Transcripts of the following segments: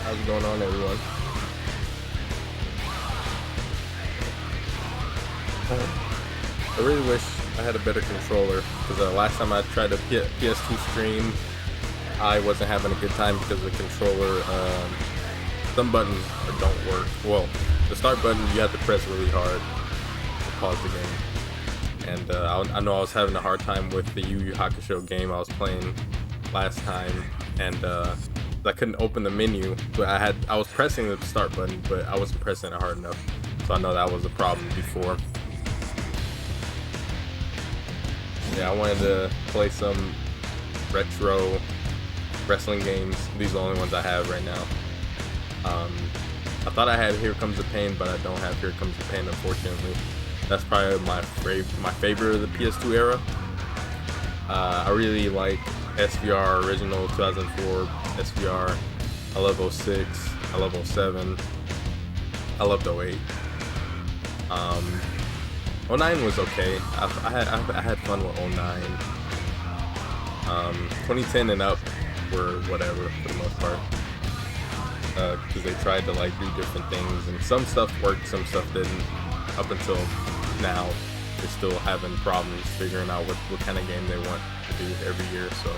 How's it going on, everyone? I really wish I had a better controller because last time I tried to PS2 stream, I wasn't having a good time because the controller, some buttons don't work. Well, the start button you have to press really hard to pause the game. And I know I was having a hard time with the Yu Yu Hakusho game I was playing last time, and I couldn't open the menu, but I was pressing the start button, but I wasn't pressing it hard enough. So I know that was a problem before. Yeah, I wanted to play some retro wrestling games. These are the only ones I have right now. I thought I had Here Comes the Pain, but I don't have Here Comes the Pain, unfortunately. That's probably my favorite of the PS2 era. I really like SVR original 2004 SVR. I love 06. I love 07. I loved 08. 09 was okay. I had fun with 09. 2010 and up were whatever for the most part. Because they tried to like do different things, and some stuff worked, some stuff didn't. Up until now, they're still having problems figuring out what kind of game they want to do every year. So,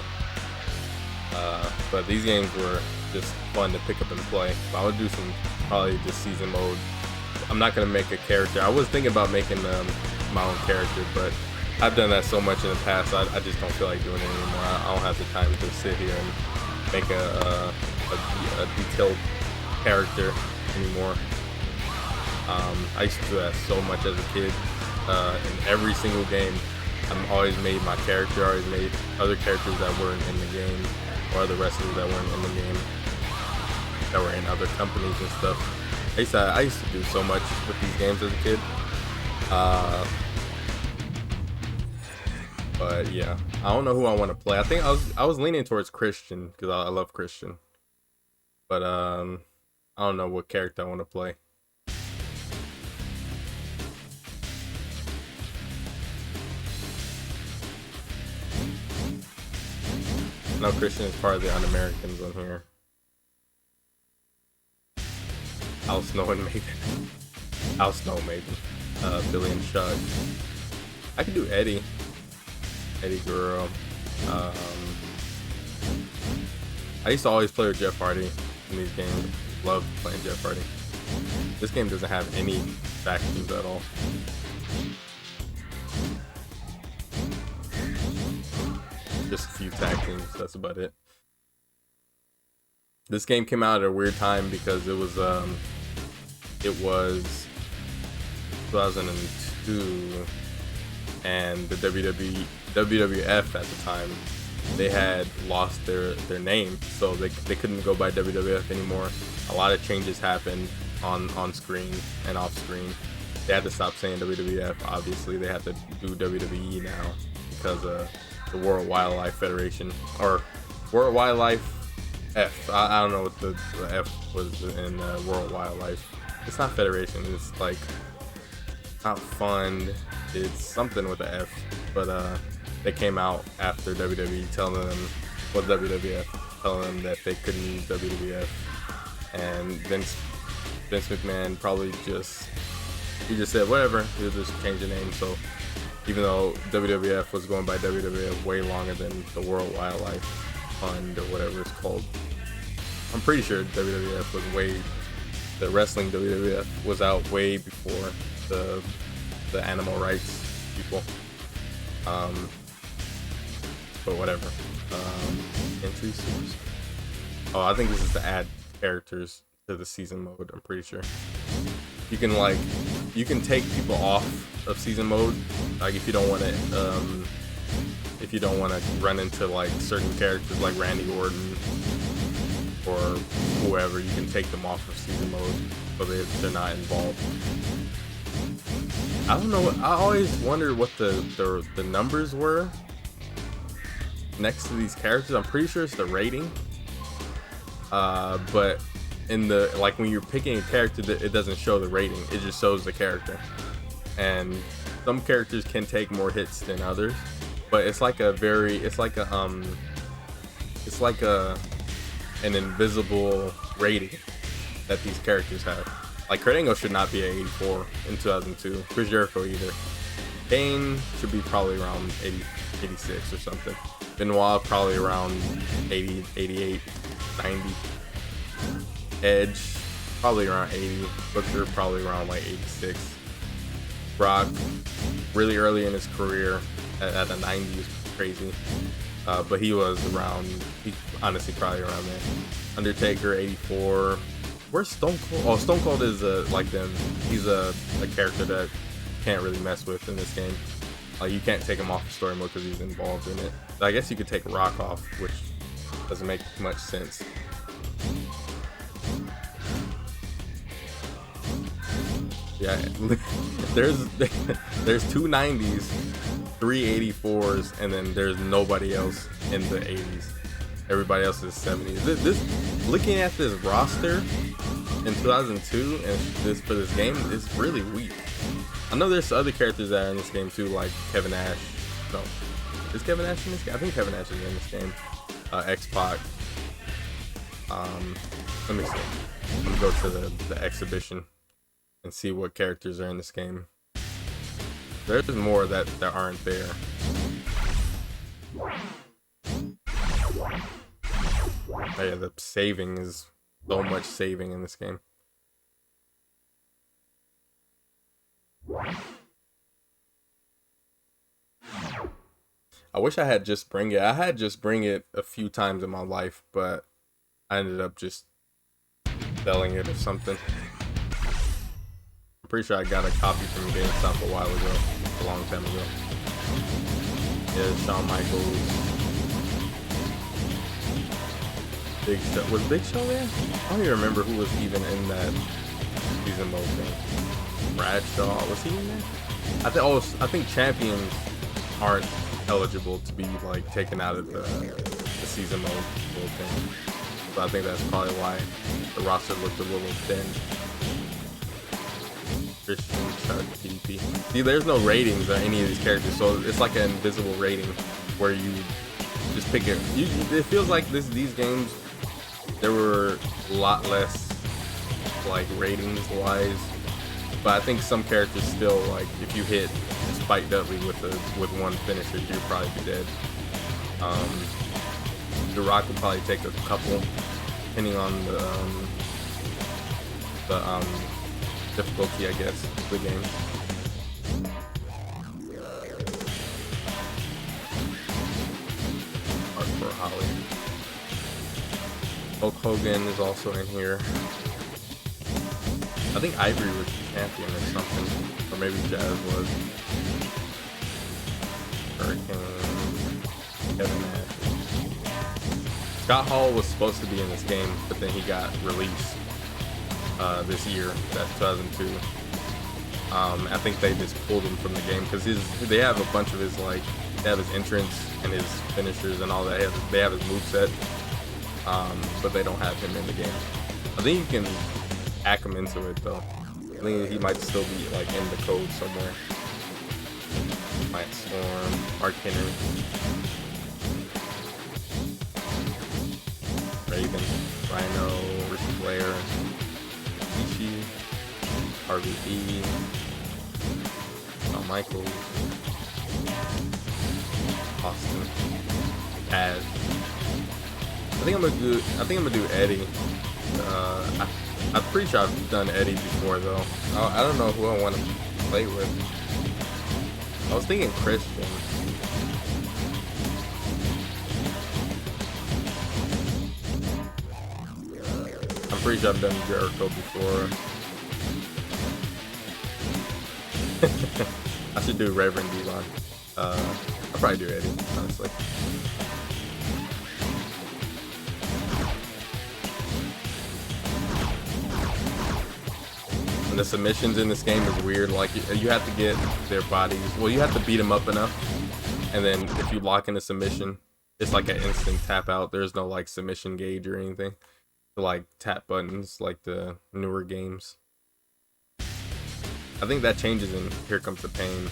but these games were just fun to pick up and play. But I would do some probably just season mode. I'm not gonna make a character. I was thinking about making my own character, but I've done that so much in the past. I just don't feel like doing it anymore. I don't have the time to sit here and make a detailed character anymore. I used to do that so much as a kid. In every single game, I've always made my character. I always made other characters that weren't in the game, or other wrestlers that weren't in the game, that were in other companies and stuff. I used to do so much with these games as a kid. But yeah, I don't know who I want to play. I think I was leaning towards Christian because I love Christian. But I don't know what character I want to play. No, Christian is part of the Un-Americans on here. Al Snow and Maiden. Al Snow, Maiden. Billy and Chuck. I could do Eddie Guerrero. I used to always play with Jeff Hardy in these games. Loved playing Jeff Hardy. This game doesn't have any factions at all. Just a few tag teams, that's about it. This game came out at a weird time because it was 2002, and the WWF at the time, they had lost their name, so they couldn't go by WWF anymore. A lot of changes happened on screen and off screen. They had to stop saying WWF. Obviously, they had to do WWE now because the World Wildlife Federation, or World Wildlife F. I don't know what the F was in World Wildlife. It's not Federation. It's like not fund. It's something with the F. But they came out after WWE telling them, well, WWF telling them that they couldn't use WWF, and Vince McMahon probably just said whatever, he'll just change the name. So even though WWF was going by WWF way longer than the World Wildlife Fund or whatever it's called, I'm pretty sure WWF was the wrestling WWF was out way before the animal rights people. But whatever. Entry source. Oh, I think this is to add characters to the season mode. I'm pretty sure you can take people off of season mode, like if you don't want to run into like certain characters like Randy Orton or whoever. You can take them off of season mode so they're not involved. I don't know. I always wondered what the numbers were next to these characters. I'm pretty sure it's the rating. But in the, like, when you're picking a character, it doesn't show the rating. It just shows the character. And some characters can take more hits than others. But it's like an invisible rating that these characters have. Like Kurt Angle should not be an 84 in 2002. Chris Jericho either. Kane should be probably around 80, 86 or something. Benoit probably around 80, 88, 90. Edge probably around 80. Booker probably around like 86. Brock really early in his career at a 90 is crazy. But he was around, he honestly probably around there. Undertaker 84. Where's Stone Cold? Oh, Stone Cold is like them. He's a character that you can't really mess with in this game. Like you can't take him off the story mode because he's involved in it. So I guess you could take Rock off, which doesn't make much sense. Yeah, there's two 90s, three 84s, and then there's nobody else in the 80s. Everybody else is 70s. This looking at this roster in 2002 and this for this game is really weak. I know there's other characters that are in this game too, like Kevin Nash. No, is Kevin Nash in this game? I think Kevin Nash is in this game. X-Pac. Let me see. I'm gonna go to the exhibition and see what characters are in this game. There's more that aren't there. Oh yeah, the saving is so much saving in this game. I wish I had Just Bring It. I had Just Bring It a few times in my life, but I ended up just selling it or something. I'm pretty sure I got a copy from GameStop a while ago, a long time ago. Yeah, Shawn Michaels. Big Show. Was Big Show there? I don't even remember who was even in that season mode thing. Bradshaw, was he in there? I think champions aren't eligible to be like taken out of the season mode thing. So I think that's probably why the roster looked a little thin. Christian, Chuck, DDP. See, there's no ratings on any of these characters, so it's like an invisible rating where you just pick it. It feels like these games, there were a lot less like ratings wise, but I think some characters still, like if you hit Spike Dudley with one finisher, you'd probably be dead. The Rock would probably take a couple, depending on the difficulty, I guess, of the game. Hardcore Holly. Hulk Hogan is also in here. I think Ivory was champion or something, or maybe Jazz was. Hurricane, Kevin Nash. Scott Hall was supposed to be in this game, but then he got released this year, that's 2002. I think they just pulled him from the game because they have a bunch of his, like, they have his entrance and his finishers and all that. They have his moveset, but they don't have him in the game. I think you can hack him into it though. I think he might still be like in the code somewhere. Might Storm, Mark Henry, Raven, Rhino, Ric Flair, Ishii, RVD, Shawn Michaels, Austin, Taz. I think I'm gonna do Eddie. I'm pretty sure I've done Eddie before though. I don't know who I want to play with. I was thinking Christian. I'm pretty sure I've done Jericho before. I should do Reverend Devon. I'll probably do Eddie, honestly. And the submissions in this game is weird. Like you have to get their bodies. Well, you have to beat them up enough, and then if you lock in a submission, it's like an instant tap out. There's no like submission gauge or anything to like tap buttons like the newer games. I think that changes in Here Comes the Pain.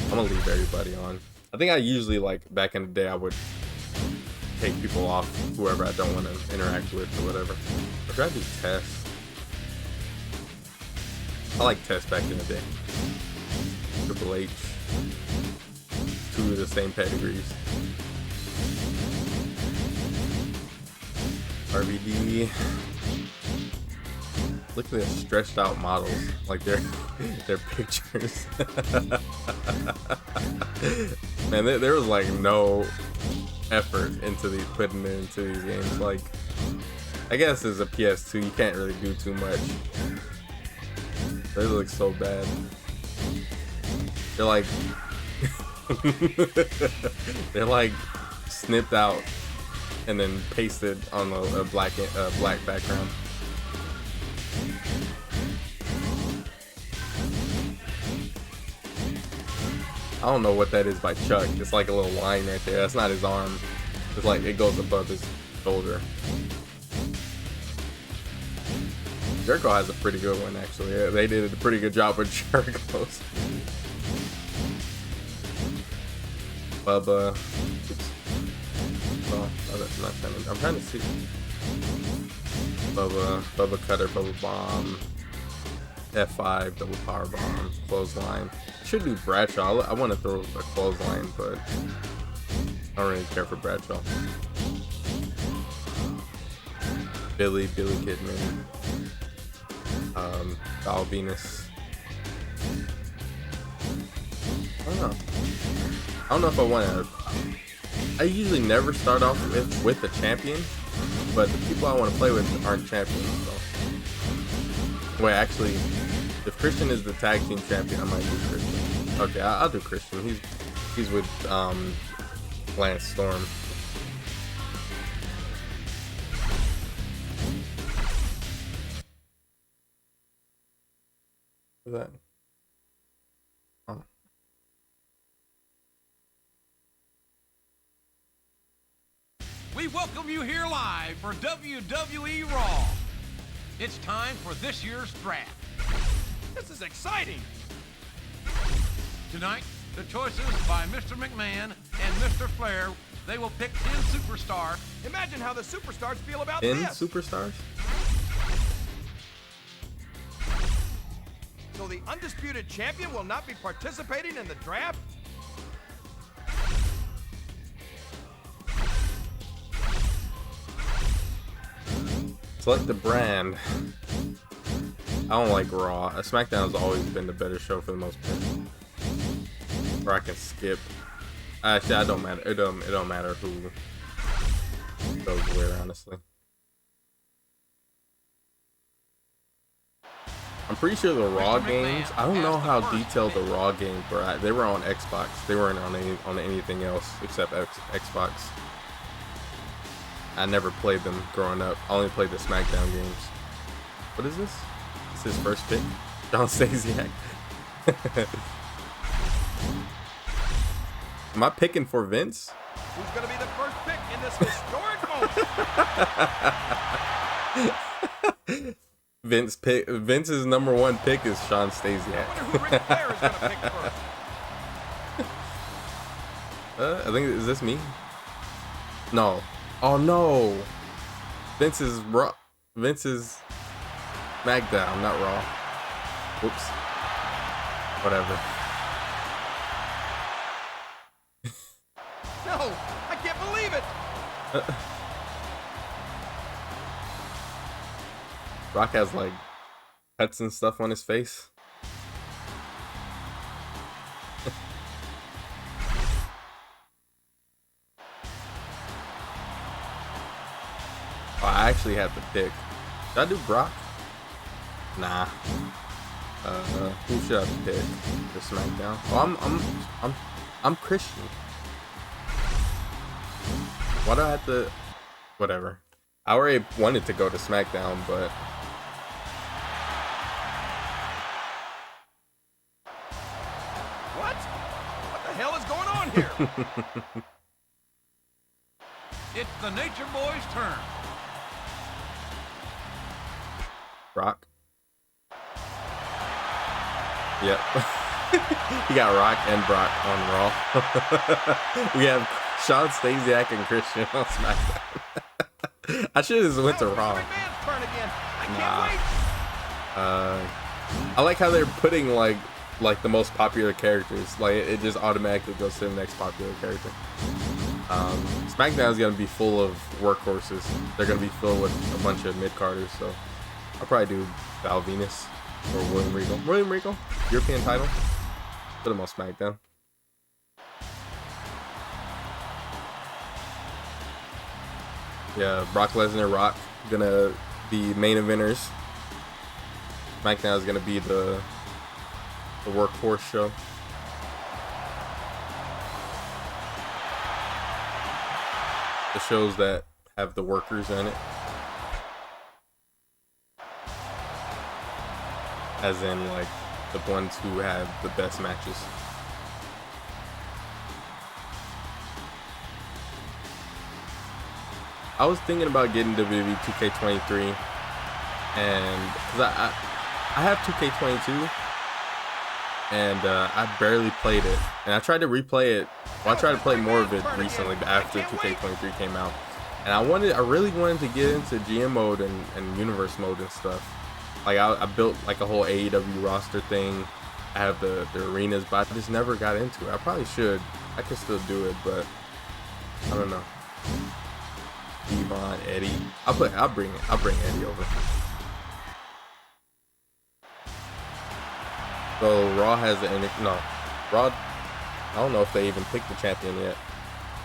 I'm gonna leave everybody on. I think I usually, like back in the day, I would take people off, whoever I don't want to interact with or whatever. Or should I do Test? I like Test back in the day. Triple H. Two of the same pedigrees. RVD. Look at the stretched out models, like their pictures. Man, there was like no effort into putting it into these games. Like, I guess as a PS2, you can't really do too much. They look so bad. They're like, they're like snipped out and then pasted on a black background. I don't know what that is by Chuck. It's like a little line right there. That's not his arm. It's like it goes above his shoulder. Jericho has a pretty good one, actually. Yeah, they did a pretty good job with Jericho's. Bubba. Oops. Oh, I'm trying to see. Bubba Cutter, Bubba Bomb, F5, double power bomb, clothesline. I should do Bradshaw. I want to throw a clothesline, but I don't really care for Bradshaw. Billy Kidman, Val Venus. I don't know if I want to. I usually never start off with the champion, but the people I want to play with aren't champions. So. Wait, actually, if Christian is the tag team champion, I might do Christian. Okay, I'll do Christian. He's with Lance Storm. What's that? Oh. We welcome you here live for WWE Raw. It's time for this year's draft. This is exciting. Tonight, the choices by Mr. McMahon and Mr. Flair. They will pick 10 superstars. Imagine how the superstars feel about 10 this. superstars? So the undisputed champion will not be participating in the draft? Select the brand. I don't like Raw. Smackdown has always been the better show for the most part. Or I can skip. Actually, I don't matter. It don't matter who goes where, honestly. I'm pretty sure the Raw games. I don't know how detailed the Raw games were. They were on Xbox. They weren't on anything else except Xbox. I never played them growing up. I only played the Smackdown games. What is this? It's his first pick. John Stasiak. Am I picking for Vince? Who's going to be the first pick in this historic moment? Vince's number one pick is Sean Stasiak. I wonder who Ric Flair is going to pick first. I think, is this me? No. Oh no. Vince's Smackdown, not Raw. Whoops. Whatever. No, I can't believe it. Rock has like cuts and stuff on his face. Oh, I actually have to pick. Should I do Brock? Nah. Who should I pick for SmackDown? Oh, I'm Christian. Why do I have to? Whatever. I already wanted to go to SmackDown, but What the hell is going on here? It's the Nature Boy's turn. Rock. Yep. You got Rock and Brock on Raw. We have Sean Stasiak and Christian on SmackDown. I should have just went to Raw. Nah. I like how they're putting like the most popular characters. Like it just automatically goes to the next popular character. SmackDown is gonna be full of workhorses. They're gonna be filled with a bunch of mid-carders. So I'll probably do Val Venus or William Regal. William Regal, European title. Put him on SmackDown. Yeah, Brock Lesnar, Rock gonna be main eventers. SmackDown is gonna be the workhorse show. The shows that have the workers in it. As in like the ones who have the best matches. I was thinking about getting WWE 2K23, and because I have 2K22, and I barely played it, and I tried to replay it. Well, I tried to play more of it recently after 2K23 came out, and I really wanted to get into GM mode and universe mode and stuff. Like I built like a whole AEW roster thing. I have the arenas, but I just never got into it. I probably should. I could still do it, but I don't know. Devon, Eddie. I'll bring Eddie over. So Raw has Raw. I don't know if they even picked the champion yet.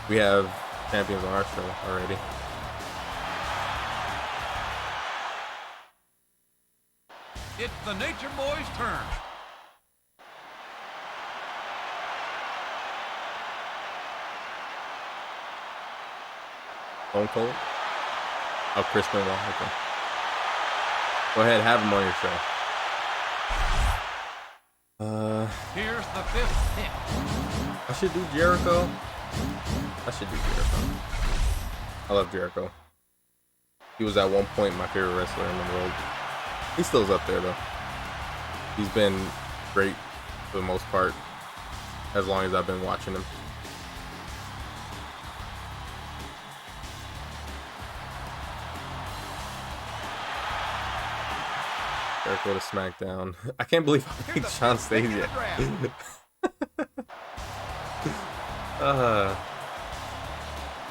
We have champions on our show already. It's the Nature Boy's turn. Stone Cold? Oh, Chris Benoit. Okay. Go ahead, have him on your show. Here's the 5th pick. I should do Jericho. I love Jericho. He was at one point my favorite wrestler in the world. He still's up there though. He's been great for the most part, as long as I've been watching him. Jericho to SmackDown. I can't believe I picked Sean Stasiak.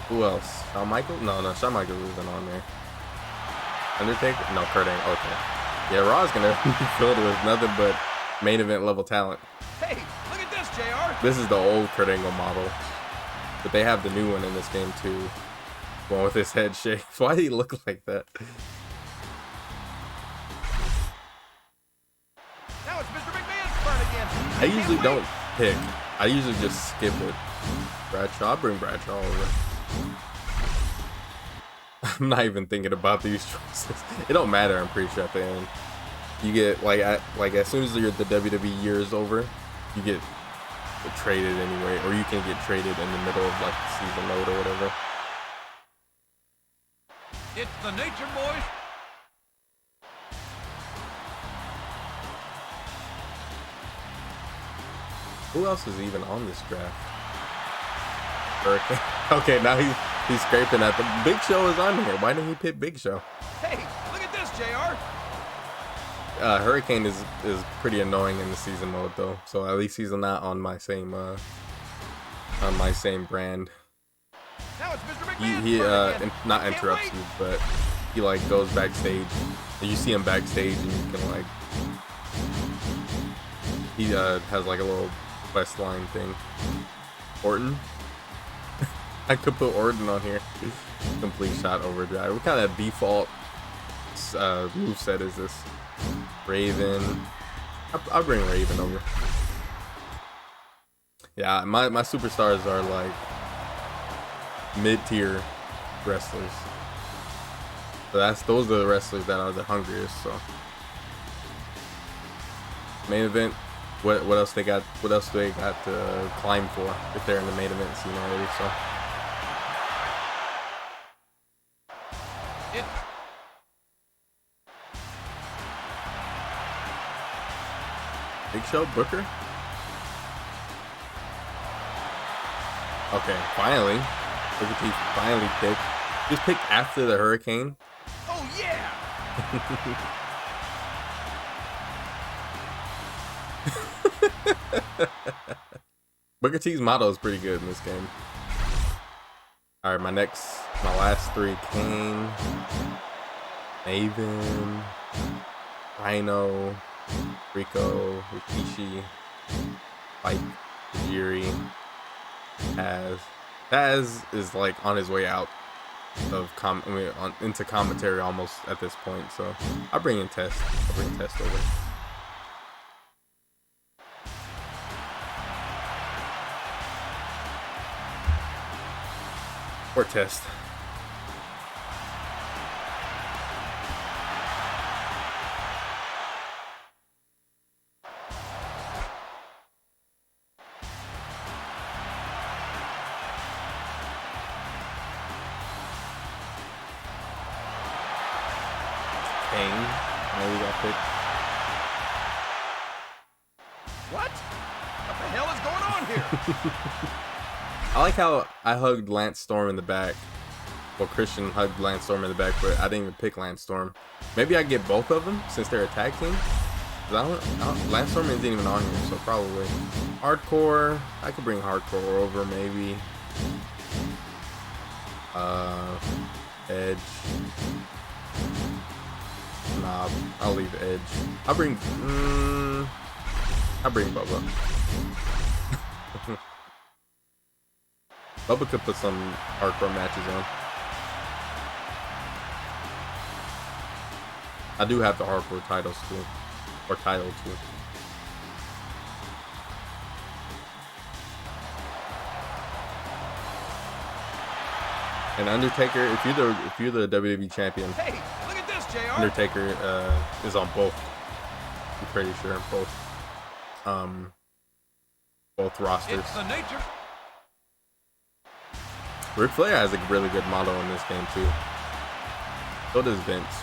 Who else? Shawn Michaels? No, Shawn Michaels isn't on there. Undertaker? No, Kurt Angle. Okay. Yeah, Raw's gonna be filled with nothing but main event level talent. Hey, look at this, JR. This is the old Kurt Angle model, but they have the new one in this game too. One with his head shaved. Why do he look like that? Now it's Mr. McMahon's turn again. I usually don't pick. I usually just skip it. Bradshaw, I'll bring Bradshaw over. I'm not even thinking about these choices. It don't matter, I'm pretty sure at the end. You get like as soon as the WWE year is over, you get traded anyway, or you can get traded in the middle of like the season mode or whatever. It's the Nature Boys. Who else is even on this draft? Hurricane. Okay, now he's scraping at the Big Show is on here. Why didn't he pick Big Show? Hey, look at this, JR. Hurricane is pretty annoying in the season mode though, so at least he's not on my same brand. Now it's Mr. McMahon. He not interrupts you, but he like goes backstage. And you see him backstage, and you can like he has like a little quest line thing. Orton. I could put Orton on here. Complete shot overdrive. What kind of default moveset is this? Raven. I'll bring Raven over. Yeah, my superstars are like mid-tier wrestlers. So those are the wrestlers that are the hungriest. So main event. What else they got? What else do they got to climb for if they're in the main event scene already? So. Big Show, Booker. Okay, finally. Booker T finally picked. He was picked after the hurricane. Oh, yeah! Booker T's motto is pretty good in this game. Alright, my last three: Kane, Maven, Rhino, Rico, Rikishi, Spike, Tajiri, Taz. Taz is like on his way out of into commentary almost at this point, so I'll bring in Test. I'll bring Test over. Or Test. Kane, maybe got picked. What? What the hell is going on here? I like how I hugged Lance Storm in the back. Well, Christian hugged Lance Storm in the back, but I didn't even pick Lance Storm. Maybe I get both of them since they're a tag team. Lance Storm isn't even on here, so probably. Hardcore, I could bring Hardcore over maybe. Edge. Nah, I'll leave Edge. I'll bring Bubba. Bubba could put some hardcore matches on. I do have the hardcore titles too, or title too. And Undertaker, if you're the WWE champion, Hey, look at this, JR. Undertaker is on both. I'm pretty sure both rosters. It's the nature. Ric Flair has a really good model in this game too. So does Vince.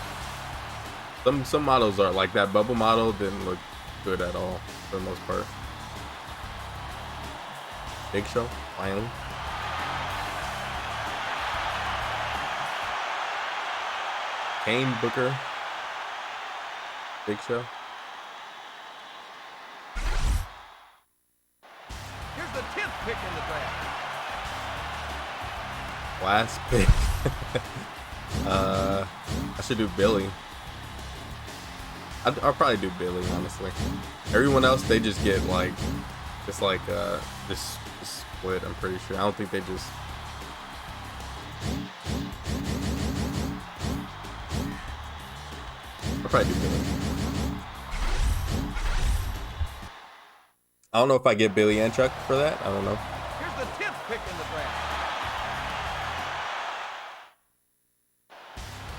Some models are like that. Bubble model didn't look good at all for the most part. Big Show, finally. Kane, Booker, Big Show. Here's the 10th pick in the draft. Last pick. I should do Billy. I'll probably do Billy, honestly. Everyone else, they just get like, it's like this split. I'm pretty sure. I don't think they just. I'll probably do Billy. I don't know if I get Billy and Chuck for that. I don't know. Here's the 10th pick in the draft.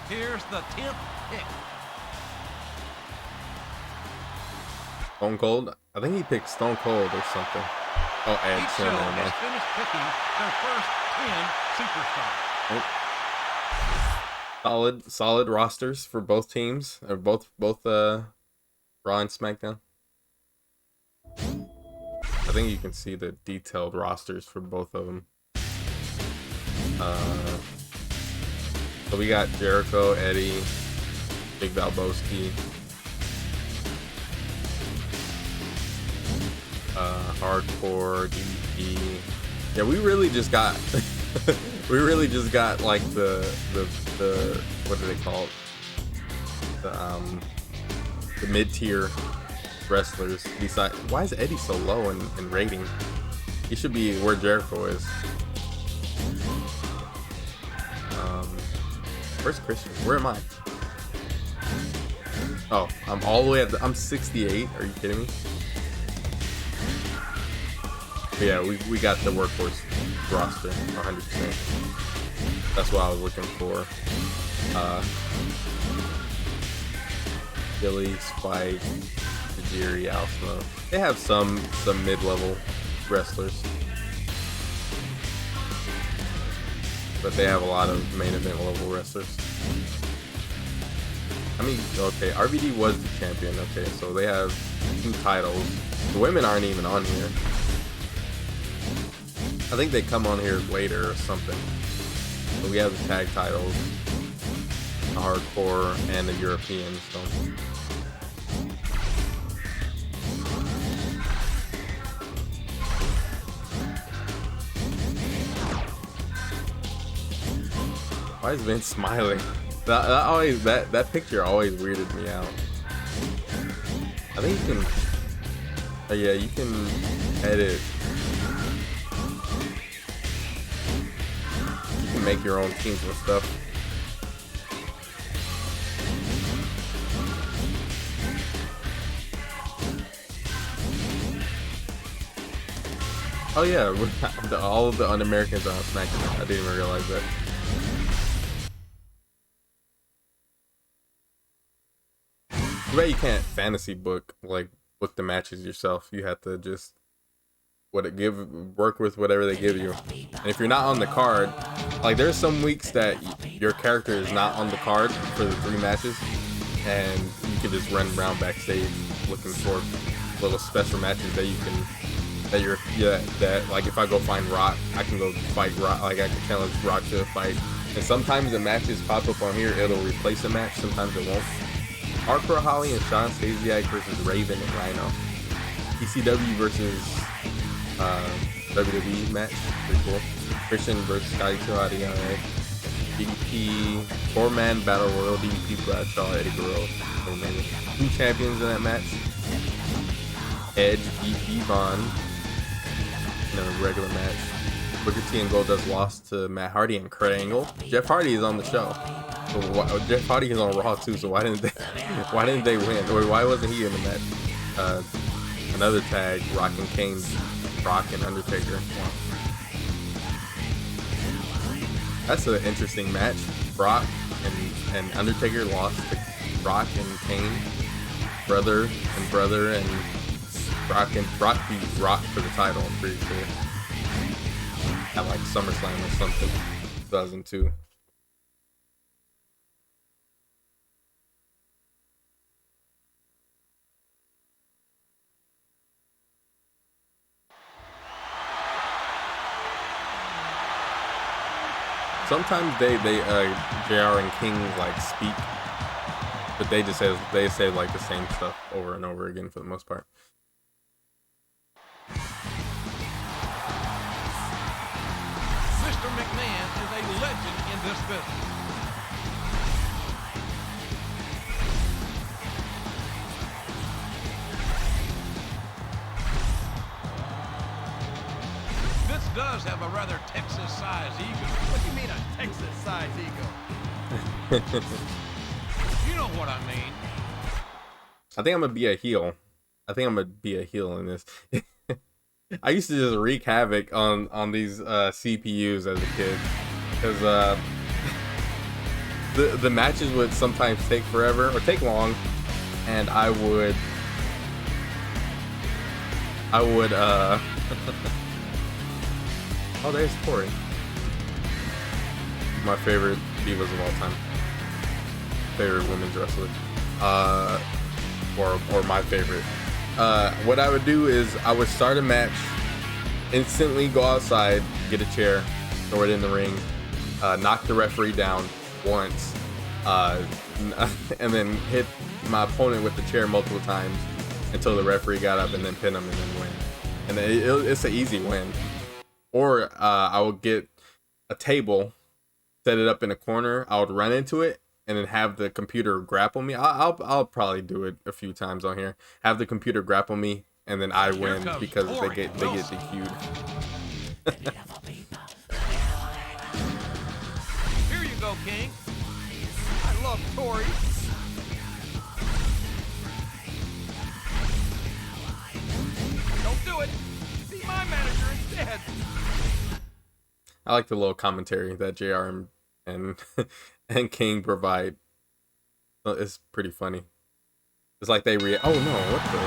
Here's the 10th pick. Stone Cold. I think he picked Stone Cold or something. Oh, Edge. Each show has finished picking their first 10 superstars. Solid rosters for both teams, or both Raw and SmackDown. I think you can see the detailed rosters for both of them. So we got Jericho, Eddie, Big Valboski, Hardcore, DDP. Yeah, we really just got like the what do they call it? The mid-tier wrestlers. Besides, why is Eddie so low in rating? He should be where Jericho is. Where's Christian? Where am I? Oh, I'm all the way at I'm 68. Are you kidding me? But yeah, we got the workhorse roster 100%. That's what I was looking for. Billy, Spike, Tajiri, Alpha. They have some mid-level wrestlers, but they have a lot of main event level wrestlers. I mean, okay, RVD was the champion. Okay, so they have 2 titles. The women aren't even on here. I think they come on here later or something. But we have the tag titles, the hardcore, and the European. So. Why is Vince smiling? That picture always weirded me out. I think you can. Oh yeah, you can edit. You can make your own teams and stuff. Oh yeah, all of the un-Americans are on Smackdown. I didn't even realize that. Too bad you can't fantasy book the matches yourself. You have to just work with whatever they give you. And if you're not on the card, like there's some weeks that your character is not on the card for the 3 matches, and you can just run around backstage looking for little special matches that you can that like if I go find Rock, I can go fight Rock. Like I can challenge Rock to a fight. And sometimes the matches pop up on here, it'll replace a match. Sometimes it won't. Hardcore Holly and Sean Stasiak versus Raven and Rhino. ECW versus WWE match. Pretty cool. Christian versus Scotty 2 Hottie. DDP 4-man battle royal. DDP Bradshaw, Eddie Guerrero. 2 champions in that match. Edge beat Devon in a regular match. Booker T and Goldust lost to Matt Hardy and Kurt Angle. Jeff Hardy is on the show. So Jeff Hardy is on Raw too. So why didn't they win? Or why wasn't he in the match? Another tag, Rock and Kane, Rock and Undertaker. That's an interesting match. Brock and Undertaker lost to Rock and Kane, brother, and Brock beat Rock for the title. I'm pretty sure at like SummerSlam or something, 2002. Sometimes JR and King like speak, but they say like the same stuff over and over again for the most part. Mr. McMahon is a legend in this business. Vince does have a rather Texas-sized ego. What do you mean a Texas-sized ego? You know what I mean. I think I'm gonna be a heel. In this. I used to just wreak havoc on these CPUs as a kid, because the matches would sometimes take forever or take long, and I would oh, there's Corey, my favorite divas of all time, favorite women's wrestler, or my favorite. What I would do is I would start a match, instantly go outside, get a chair, throw it in the ring, knock the referee down once, and then hit my opponent with the chair multiple times until the referee got up, and then pin him and then win. And it's an easy win. Or I would get a table, set it up in a corner, I would run into it, and then have the computer grapple me. I'll probably do it a few times on here. Have the computer grapple me, and then I win because they get DQ'd. Here you go, King. I love Tori. Don't do it. Be my manager instead. I like the little commentary that JR and King provide. It's pretty funny. It's like they oh no, what the?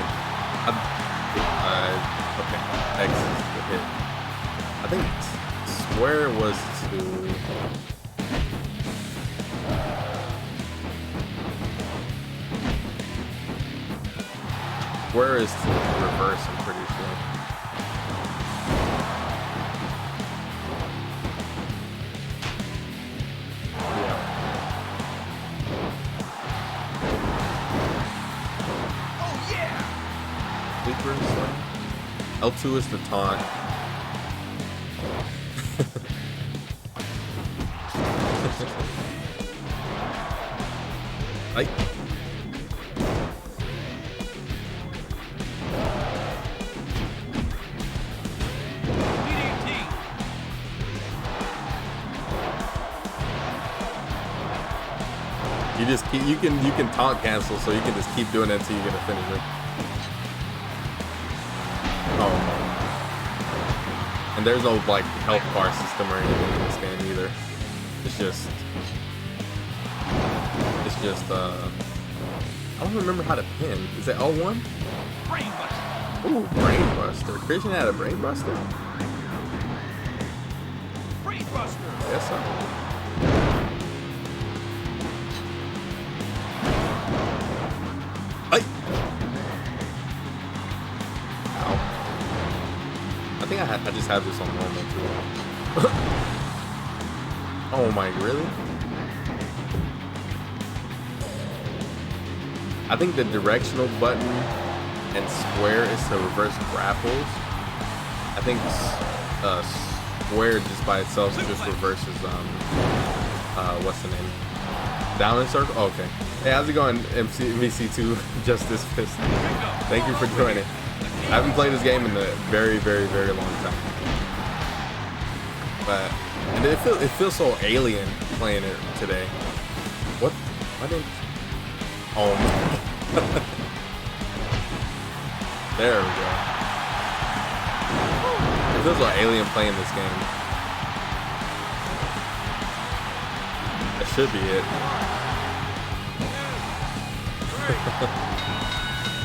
Okay, X is the hit. I think square was to. Square is to reverse, I'm pretty sure. L2 is the taunt. Like. You just keep, you can taunt cancel, so you can just keep doing it until you get a finisher. Oh. And there's no like health bar system or anything in this game either. It's just I don't remember how to pin. Is it L1? Ooh, Brain Buster. Christian had a Brain Buster? Brain Buster. Yes, sir. Ay! Ow. I think I just have this on normal too. Oh my, really? I think the directional button and square is to reverse grapples. I think square just by itself just reverses what's the name? Down and circle? Oh, okay. Hey, how's it going, MVC2 Justice Fist? Thank you for joining. I haven't played this game in a very, very, very long time. But and it feels so alien playing it today. What? Why didn't? Oh my. There we go. It feels like alien playing this game. That should be it.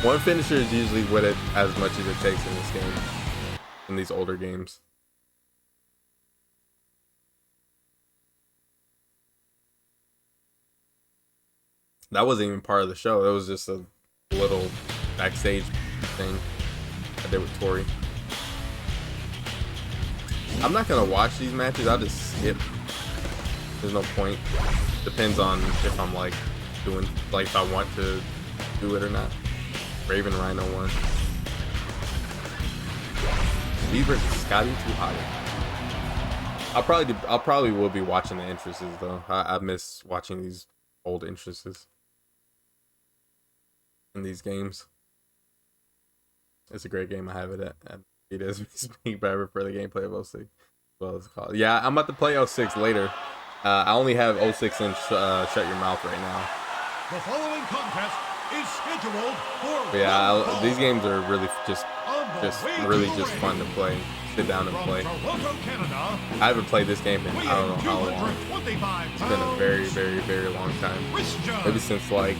One finisher is usually what it as much as it takes in this game. In these older games. That wasn't even part of the show. That was just a little backstage thing I did with Tori. I'm not gonna watch these matches. I'll just skip. There's no point. Depends on if I'm like doing, like if I want to do it or not. Raven Rhino 1. V versus Scotty too hot. I'll probably will be watching the entrances though. I miss watching these old entrances in these games. It's a great game. I have it at it as we speak, but I prefer the gameplay of 06. Well, it's called. Yeah, I'm about to play 06 later. I only have 06 and Shut Your Mouth right now. The following contest is scheduled for. But yeah, these games are really just fun to play. Sit down and play. I haven't played this game in I don't know how long. It's been a very, very, very long time. Maybe since like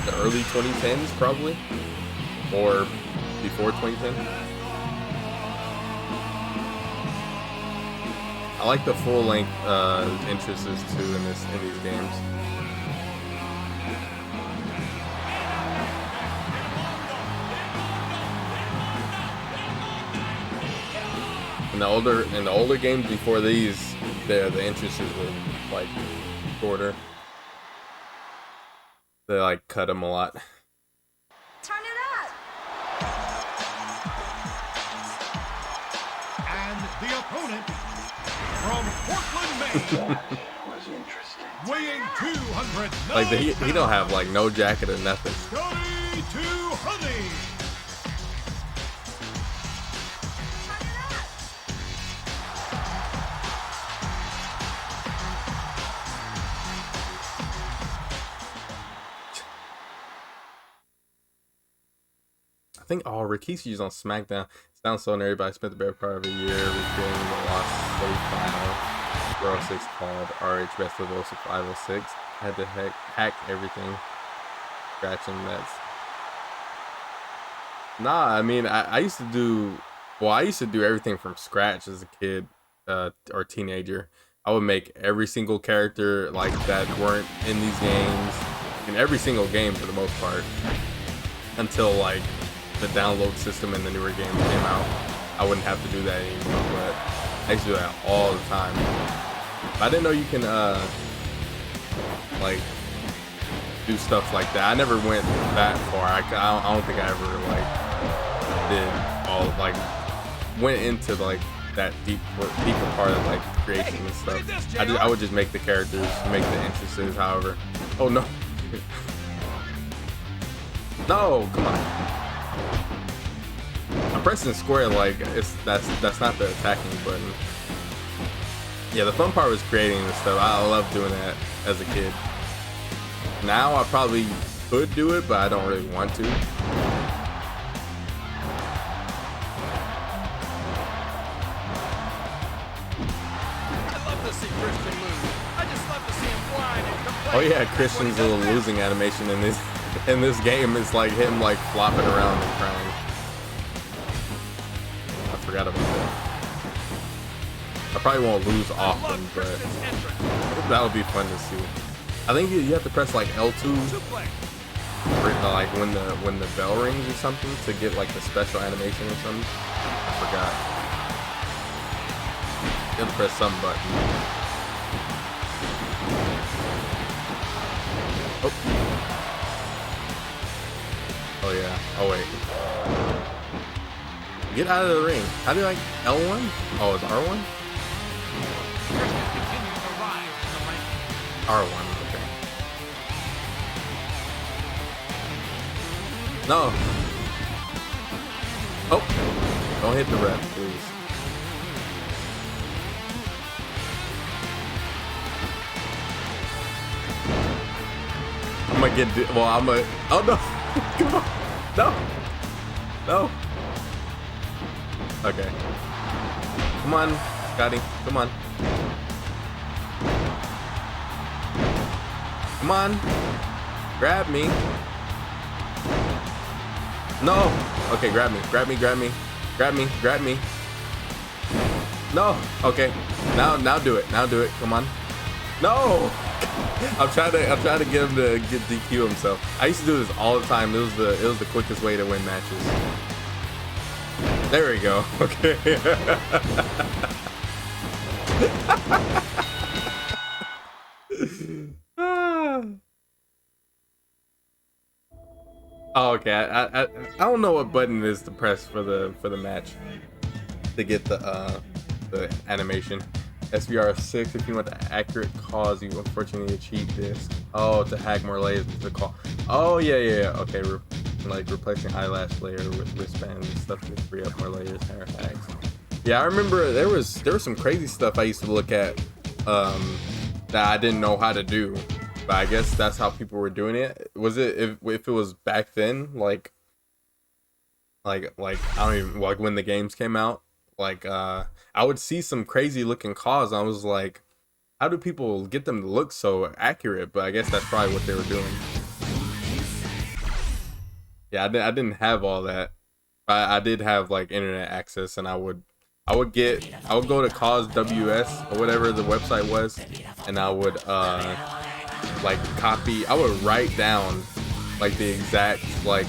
the early 2010s, probably, or before 2010. I like the full-length entrances too in these games. In the older games before these, the entrances were like shorter. They like cut them a lot. Turn it up. And the opponent from Portland, Maine. Was interesting. Weighing 200. Like he don't have like no jacket or nothing. Scotty 200. I think Rikishi's on Smackdown. Sounds so nerdy, but I spent the better part of a year recreating the lost save file for 06 called RH Best of 0506. Had to hack everything, scratching that's. Nah, I mean I used to do everything from scratch as a kid or teenager. I would make every single character like that weren't in these games, in every single game for the most part, until like the download system and the newer games came out. I wouldn't have to do that anymore, but I used to do that all the time. I didn't know you can like do stuff like that. I never went that far. I don't think I ever like did all like went into like that deeper part of like creation and stuff. I would just make the characters, make the entrances, however. Oh no. No, come on. I'm pressing square like that's not the attacking button. Yeah, the fun part was creating this stuff. I love doing that as a kid. Now I probably could do it, but I don't really want to. Oh yeah, Christian's little losing animation in this game is like him like flopping around and crying. I forgot about that. I probably won't lose often, but that would be fun to see. I think you have to press like L2 for, like when the bell rings or something to get like the special animation or something. I forgot. You have to press some button. Oh. Oh yeah. Oh wait. Get out of the ring. How do you like L1? Oh, it's R1? R1, okay. No. Oh. Don't hit the ref, please. I'm gonna get, well, I'm gonna, oh no. Come on. No. No. Okay. Come on, Scotty. Come on. Come on. Grab me. No. Okay, grab me. Grab me. Grab me. Grab me. Grab me. No. Okay. Now do it. Now do it. Come on. No. I'm trying to get him to get DQ himself. I used to do this all the time. It was the quickest way to win matches. There we go. Okay. Oh, okay. I don't know what button it is to press for the match to get the animation. SVR6 if you want the accurate cause, you unfortunately cheat this. Oh, to hack more layers is the call. Oh yeah. Okay, like replacing eyelash layer with wristbands and stuff to free up more layers, hair hacks. Yeah, I remember there was some crazy stuff I used to look at that I didn't know how to do, but I guess that's how people were doing it. Was it if it was back then, like I don't even, like when the games came out, like I would see some crazy looking cause. I was like, how do people get them to look so accurate? But I guess that's probably what they were doing. Yeah, I didn't have all that. I did have like internet access, and I would go to Cause WS or whatever the website was, and I would like copy. I would write down like the exact like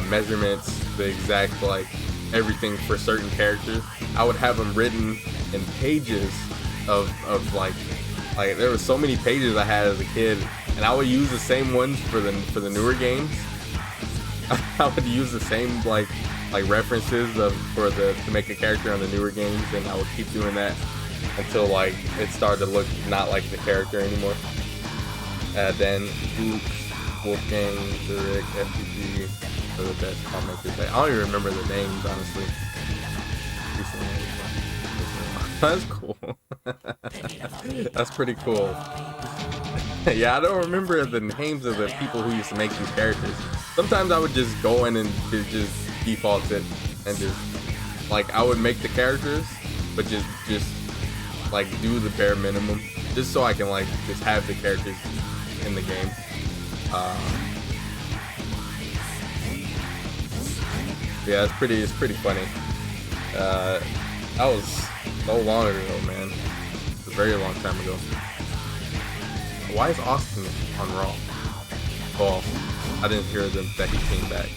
measurements, the exact like everything for certain characters. I would have them written in pages of like there were so many pages I had as a kid, and I would use the same ones for the newer games. I would use the same like references to make a character on the newer games, and I would keep doing that until like it started to look not like the character anymore. Then Wolfgang, Zurich, FTG are the best commenters. I don't even remember the names, honestly. That's cool. That's pretty cool. Yeah, I don't remember the names of the people who used to make these characters. Sometimes I would just go in and just default it and just like I would make the characters, but just like do the bare minimum, just so I can like just have the characters in the game. Yeah, it's pretty funny. That was so long ago, man. It's a very long time ago. Why is Austin on Raw? Well, I didn't hear that he came back.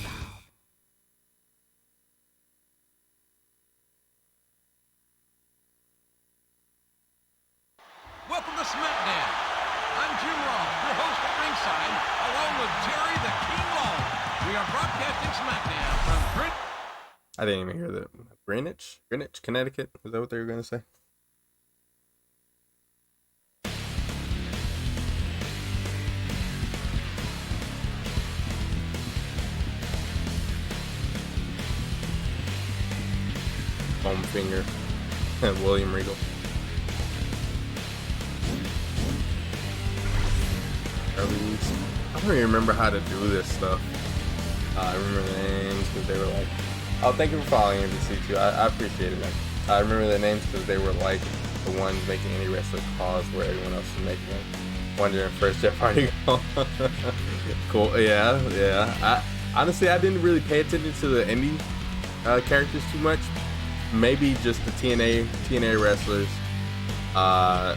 Welcome to Smackdown. I'm Jim Ross, your host at ringside, Watching Smackdown from Greenwich. I didn't even hear that. Greenwich, Connecticut. Is that what they were gonna say? Foam Finger and William Regal. I don't even remember how to do this stuff. I remember the names because they were like, oh, thank you for following NBC2. I appreciate it, man. I remember the names because they were like the ones making any wrestler calls where everyone else was making them. Wondering first Jeff Hardy call. Cool. Yeah. Honestly, I didn't really pay attention to the indie characters too much. Maybe just the TNA wrestlers.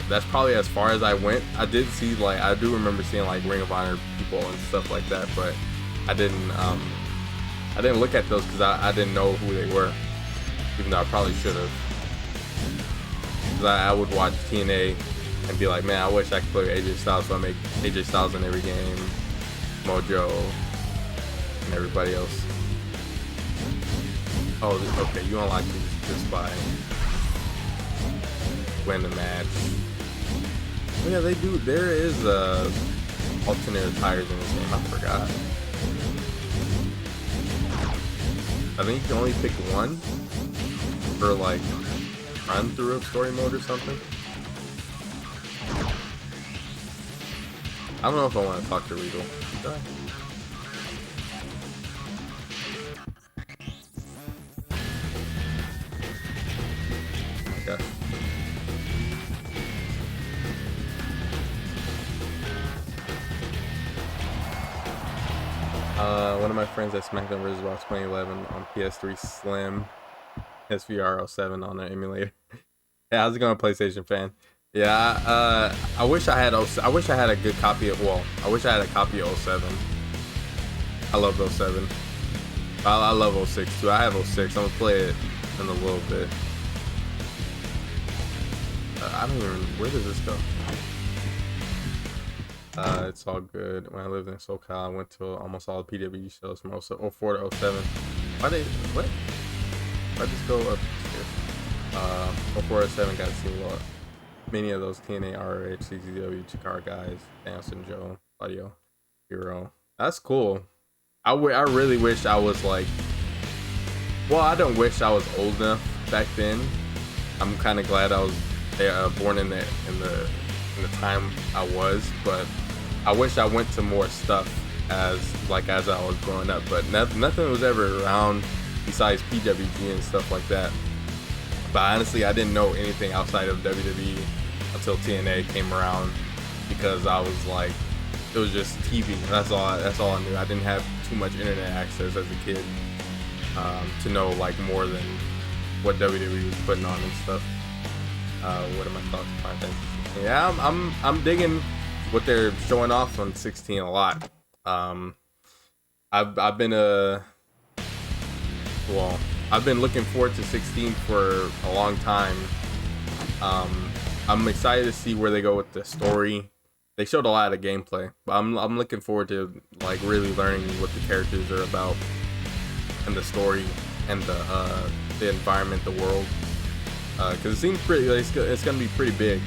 That's probably as far as I went. I did see, like, I do remember seeing like Ring of Honor people and stuff like that, but I didn't look at those because I didn't know who they were, even though I probably should have. Because I would watch TNA and be like, man, I wish I could play AJ Styles, so I make AJ Styles in every game, Mojo, and everybody else. Oh, okay, you unlock these just by win the match. Oh yeah, they do. There is alternate tires in this game. I forgot. I think you can only pick one for like run through a story mode or something. I don't know if I want to talk to Regal. Okay. One of my friends at Smackdown vs. Raw 2011 on PS3 Slim SVR07 on the emulator. Yeah, how's it going, PlayStation fan? Yeah, I wish I had a good copy of. Well, I wish I had a copy of 07. I love 07. I love 06 too. I have 06. I'm gonna play it in a little bit. I don't even. Where does this go? It's all good. When I lived in SoCal, I went to almost all the PWG shows from 04 to 07. Why they? What? I just go up here. 04 to 07 got to see a lot. Many of those TNA, ROH, CZW, Chikara guys, Danielson, Joe, Audio, Hero. That's cool. I really wish I was like. Well, I don't wish I was old enough back then. I'm kind of glad I was born in the time I was, but I wish I went to more stuff as I was growing up. But nothing was ever around besides PWG and stuff like that. But honestly, I didn't know anything outside of WWE until TNA came around, because I was like, it was just TV. That's all I knew. I didn't have too much internet access as a kid to know like more than what WWE was putting on and stuff. What are my thoughts on Final Fantasy? Yeah, I'm digging what they're showing off on 16 a lot. I've been looking forward to 16 for a long time. I'm excited to see where they go with the story. They showed a lot of gameplay, but I'm looking forward to like really learning what the characters are about and the story and the environment, the world. Because it seems pretty. It's gonna be pretty big.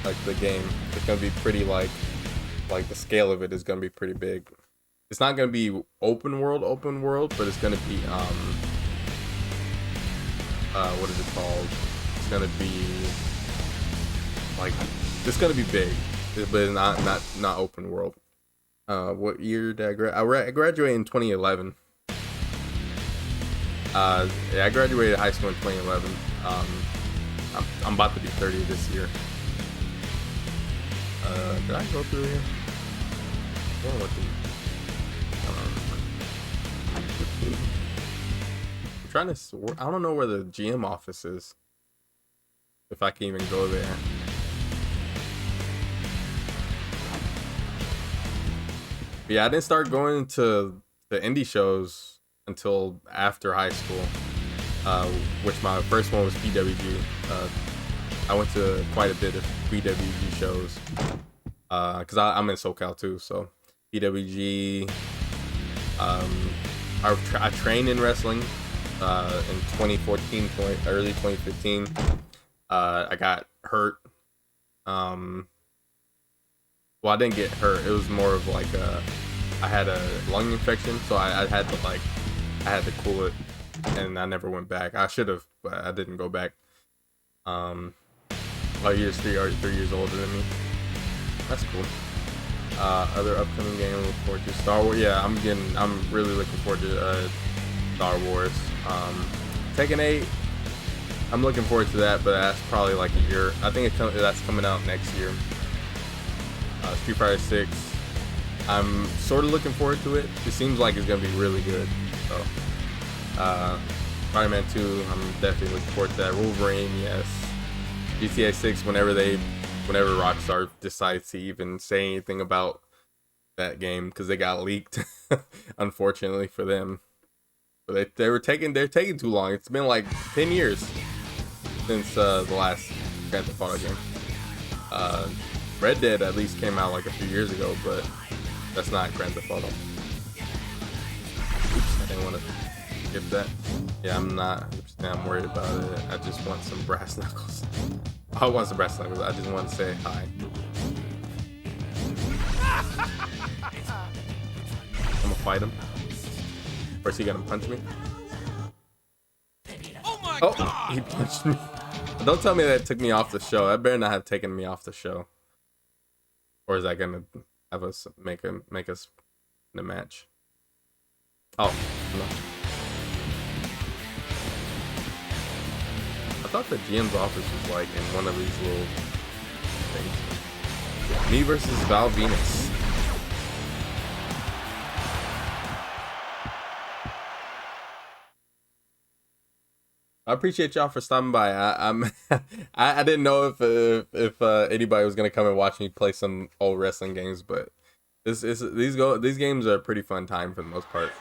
Like the game, it's gonna be pretty like the scale of it is gonna be pretty big. It's not gonna be open world, but it's gonna be what is it called? It's gonna be like, it's gonna be big, but not open world. What year did I graduate? I graduated in 2011. Yeah, I graduated high school in 2011. I'm about to be 30 this year. Did I go through here? I don't know what I'm trying to. I don't know where the GM office is. If I can even go there. But yeah, I didn't start going to the indie shows until after high school. Which my first one was PWG. I went to quite a bit of PWG shows. Because I'm in SoCal too, so PWG. I trained in wrestling in 2014, early 2015. I got hurt. Well, I didn't get hurt. It was more of like I had a lung infection, so I had to cool it, and I never went back. I should have, but I didn't go back. Oh, you're 3 years older than me. That's cool. Other upcoming game I look forward to. Star Wars. Yeah, I'm really looking forward to Star Wars. Tekken 8. I'm looking forward to that, but that's probably like a year. I think that's coming out next year. Street Fighter 6. I'm sort of looking forward to it. It seems like it's gonna be really good. So, Spider-Man 2. I'm definitely looking forward to that. Wolverine, yes. GTA 6. Whenever Rockstar decides to even say anything about that game, because they got leaked, unfortunately for them. But they're taking too long. It's been like 10 years since the last Grand Theft Auto game. Red Dead at least came out like a few years ago, but that's not Grand Theft Auto. Oops, I didn't want to skip that. Yeah, I'm not. I'm worried about it. I just want some brass knuckles. I want some brass knuckles. I just want to say hi. I'm gonna fight him. First, he gonna punch me. Oh my God! He punched me. Don't tell me that took me off the show. That better not have taken me off the show. Or is that gonna have us make us in a match? Oh no. I thought the GM's office was like in one of these little things. Me versus Val Venus. I appreciate y'all for stopping by. I didn't know if anybody was gonna come and watch me play some old wrestling games, but these games are a pretty fun time for the most part.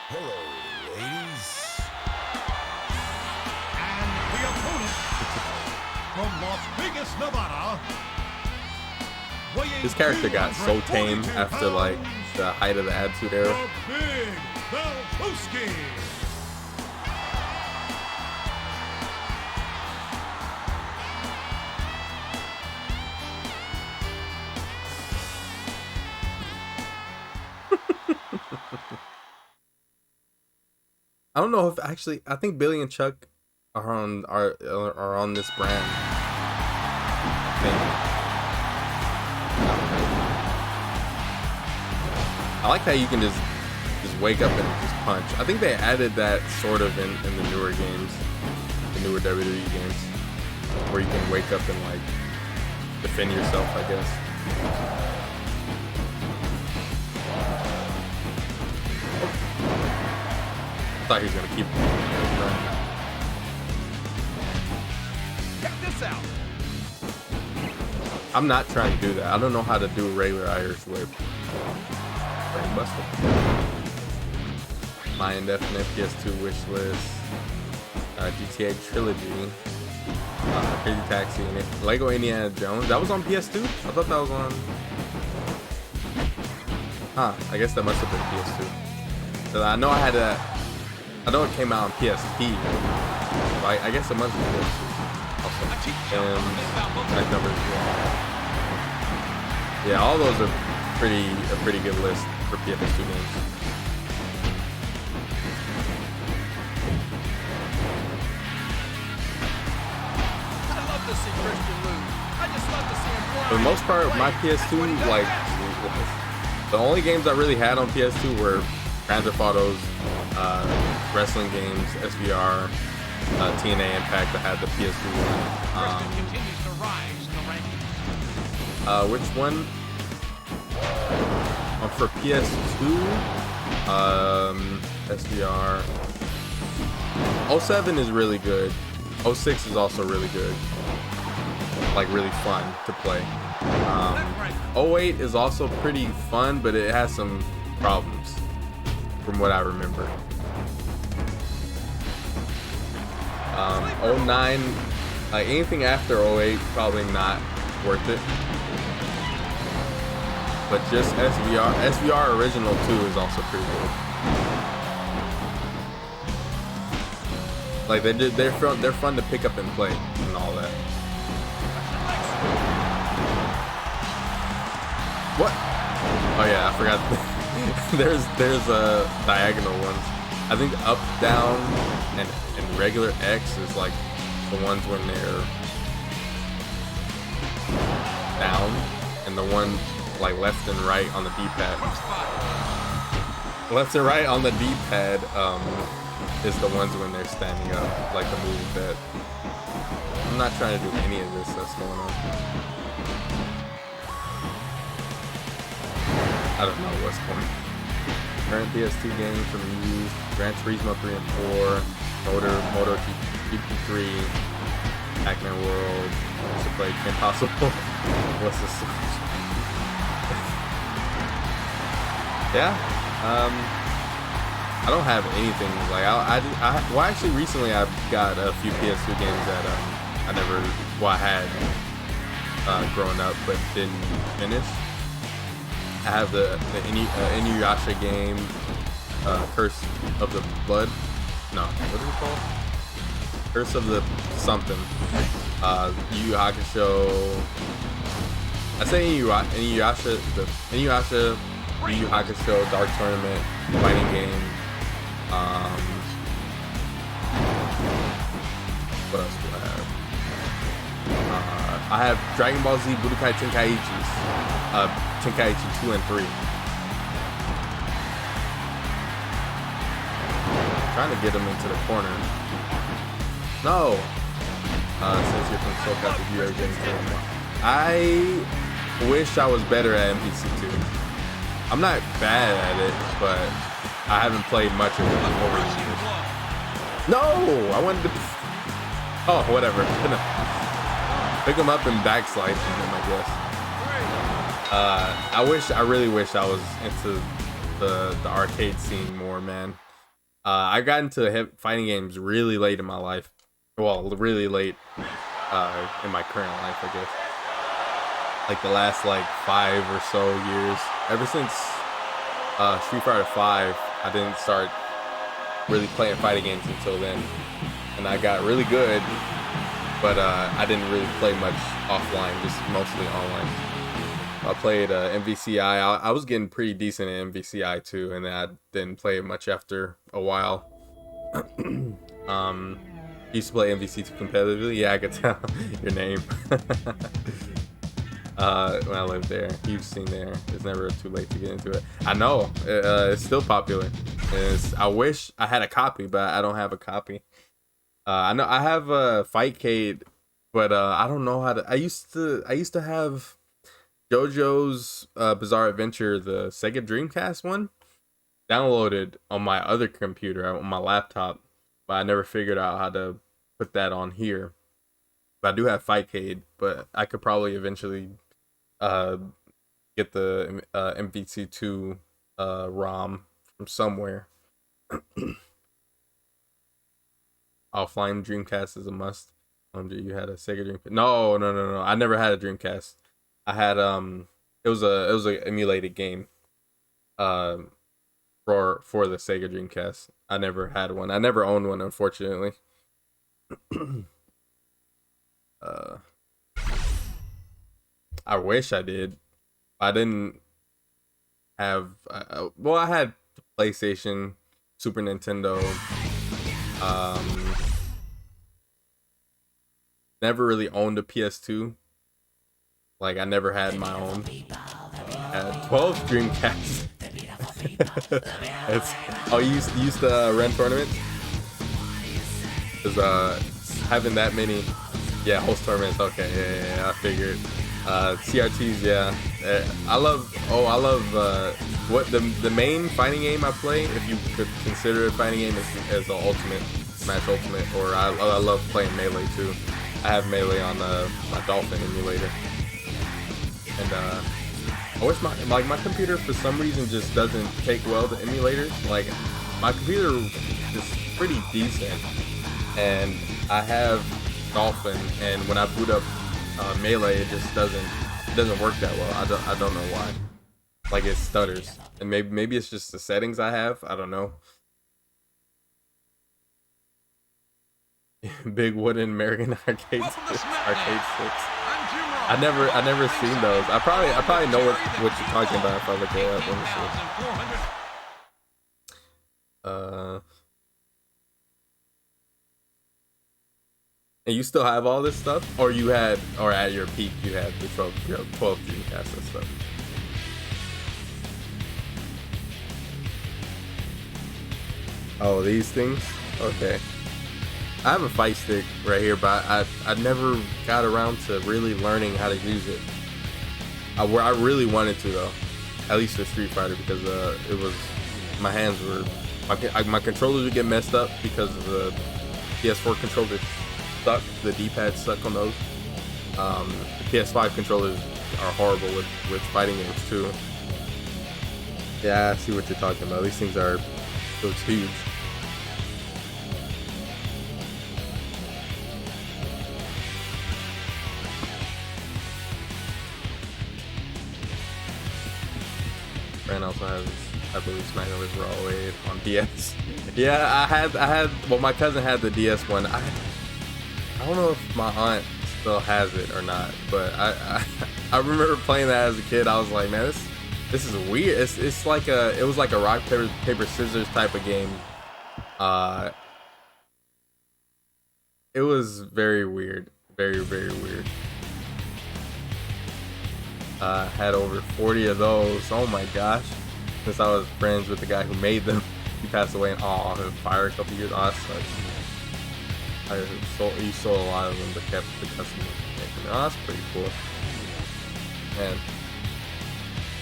Hello, ladies. And the opponent from Las Vegas, Nevada. This character got so tame after like the height of the Attitude Era. The Big Valtowski. I don't know if actually I think Billy and Chuck are on this brand. I think. I like how you can just wake up and just punch. I think they added that sort of in the newer games, the newer WWE games, where you can wake up and like defend yourself, I guess. I thought he was gonna keep. Check this out. I'm not trying to do that. I don't know how to do a regular Irish whip. Brainbuster. My indefinite PS2 wish list. GTA Trilogy. Crazy Taxi. And Lego Indiana Jones. That was on PS2? I thought that was on. Huh. I guess that must have been PS2. So I know I had that. I know it came out on PSP. I guess it must be PS2. Also. Back numbers. Yeah, all those are a pretty good list for PS2 games. I love to see Christian lose. I just love to see him fly. For the most part, my PS2, like, the only games I really had on PS2 were Grand Theft Autos, wrestling games, SVR, TNA Impact. I had the PS2 one. Christian continues to rise in the rankings. Which one? For PS2, SVR. 07 is really good. 06 is also really good. Like really fun to play. 08 is also pretty fun, but it has some problems from what I remember. 09, like anything after 08, probably not worth it. But just SVR original 2 is also pretty good. Like they're fun to pick up and play and all that. What? Oh yeah, I forgot. there's diagonal ones. I think up, down, and regular X is like the ones when they're down, and the one like left and right on the D-pad. Left and right on the D-pad is the ones when they're standing up, like the move that. I'm not trying to do any of this that's going on. I don't know what's going on. Current PS2 games from you: Gran Turismo 3 and 4, Moto GP3, Pac-Man World, to play Kim Possible. What's this? Yeah. I don't have anything like well, actually recently I got a few PS2 games that I had growing up but didn't finish. I have the Inuyasha game, Curse of the Blood. No, what is it called? Curse of the something. Yu Yu Hakusho. I say Inuyasha, Yu Yu Hakusho Dark Tournament fighting game. What else do I have? I have Dragon Ball Z Budokai Tenkaichis. Tenkaichi 2 and 3. Trying to get him into the corner. No! Since you're from SoCal, did you ever get into him? I wish I was better at MPC2. I'm not bad at it, but I haven't played much of it over the years. No! I wanted to... Oh, whatever. Pick him up and backslide him, I guess. I really wish I was into the arcade scene more, man. I got into fighting games really late in my life. Well, really late in my current life, I guess. Like the last 5 or so years. Ever since Street Fighter 5, I didn't start really playing fighting games until then. And I got really good, but I didn't really play much offline, just mostly online. I played MVCI. I was getting pretty decent at MVCI too, and then I didn't play it much after a while. Used to play MVC2 competitively. Yeah, I could tell your name. When I lived there, huge scene there. It's never too late to get into it. I know it's still popular. I wish I had a copy, but I don't have a copy. I know I have a Fightcade, but I don't know how to. I used to have JoJo's Bizarre Adventure, the Sega Dreamcast one, downloaded on my other computer, on my laptop, but I never figured out how to put that on here. But I do have Fightcade, but I could probably eventually get the MVC2 ROM from somewhere. Offline Dreamcast is a must. You had a Sega Dreamcast? No. I never had a Dreamcast. I had it was a emulated game for the Sega Dreamcast. I never had one. I never owned one, unfortunately. I wish I did. I didn't have well, I had PlayStation, Super Nintendo, never really owned a PS2. Like, I never had my own. I had 12 Dreamcasts. You used to run tournaments? Because having that many, yeah, host tournaments. Okay, yeah, I figured. CRTs, yeah. I love what the main fighting game I play, if you could consider it a fighting game, is the Ultimate Smash Ultimate. Or I love playing Melee too. I have Melee on my Dolphin emulator. And I wish my computer for some reason just doesn't take well to emulators. Like, my computer is pretty decent, and I have Dolphin, and when I boot up Melee, it just doesn't work that well. I don't know why. Like it stutters, and maybe it's just the settings I have. I don't know. Big wooden American arcade sticks. I never seen those. I probably know what you're talking about if I look it up. Let me see. And you still have all this stuff, or at your peak you had the 12 Dreamcast and stuff. Oh, these things? Okay. I have a fight stick right here, but I never got around to really learning how to use it. Where I really wanted to though, at least for Street Fighter, because it was my hands were my controllers would get messed up because of the PS4 controllers suck. The D-pad suck on those. The PS5 controllers are horrible with fighting games too. Yeah, I see what you're talking about. These things are so huge. Brand also has, I believe, Smackdown vs. Raw 08 on DS. Yeah, I had. Well, my cousin had the DS one. I don't know if my aunt still has it or not, but I remember playing that as a kid. I was like, man, this is weird. It's like it was like a rock paper scissors type of game. It was very weird, very weird. Had over 40 of those. Oh my gosh! Since I was friends with the guy who made them, he passed away in he fired a couple years. Oh, that sucks. You sold a lot of them, but kept the customer. Oh, that's pretty cool. Man,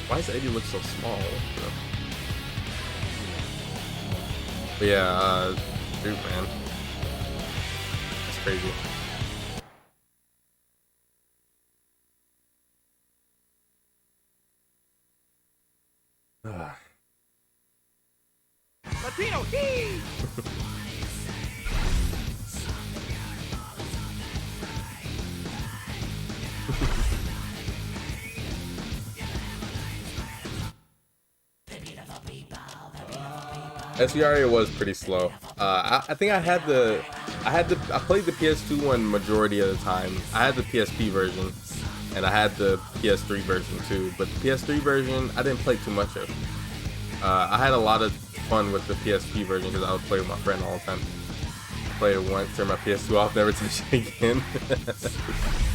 why does Eddie look so small? But yeah, dude, man, it's crazy. Latino heat! SVRA was pretty slow. I think I played the PS2 one majority of the time. I had the PSP version, and I had the PS3 version too. But the PS3 version, I didn't play too much of. I had a lot of fun with the PSP version because I would play with my friend all the time. Play it once, turn my PS2 off, never touch it again.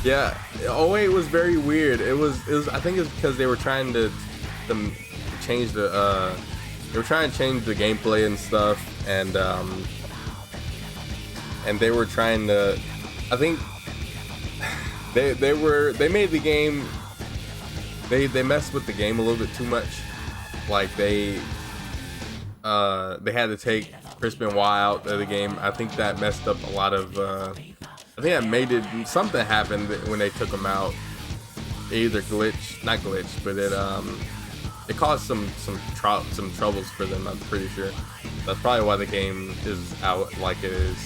Yeah, 08 was very weird. It was. I think it's because they were trying to change the. They were trying to change the gameplay and stuff, and they were trying to. I think they made the game. They messed with the game a little bit too much. Like they had to take Chris Benoit out of the game. I think that messed up a lot of. I think that made it. Something happened when they took him out. Either not glitch, but it caused some troubles for them. I'm pretty sure. That's probably why the game is out like it is.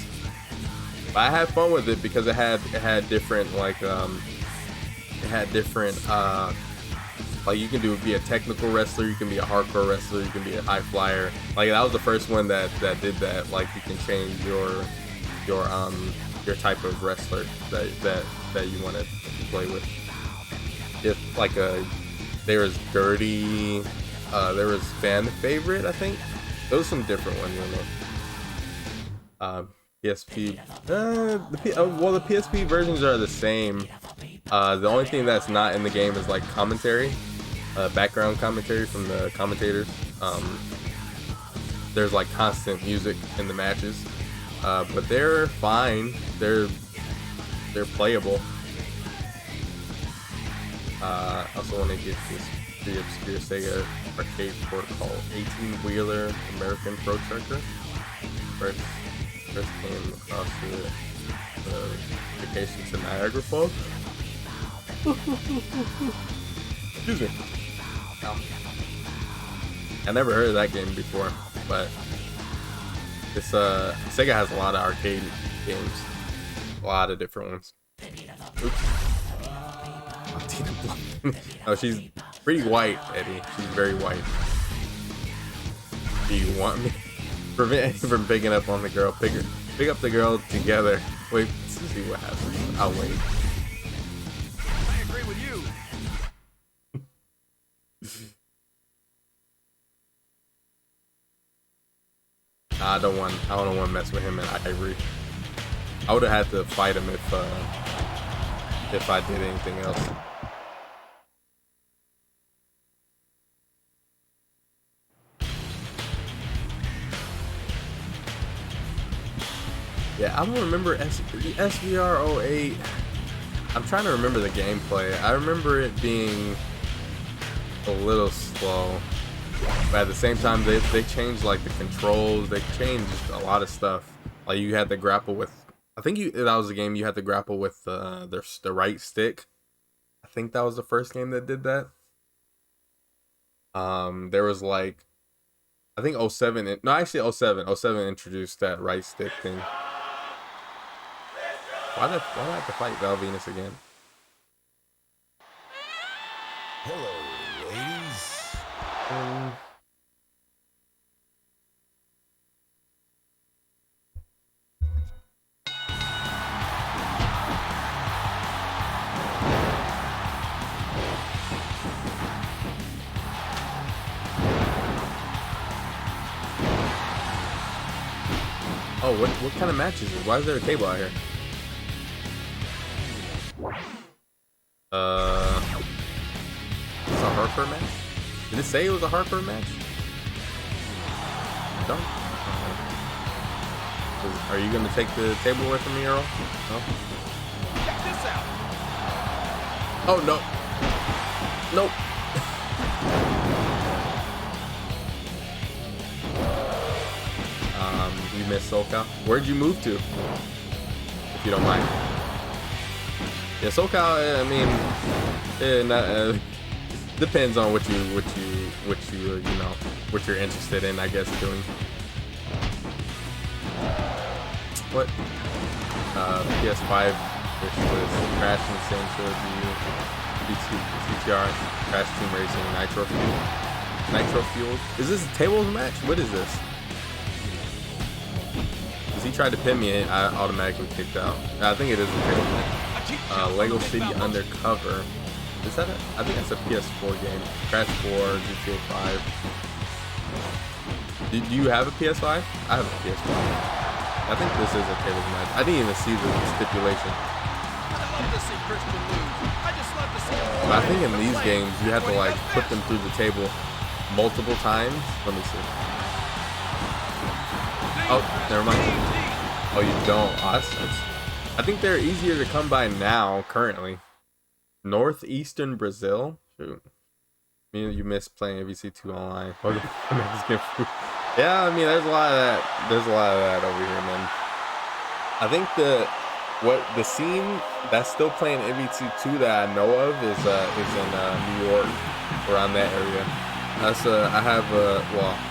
But I had fun with it because it had different like like you can be a technical wrestler, you can be a hardcore wrestler, you can be a high flyer. Like that was the first one that did that. Like you can change your type of wrestler that you want to play with. If like there was dirty, there was fan favorite, I think. Those are some different ones, you know. PSP, well, the PSP versions are the same. The only thing that's not in the game is like commentary, background commentary from the commentators. There's like constant music in the matches, but they're fine. They're playable. I also want to get this pretty obscure Sega arcade port called 18-Wheeler American Pro Trucker. First came across the vacation to Niagara Falls. Excuse me. I never heard of that game before, but this Sega has a lot of arcade games, a lot of different ones. Oops. Tina Blunt. Oh, she's pretty white, Eddie. She's very white. Do you want me? Prevent me from picking up on the girl. Pick up the girl together. Wait, let's see what happens. I'll wait. I agree with you. I don't want to mess with him and Ivory. I would have had to fight him if I did anything else. Yeah, I don't remember SVR 08. I'm trying to remember the gameplay. I remember it being a little slow. But at the same time, they changed like the controls. They changed a lot of stuff. Like you had to grapple with. I think that was the game you had to grapple with the right stick. I think that was the first game that did that. There was like, I think 07. No, actually 07. 07 introduced that right stick thing. Why did I have to fight Val Venus again? Hello, ladies. Oh, what kind of match is this? Why is there a table out here? It's a Harper match? Did it say it was a Harper match? Don't. Are you gonna take the table away from me, Earl? No? Check this out. Oh, no. Nope. You missed SoCal. Where'd you move to? If you don't mind. Yeah, SoCal, I mean, depends on what you're interested in, I guess, doing. What? PS5, which was Crash and Same Trilogy, CTR, Crash Team Racing, Nitro Fuel. Is this a tables match? What is this? He tried to pin me, I automatically kicked out. I think it is a tables match. Lego City Undercover. Is that I think that's a PS4 game. Crash 4, GTA 5. Do you have a PS5? I have a PS5. I think this is a tables match. I didn't even see the stipulation. But I think in these games you have to like put them through the table multiple times. Let me see. Oh, never mind. Oh, you don't. Awesome. I think they're easier to come by now, currently. Northeastern Brazil? Shoot. You missed playing AVC2 online. Yeah, I mean, there's a lot of that. There's a lot of that over here, man. I think the scene that's still playing AVC2 that I know of is in New York, around that area.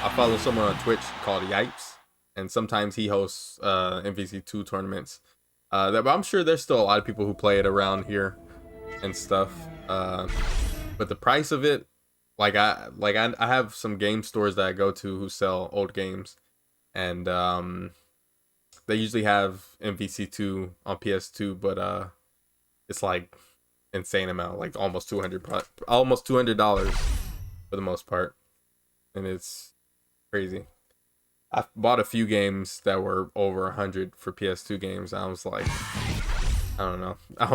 I follow someone on Twitch called Yipes. And sometimes he hosts MVC2 tournaments. But I'm sure there's still a lot of people who play it around here and stuff. But the price of it, I have some game stores that I go to who sell old games, and they usually have MVC2 on PS2, but it's like insane amount, like almost $200 for the most part, and it's crazy. I bought a few games that were over 100 for PS2 games. I was like, I don't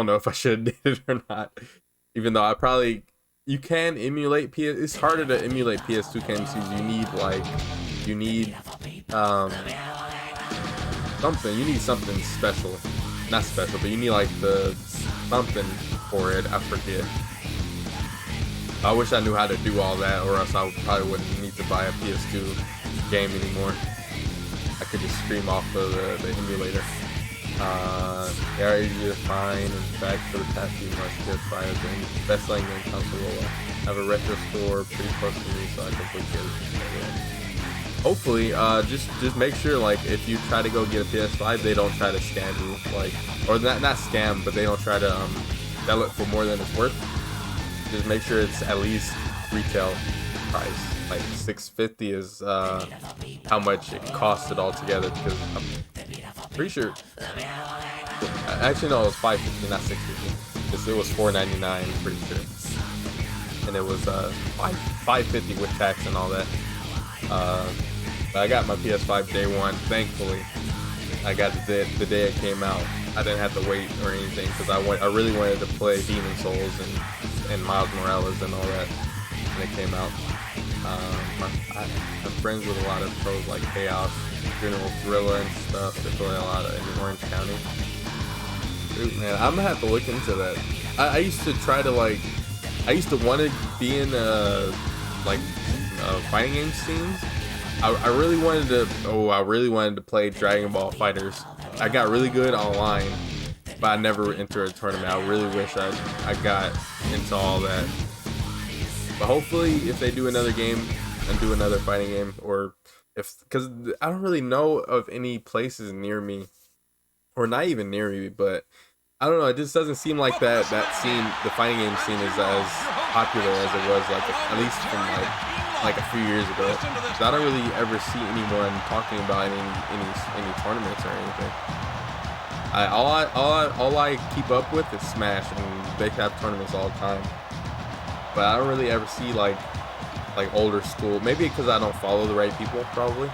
know if I should have did it or not. Even though you can emulate PS. It's harder to emulate PS2 games because you need something. You need something special, not special, but you need like the something for it. I forget. I wish I knew how to do all that, or else I probably wouldn't need to buy a PS2 game anymore. I could just stream off of the emulator. They are easy to find. In fact, for the past few months, PS5 has been best-selling game console rollout. I have a retro store pretty close to me, so I can put it. Hopefully, just make sure, like, if you try to go get a PS5, they don't try to scam you, like, or not scam, but they don't try to sell it for more than it's worth. just make sure it's at least retail price. Like $650 is how much it costed altogether, because I'm pretty sure. Actually, no, it was $550, not $650. It was $499, pretty sure, and it was $550 with tax and all that. But I got my PS5 day one. Thankfully, I got the day it came out. I didn't have to wait or anything, because I really wanted to play Demon Souls and Miles Morales and all that when it came out. I'm friends with a lot of pros like Chaos, General Thrilla and stuff. They play a lot in Orange County. Dude, man, I'm gonna have to look into that. I used to try to I used to want to be in fighting game scenes. I really wanted to play Dragon Ball Fighters. I got really good online, but I never entered a tournament. I really wish I got into all that. But hopefully, if they do another game and do another fighting game, or because I don't really know of any places near me, or not even near me, but I don't know. It just doesn't seem like that scene, the fighting game scene, is as popular as it was, at least from like a few years ago. So I don't really ever see anyone talking about any tournaments or anything. All I keep up with is Smash, and they have tournaments all the time. But I don't really ever see like older school. Maybe because I don't follow the right people, probably.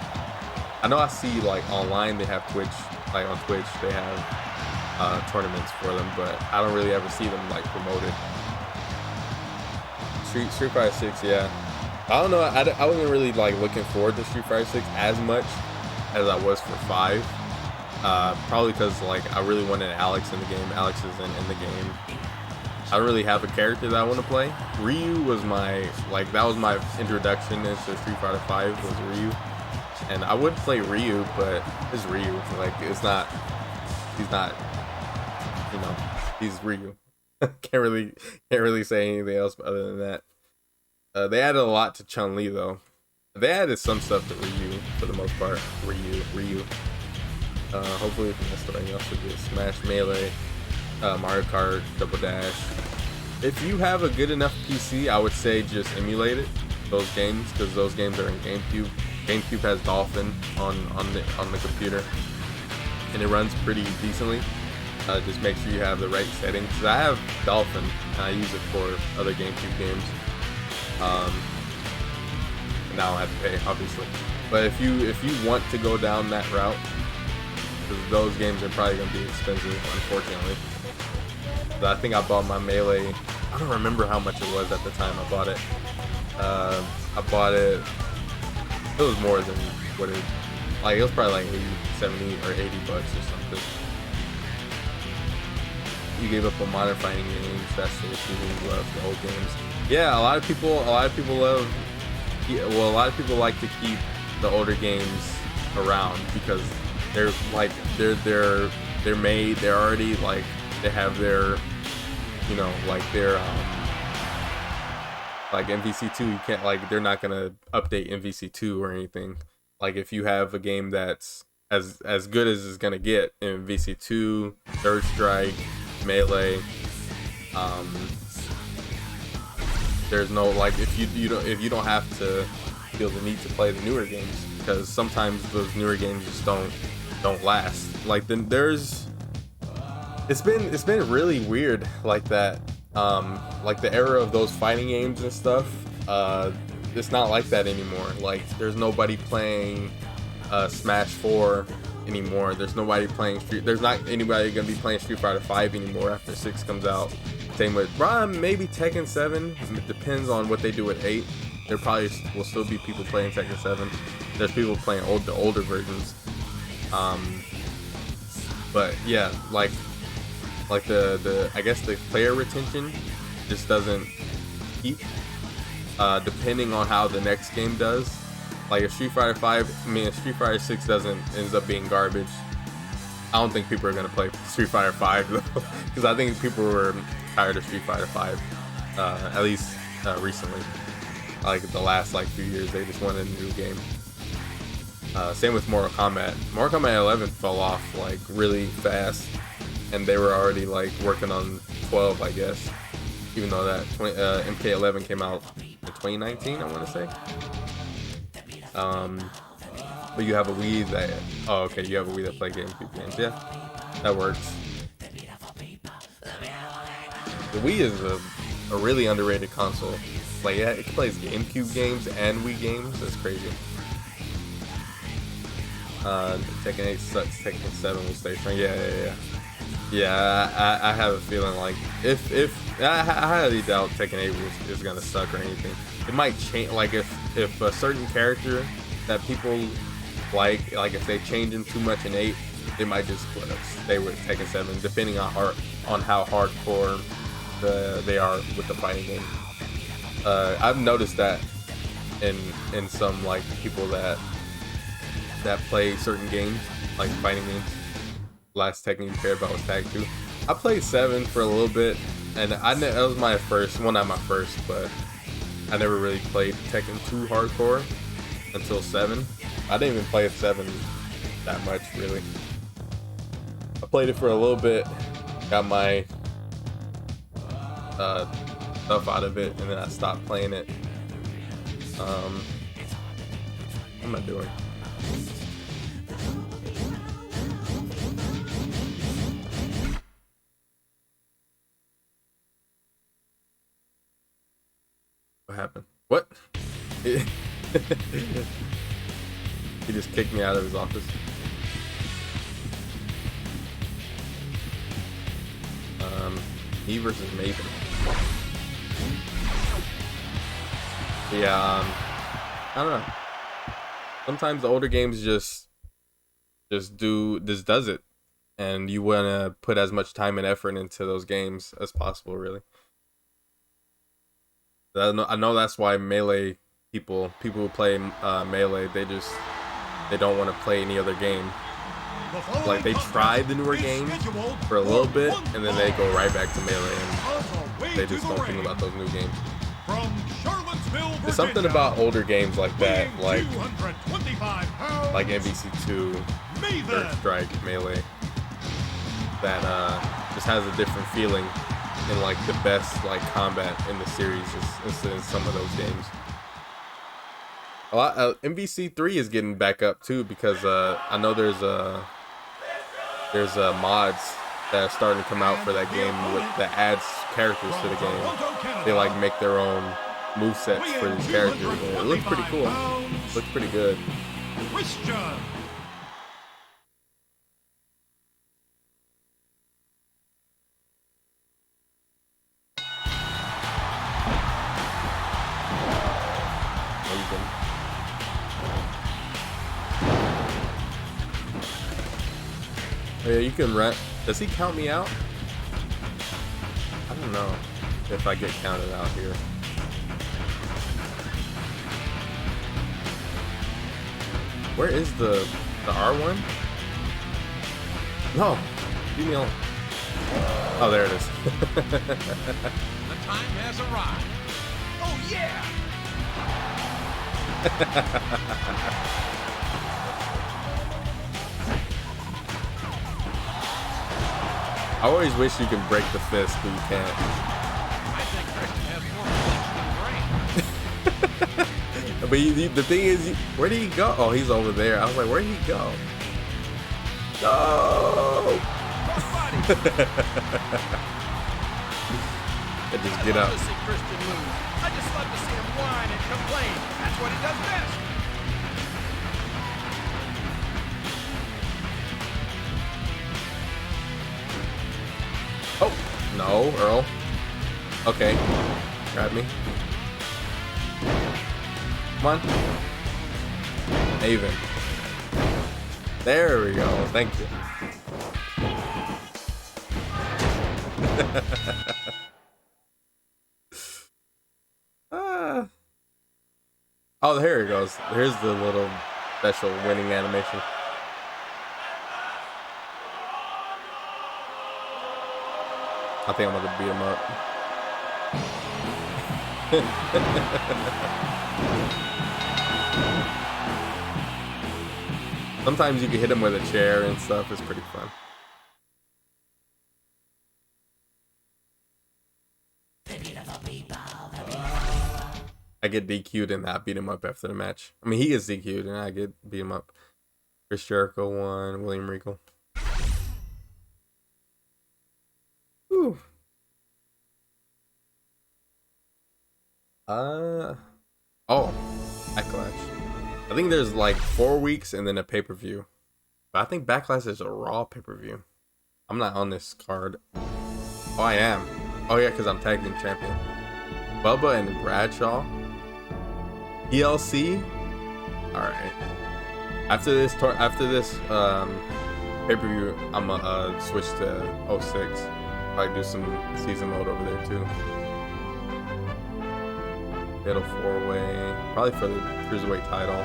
I know I see like online they have Twitch, like on Twitch they have tournaments for them, but I don't really ever see them like promoted. Street Fighter 6, yeah. I don't know. I wasn't really like looking forward to Street Fighter 6 as much as I was for 5. Probably because like I really wanted Alex in the game. Alex isn't in the game. I don't really have a character that I want to play. Ryu was that was my introduction into Street Fighter 5 was Ryu, and I would play Ryu, but it's Ryu. Like he's not, he's Ryu. can't really say anything else other than that. They added a lot to Chun-Li though. They added some stuff to Ryu for the most part. Ryu. Hopefully if there's something else to do. Smash, Melee, Mario Kart, Double Dash. If you have a good enough PC, I would say just emulate those games, because those games are in GameCube. GameCube has Dolphin on the computer, and it runs pretty decently. Just make sure you have the right settings. I have Dolphin, and I use it for other GameCube games. Now I have to pay, obviously. But if you want to go down that route, because those games are probably going to be expensive, unfortunately. But I think I bought my Melee. I don't remember how much it was at the time I bought it. It was more than what it, it was probably like 70 or 80 bucks or something. You gave up on modern fighting games. That's the issue. You love the old games. Yeah, a lot of people love. Well, a lot of people like to keep the older games around because they're made. They're already they have their, their MVC2. You can't they're not gonna update MVC2 or anything. Like if you have a game that's as good as it's gonna get in MVC2, Third Strike, Melee, there's no if you don't have to feel the need to play the newer games, because sometimes those newer games just don't last. It's been really weird like that. The era of those fighting games and stuff, it's not like that anymore. There's nobody playing Smash 4 anymore. There's nobody playing there's not anybody gonna be playing Street Fighter 5 anymore after 6 comes out. Same with maybe Tekken 7. It depends on what they do with 8. There probably will still be people playing Tekken 7. There's people playing the older versions. But yeah, the I guess the player retention just doesn't keep, depending on how the next game does. If Street Fighter 5, if Street Fighter 6 ends up being garbage, I don't think people are gonna play Street Fighter 5 though, because I think people were tired of Street Fighter 5, at least recently. The last few years, they just wanted a new game. Same with Mortal Kombat. Mortal Kombat 11 fell off really fast, and they were already working on 12, I guess. Even though that MK11 came out in 2019, I want to say. But you have a Wii that, oh, okay, you have a Wii that plays GameCube games. Yeah, that works. The Wii is a really underrated console. Like, yeah, it plays GameCube games and Wii games. That's crazy. Tekken 8 sucks. Tekken 7 will stay strong. Yeah, I have a feeling like if I highly doubt Tekken 8 is gonna suck or anything. It might change, like if a certain character that people like if they change him too much in 8, they might just stay with Tekken 7, depending on how hardcore they are with the fighting game. I've noticed that in some like people that play certain games, like fighting games. Last Tekken you cared about was Tag 2. I played 7 for a little bit, and that was my first, well, not my first, but I never really played Tekken 2 hardcore until 7. I didn't even play 7 that much, really. I played it for a little bit, got my stuff out of it, and then I stopped playing it. What am I doing? What happened? What? He just kicked me out of his office. Me versus Maven. Yeah, I don't know. Sometimes the older games just does it, and you want to put as much time and effort into those games as possible, really. I know that's why Melee people who play Melee, they don't want to play any other game. Like, they try the newer games for a little bit, and then they go right back to Melee, and they just don't think about those new games. There's something about older games like that, like MVC2, Third Strike, Melee, that just has a different feeling, and like the best like combat in the series is in some of those games. A lot MVC3 is getting back up too, because I know there's mods that are starting to come out for that game that adds characters to the game. They like make their own movesets for these characters, and it looks pretty cool. It looks pretty good. Oh yeah, you can rent. Does he count me out? I don't know if I get counted out here. Where is the R1? No, leave me alone. Oh, there it is. The time has arrived. Oh yeah! I always wish you could break the fist, but you can't. I think Christian has more flesh than brain. But the thing is, where did he go? Oh, he's over there. I was like, where did he go? No! I just get up. I love to see Christian move. I just love to see him whine and complain. That's what he does best. Oh, no, Earl. Okay. Grab me. Come on. Haven. There we go. Thank you. Oh, here it goes. Here's the little special winning animation. I think I'm gonna beat him up. Sometimes you can hit him with a chair and stuff. It's pretty fun. I get DQ'd and I beat him up after the match. I mean, he gets DQ'd and I get beat him up. Chris Jericho won. William Regal. Whew. Oh, Backlash. I think there's like 4 weeks and then a pay-per-view. But I think Backlash is a Raw pay-per-view. I'm not on this card. Oh, I am. Oh yeah, because I'm tag team champion. Bubba and Bradshaw. PLC. All right. After this pay-per-view, I'm gonna switch to 06. Probably do some season mode over there too. Fatal 4-way, probably for the cruiserweight title.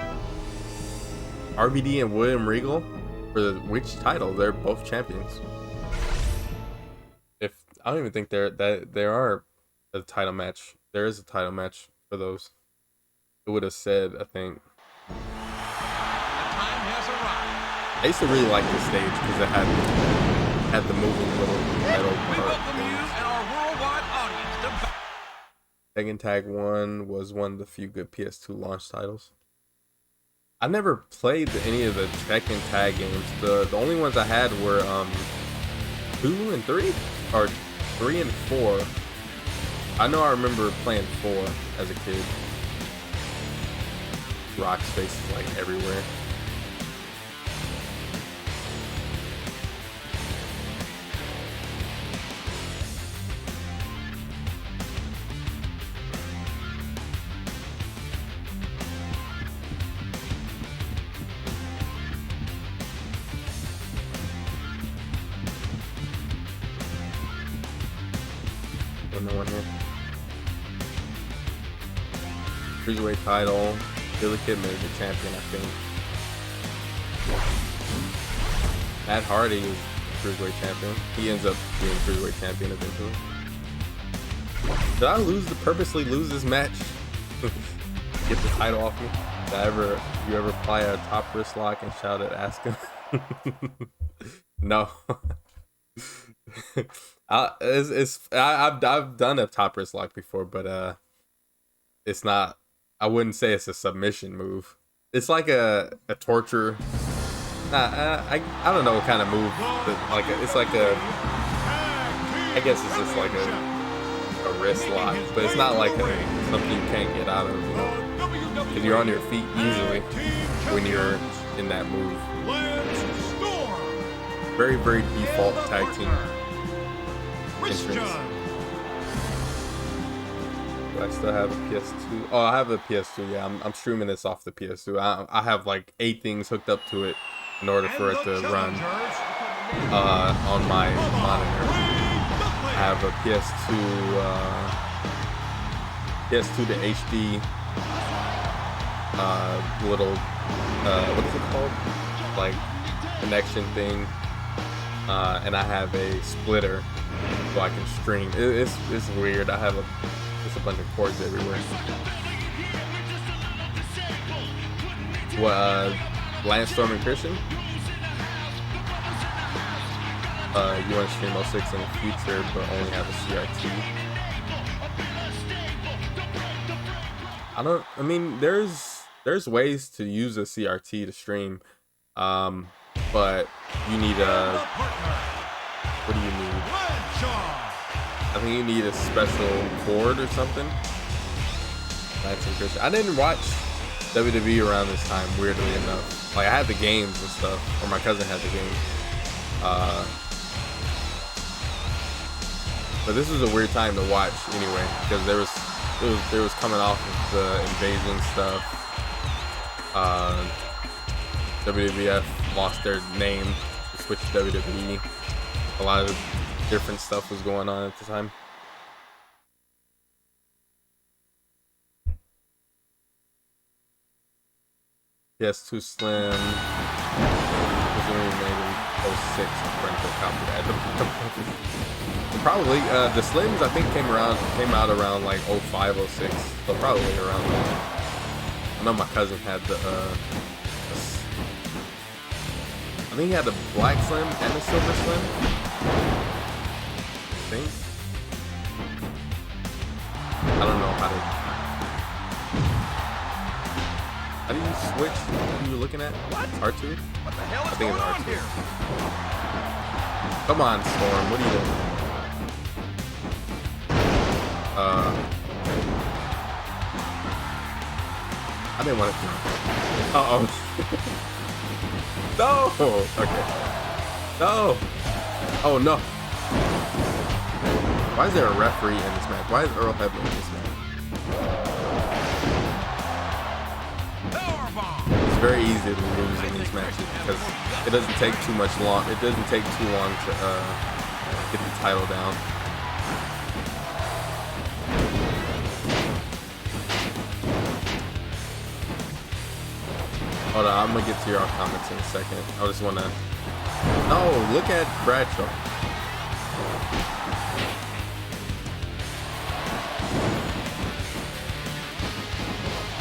RVD and William Regal for which title? They're both champions. If I don't even think there are a title match. There is a title match for those. It would have said, I think. The time has arrived. I used to really like this stage because it had the moving little metal We part welcome you things. and our worldwide audience to Tekken Tag 1 was one of the few good PS2 launch titles. I never played any of the Tekken Tag games. The only ones I had were 2 and 3 or 3 and 4. I know I remember playing 4 as a kid. Rock space is like everywhere. No one here. Cruiserweight title. Billy Kidman is the champion, I think. Matt Hardy is Cruiserweight champion. He ends up being Cruiserweight champion eventually. Did I purposely lose this match? Get the title off me? You ever apply a top wrist lock and shout at Asuka? No. I've done a top wrist lock before, but it's not. I wouldn't say it's a submission move. It's like a torture. I don't know what kind of move. But it's like a. I guess it's just like a wrist lock, but it's not like something you can't get out of. You know, because you're on your feet usually when you're in that move. Very, very default tag team. Do I still have a PS2? Oh, I have a PS2. Yeah, I'm streaming this off the PS2. I have like 8 things hooked up to it in order for it to run on my monitor. I have a PS2 to HD little what is it called? Like connection thing. And I have a splitter so I can stream. It's weird. I have just a bunch of cords everywhere. What, Lance Storm and Christian? You want to stream 06 in the future, but only have a CRT? I mean, there's ways to use a CRT to stream, but you need what do you need? I think you need a special board or something. Lance and Christian. I didn't watch WWE around this time, weirdly enough. Like, I had the games and stuff, or my cousin had the games. But this was a weird time to watch anyway, because there was coming off of the invasion stuff. WWF lost their name, switched to WWE. A lot of different stuff was going on at the time. PS2 Slim was only made in 06. Parental copy. Probably the Slims I think came out around like 05, 06. So probably around then. I know my cousin had the I think he had the black Slim and the silver Slim. I think. I don't know how to How do you switch? Who you looking at? What? R2? What the hell I is think going it's on R2. here? Come on, Storm. What are you doing? I didn't want to. Uh-oh. No! Okay. No! Oh, no. Why is there a referee in this match? Why is Earl Hebner in this match? It's very easy to lose in these matches because it doesn't take too long. It doesn't take too long to get the title down. Hold on, I'm gonna get to your comments in a second. I just wanna. No, look at Bradshaw.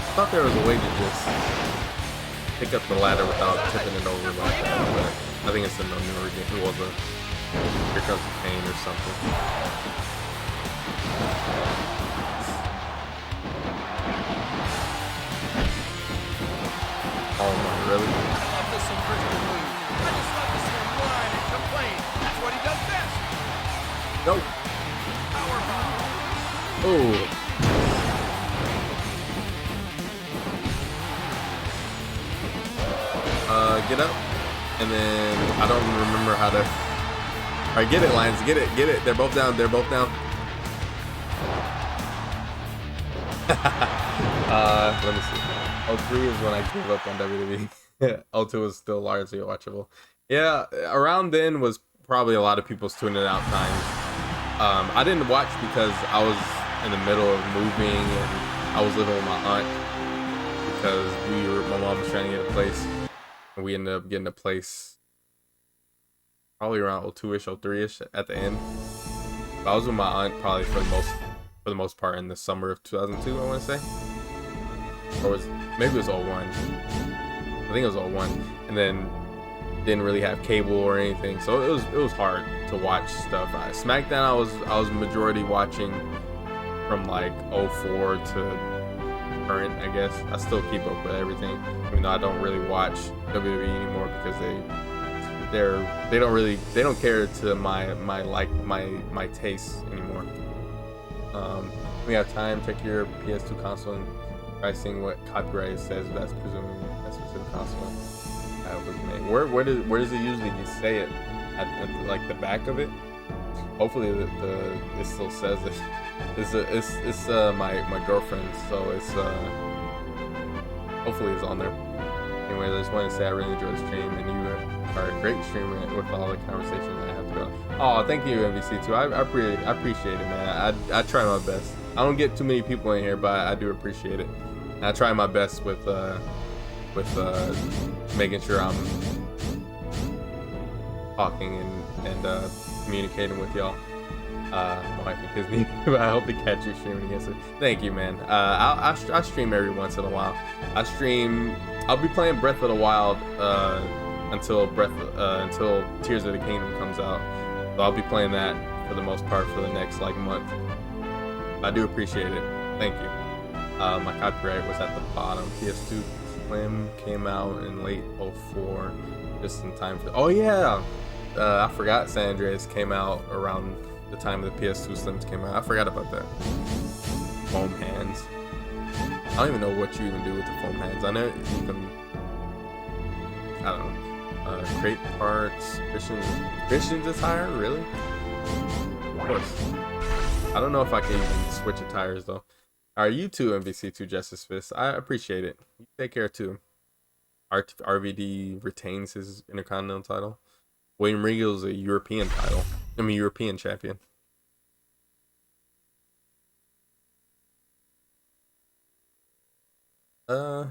I thought there was a way to just pick up the ladder without tipping it over like that, but I think it's a no-no again. It was a Here Comes the Pain or something. Oh my, really? I love this original move. I just love to see him whine and complain. That's what he does best. Nope. Powerbomb. Oh. Get up. And then I don't remember how to. Alright, get it, Lions. Get it. Get it. They're both down. They're both down. Let me see. 03 is when I gave up on WWE. 02 is still largely watchable. Yeah, around then was probably a lot of people's tuning out times. I didn't watch because I was in the middle of moving and I was living with my aunt because my mom was trying to get a place and we ended up getting a place probably around 02-ish, 03-ish at the end. But I was with my aunt probably for the most part in the summer of 2002, I want to say. Or maybe it was 01. I think it was 01. And then didn't really have cable or anything, so it was hard to watch stuff. Smackdown I was majority watching from like 04 to current, I guess. I still keep up with everything, even though I don't really watch WWE anymore because they don't care to my tastes anymore. We have time. Check your PS2 console and try seeing what copyright says. That's presumably that specific console was made. Where does it usually say it? At like the back of it? Hopefully it still says it. It's my girlfriend, so it's hopefully it's on there. Anyway, I just wanted to say I really enjoyed the stream, and you are a great streamer with all the conversations I have to go. Oh, thank you, MVC2. I appreciate it, man. I try my best. I don't get too many people in here, but I do appreciate it. And I try my best with making sure I'm talking and communicating with y'all. My wife and kids need me, but I hope to catch you streaming again soon. Thank you, man. I stream every once in a while. I'll be playing Breath of the Wild until Tears of the Kingdom comes out. So I'll be playing that for the most part for the next like month. I do appreciate it. Thank you. My copyright was at the bottom. PS2 Slim came out in late 04, just in time for. Oh yeah, I forgot San Andreas came out around the time the PS2 Slims came out. I forgot about that. Foam hands. I don't even know what you even do with the foam hands. I know you can. I don't know. Crate parts. Christian's attire, really? Of course. I don't know if I can even switch the tires though. Alright, you too, MVC2 Justice Fist. I appreciate it. You take care too. RVD retains his Intercontinental title. William Regal's a European title. European champion. Yeah,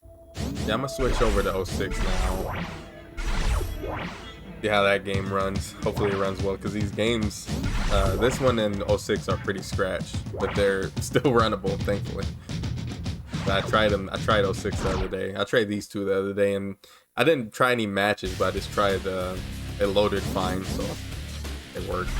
I'm gonna switch over to 06 now. See how that game runs. Hopefully it runs well, because these games, this one and 06 are pretty scratched, but they're still runnable, thankfully. But I tried 06 the other day. I tried these two the other day, and I didn't try any matches, but I just tried, it loaded fine, so it worked.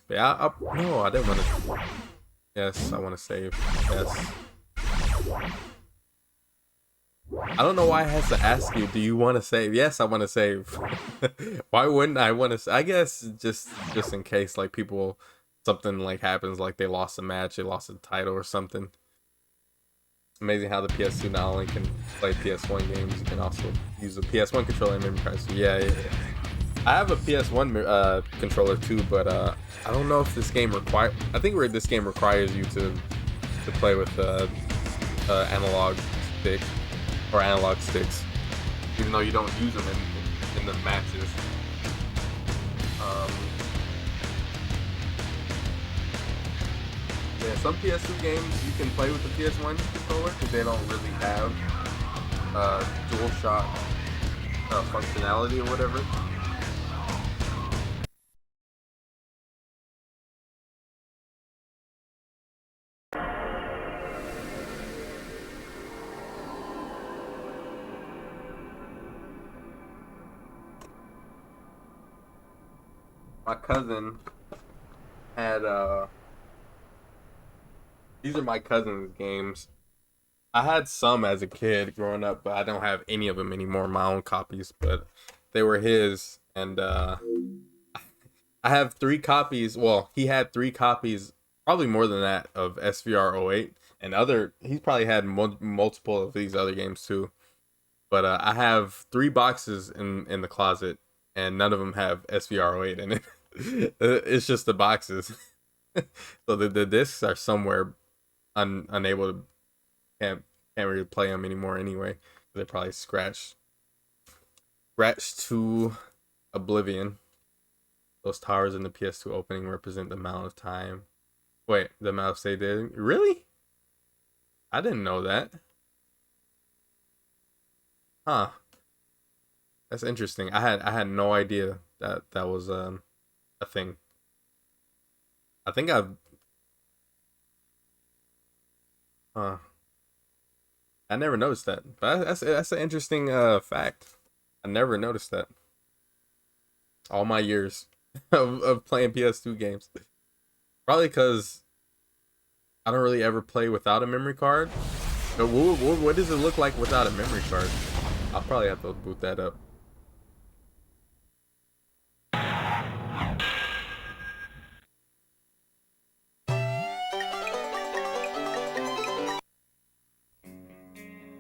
But yeah, no, I didn't want to. Yes, I want to save. Yes. I don't know why it has to ask you, do you want to save? Yes, I want to save. Why wouldn't I want to? I guess just in case like people something like happens, like they lost a match, they lost a title or something. Amazing how the PS2 not only can play PS1 games, you can also use a PS1 controller and memory card. So yeah. I have a PS1 controller too, but I don't know if this game I think this game requires you to play with analog stick or analog sticks, even though you don't use them in the matches. Yeah, some PS2 games you can play with the PS1 controller because they don't really have dual shot functionality or whatever. My cousin had these are my cousin's games. I had some as a kid growing up, but I don't have any of them anymore, my own copies, but they were his. And I have 3 copies. Well, he had 3 copies, probably more than that, of SVR 08 and he's probably had multiple of these other games too. But I have 3 boxes in the closet, and none of them have SVR 08 in it. It's just the boxes. So the discs are somewhere unable to can't really play them anymore anyway. They're probably scratched to oblivion. Those towers in the PS2 opening represent the amount of time. Wait, the amount of stay did. Really? I didn't know that. Huh. That's interesting. I had no idea that was a thing. I think I never noticed that. But that's an interesting fact. I never noticed that. All my years of playing PS2 games. Probably because I don't really ever play without a memory card. So what does it look like without a memory card? I'll probably have to boot that up.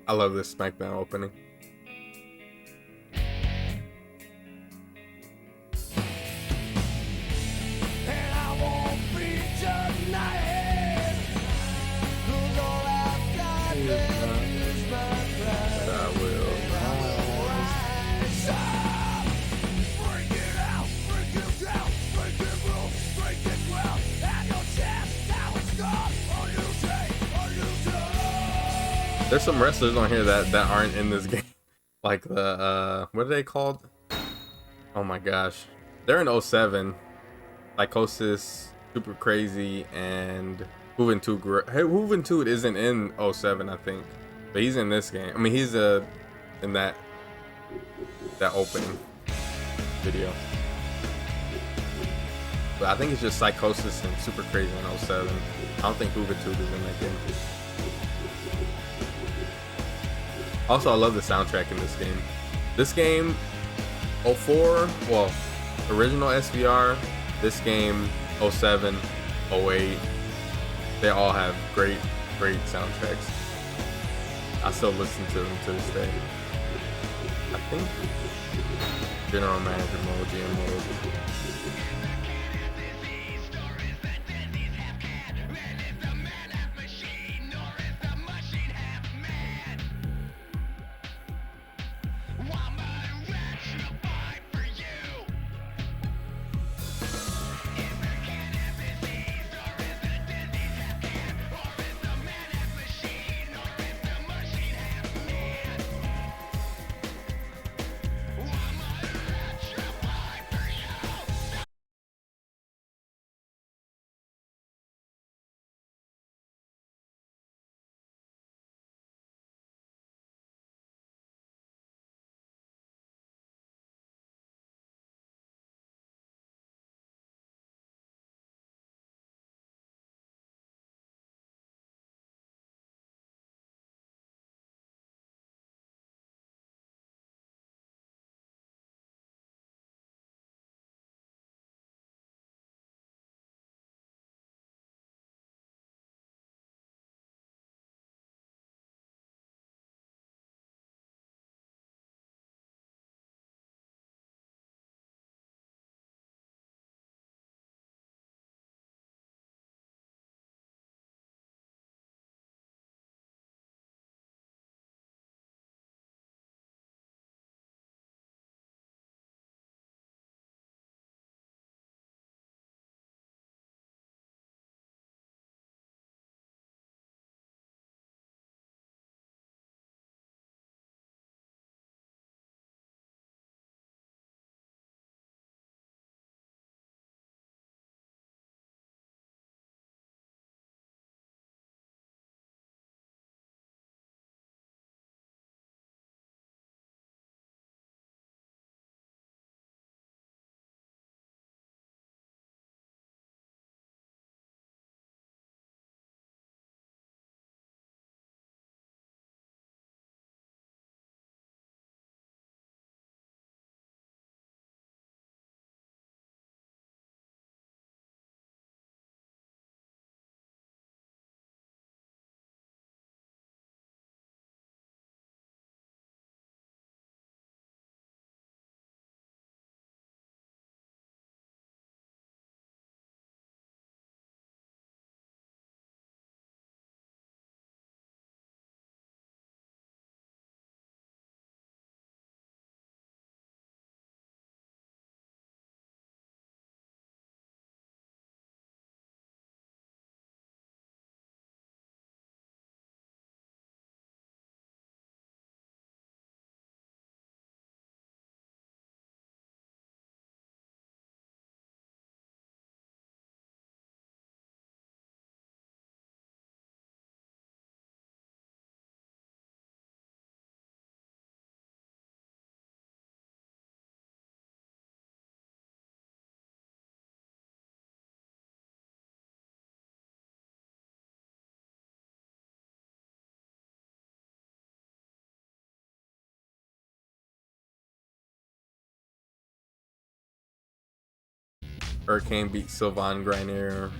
I love this Smackdown opening. There's some wrestlers on here that aren't in this game. Like the what are they called? Oh my gosh. They're in 07. Psychosis, Super Crazy, and Juventud. Hey, Juventud isn't in 07, I think. But he's in this game. I mean, he's in that opening video. But I think it's just Psychosis and Super Crazy in 07. I don't think Juventud is in that game. Also, I love the soundtrack in this game. This game, 04, well, original SVR, this game, 07, 08, they all have great soundtracks. I still listen to them to this day. I think General Manager mode, GM mode. Hurricane beat Sylvain Grenier.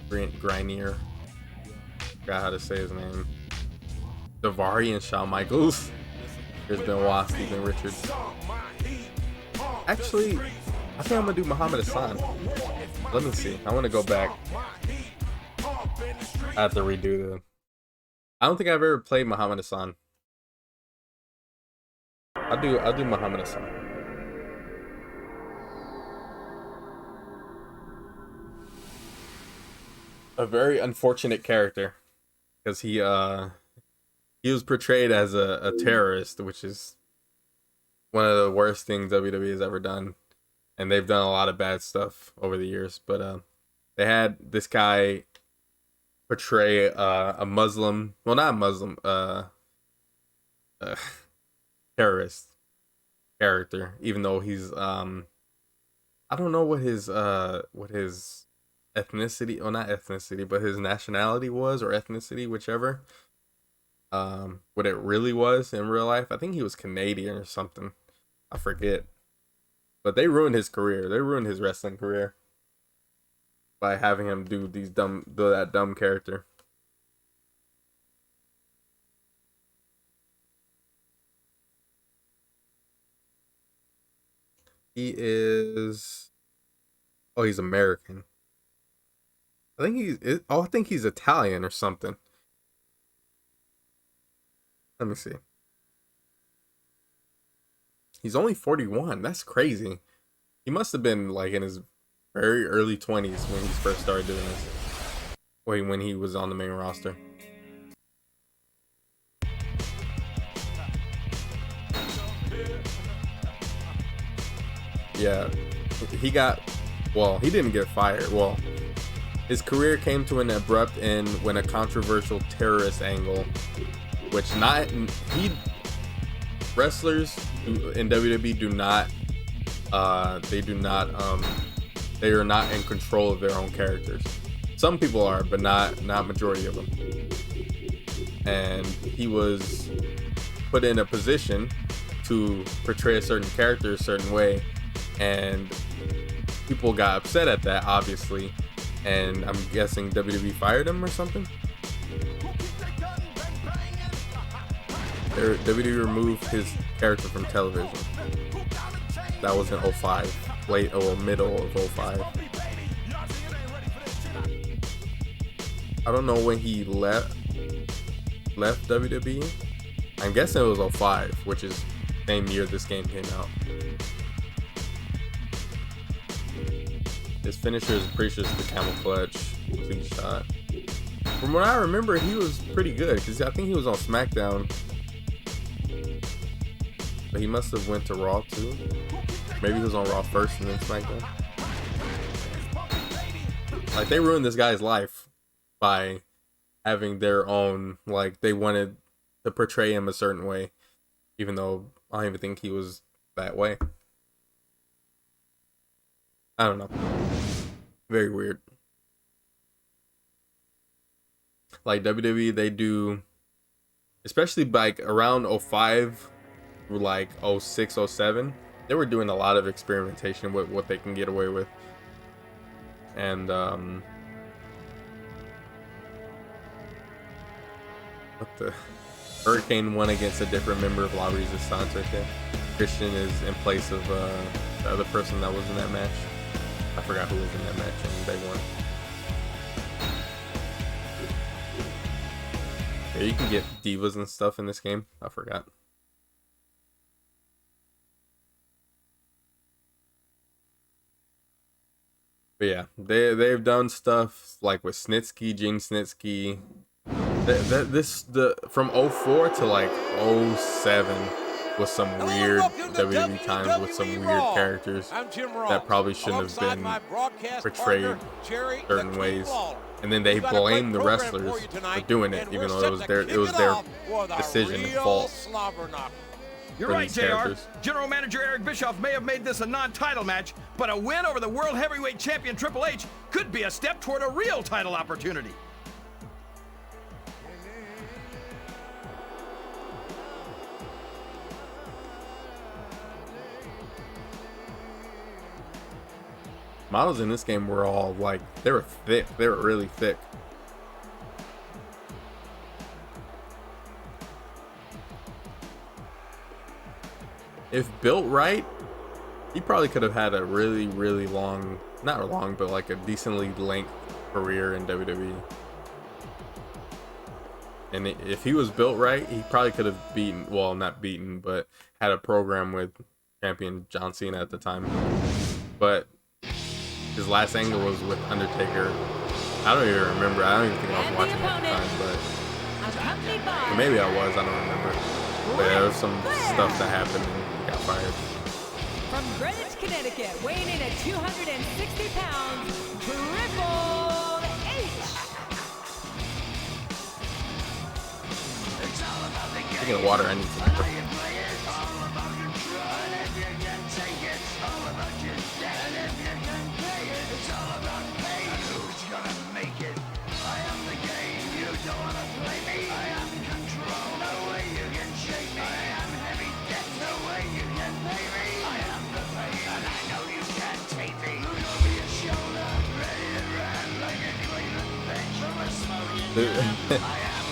Grenier. Forgot how to say his name. Davari and Shawn Michaels. There's been Wasp, Steven Richards. Actually, I think I'm gonna do Muhammad Hassan. Let me see. I want to go back. I have to redo the. I don't think I've ever played Muhammad Hassan. I'll do Muhammad Hassan. A very unfortunate character, because he was portrayed as a terrorist, which is one of the worst things WWE has ever done, and they've done a lot of bad stuff over the years. But they had this guy portray a Muslim, well, not a Muslim, terrorist character, even though he's I don't know what his ethnicity, or not ethnicity, but his nationality was, or ethnicity, whichever. What it really was in real life. I think he was Canadian or something. I forget. But they ruined his career. They ruined his wrestling career by having him do that dumb character. He is. Oh, he's American. I think he's Italian or something. Let me see. He's only 41. That's crazy. He must have been like in his very early 20s when he first started doing this. Wait, when he was on the main roster. Yeah, he didn't get fired. Well, his career came to an abrupt end when a controversial terrorist angle, which wrestlers in WWE they are not in control of their own characters. Some people are, but not majority of them. And he was put in a position to portray a certain character a certain way, and people got upset at that, obviously, and I'm guessing WWE fired him or something. WWE removed his character from television. That was in 05, middle of 05. I don't know when he left WWE. I'm guessing it was 05, which is the same year this game came out. His finisher is pretty sure the camel clutch, complete shot. From what I remember, he was pretty good, because I think he was on Smackdown. But he must have went to Raw too. Maybe he was on Raw first and then SmackDown. Like, they ruined this guy's life by having their own, like, they wanted to portray him a certain way, even though I don't even think he was that way. I don't know. Very weird. Like, WWE, they do, especially like around 05, like 06, 07, they were doing a lot of experimentation with what they can get away with. And what the Hurricane won against a different member of La Resistance right there. Christian is in place of the other person that was in that match. I forgot who was in that match, and they won. Yeah, you can get divas and stuff in this game. I forgot. But yeah, they've done stuff like with Snitsky, Gene Snitsky. From 04 to like 07 was some weird WWE times with some weird characters that probably shouldn't have been portrayed certain ways. And then they blame the wrestlers for doing it, even though it was their decision and fault. You're right, JR. General Manager Eric Bischoff may have made this a non-title match, but a win over the World Heavyweight Champion Triple H could be a step toward a real title opportunity. Models in this game were all like, they were thick. They were really thick. If built right, he probably could have had a really, really long, not long, but like a decently length career in WWE. And if he was built right, he probably could have beaten, well, not beaten, but had a program with champion John Cena at the time. But his last angle was with Undertaker. I don't even remember. I don't even think I was watching at the time, but or maybe I was. I don't remember. But yeah, there was some stuff that happened and he got fired. From Greenwich, Connecticut, weighing in at 260 pounds, Triple H. Speaking of water, I need some.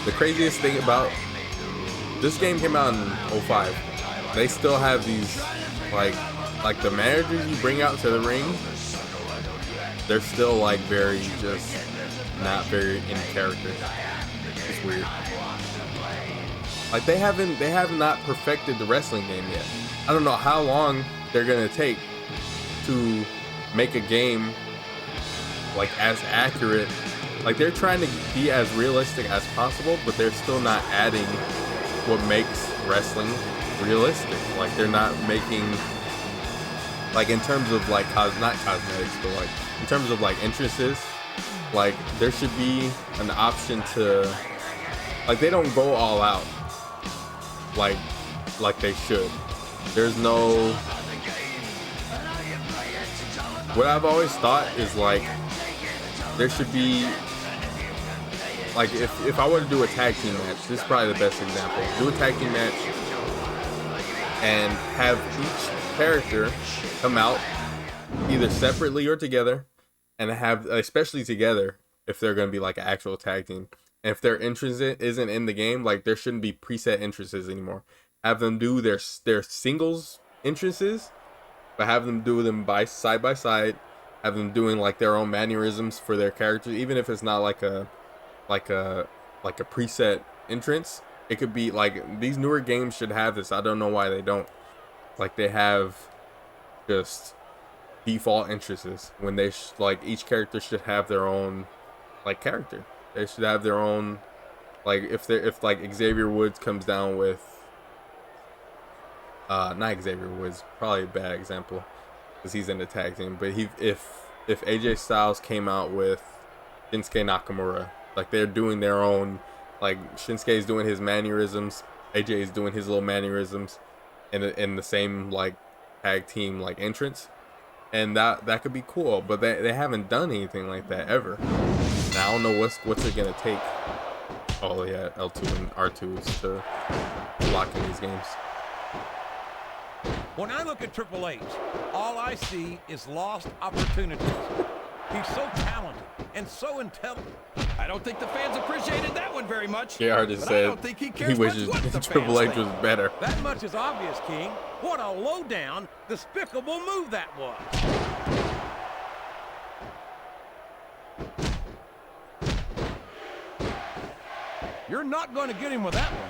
The craziest thing about this game came out in 05. They still have these like the managers you bring out to the ring. They're still like very just not very in character. It's weird. Like they have not perfected the wrestling game yet. I don't know how long they're gonna take to make a game like as accurate. Like they're trying to be as realistic as possible, but they're still not adding what makes wrestling realistic. Like they're not making, like in terms of like not cosmetics, but like in terms of like entrances, like there should be an option to, like they don't go all out like they should. There's no, what I've always thought is like there should be, like if I were to do a tag team match, this is probably the best example. Do a tag team match and have each character come out either separately or together, and have, especially together, if they're going to be like an actual tag team. And if their entrance isn't in the game, like there shouldn't be preset entrances anymore. Have them do their singles entrances, but have them do them side by side. Have them doing like their own mannerisms for their characters, even if it's not like a preset entrance. It could be like, these newer games should have this. I don't know why they don't. Like they have just default entrances when they like each character should have their own like character. They should have their own, like if like Xavier Woods comes down with not Xavier Woods, probably a bad example because he's in the tag team, but if AJ Styles came out with Shinsuke Nakamura, like they're doing their own, like Shinsuke is doing his mannerisms, AJ is doing his little mannerisms in the same like tag team like entrance, and that could be cool, but they haven't done anything like that ever. Now I don't know what's it gonna take. Oh yeah, L2 and R2s to lock in these games. When I look at Triple H, all I see is lost opportunities. He's so talented and so intelligent. I don't think the fans appreciated that one very much. JR just said I don't think he cares wishes much what the Triple fans H was think. better. That much is obvious, King. What a low-down, despicable move that was. You're not going to get him with that one.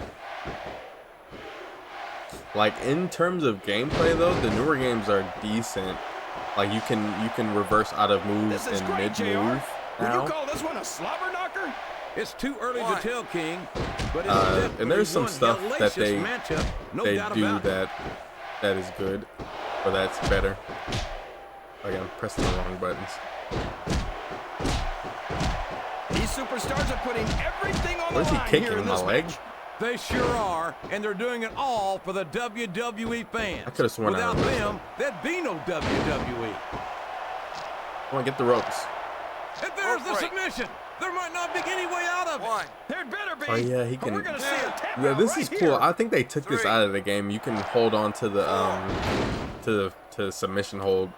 Like in terms of gameplay though, the newer games are decent. Like you can reverse out of moves This is in great, mid JR. move Would now. you call this one a slobber knocker? It's too early to tell, King. But it's And definitely there's some one stuff that hellacious matchup, no they doubt do about it. that is good, or that's better. Like I'm pressing the wrong buttons. These superstars are putting everything on What is the he line kicking here in in my this leg? match. They sure are, and they're doing it all for the WWE fans. I could've sworn I Without reversed them, there'd be no WWE. Come on, get the ropes. And there's the submission. There might not be any way out of it. There'd better be. Oh yeah, he But can. we're gonna see a tap Yeah, out this right is cool. here. I think they took this out of the game. You can hold on to the to submission hold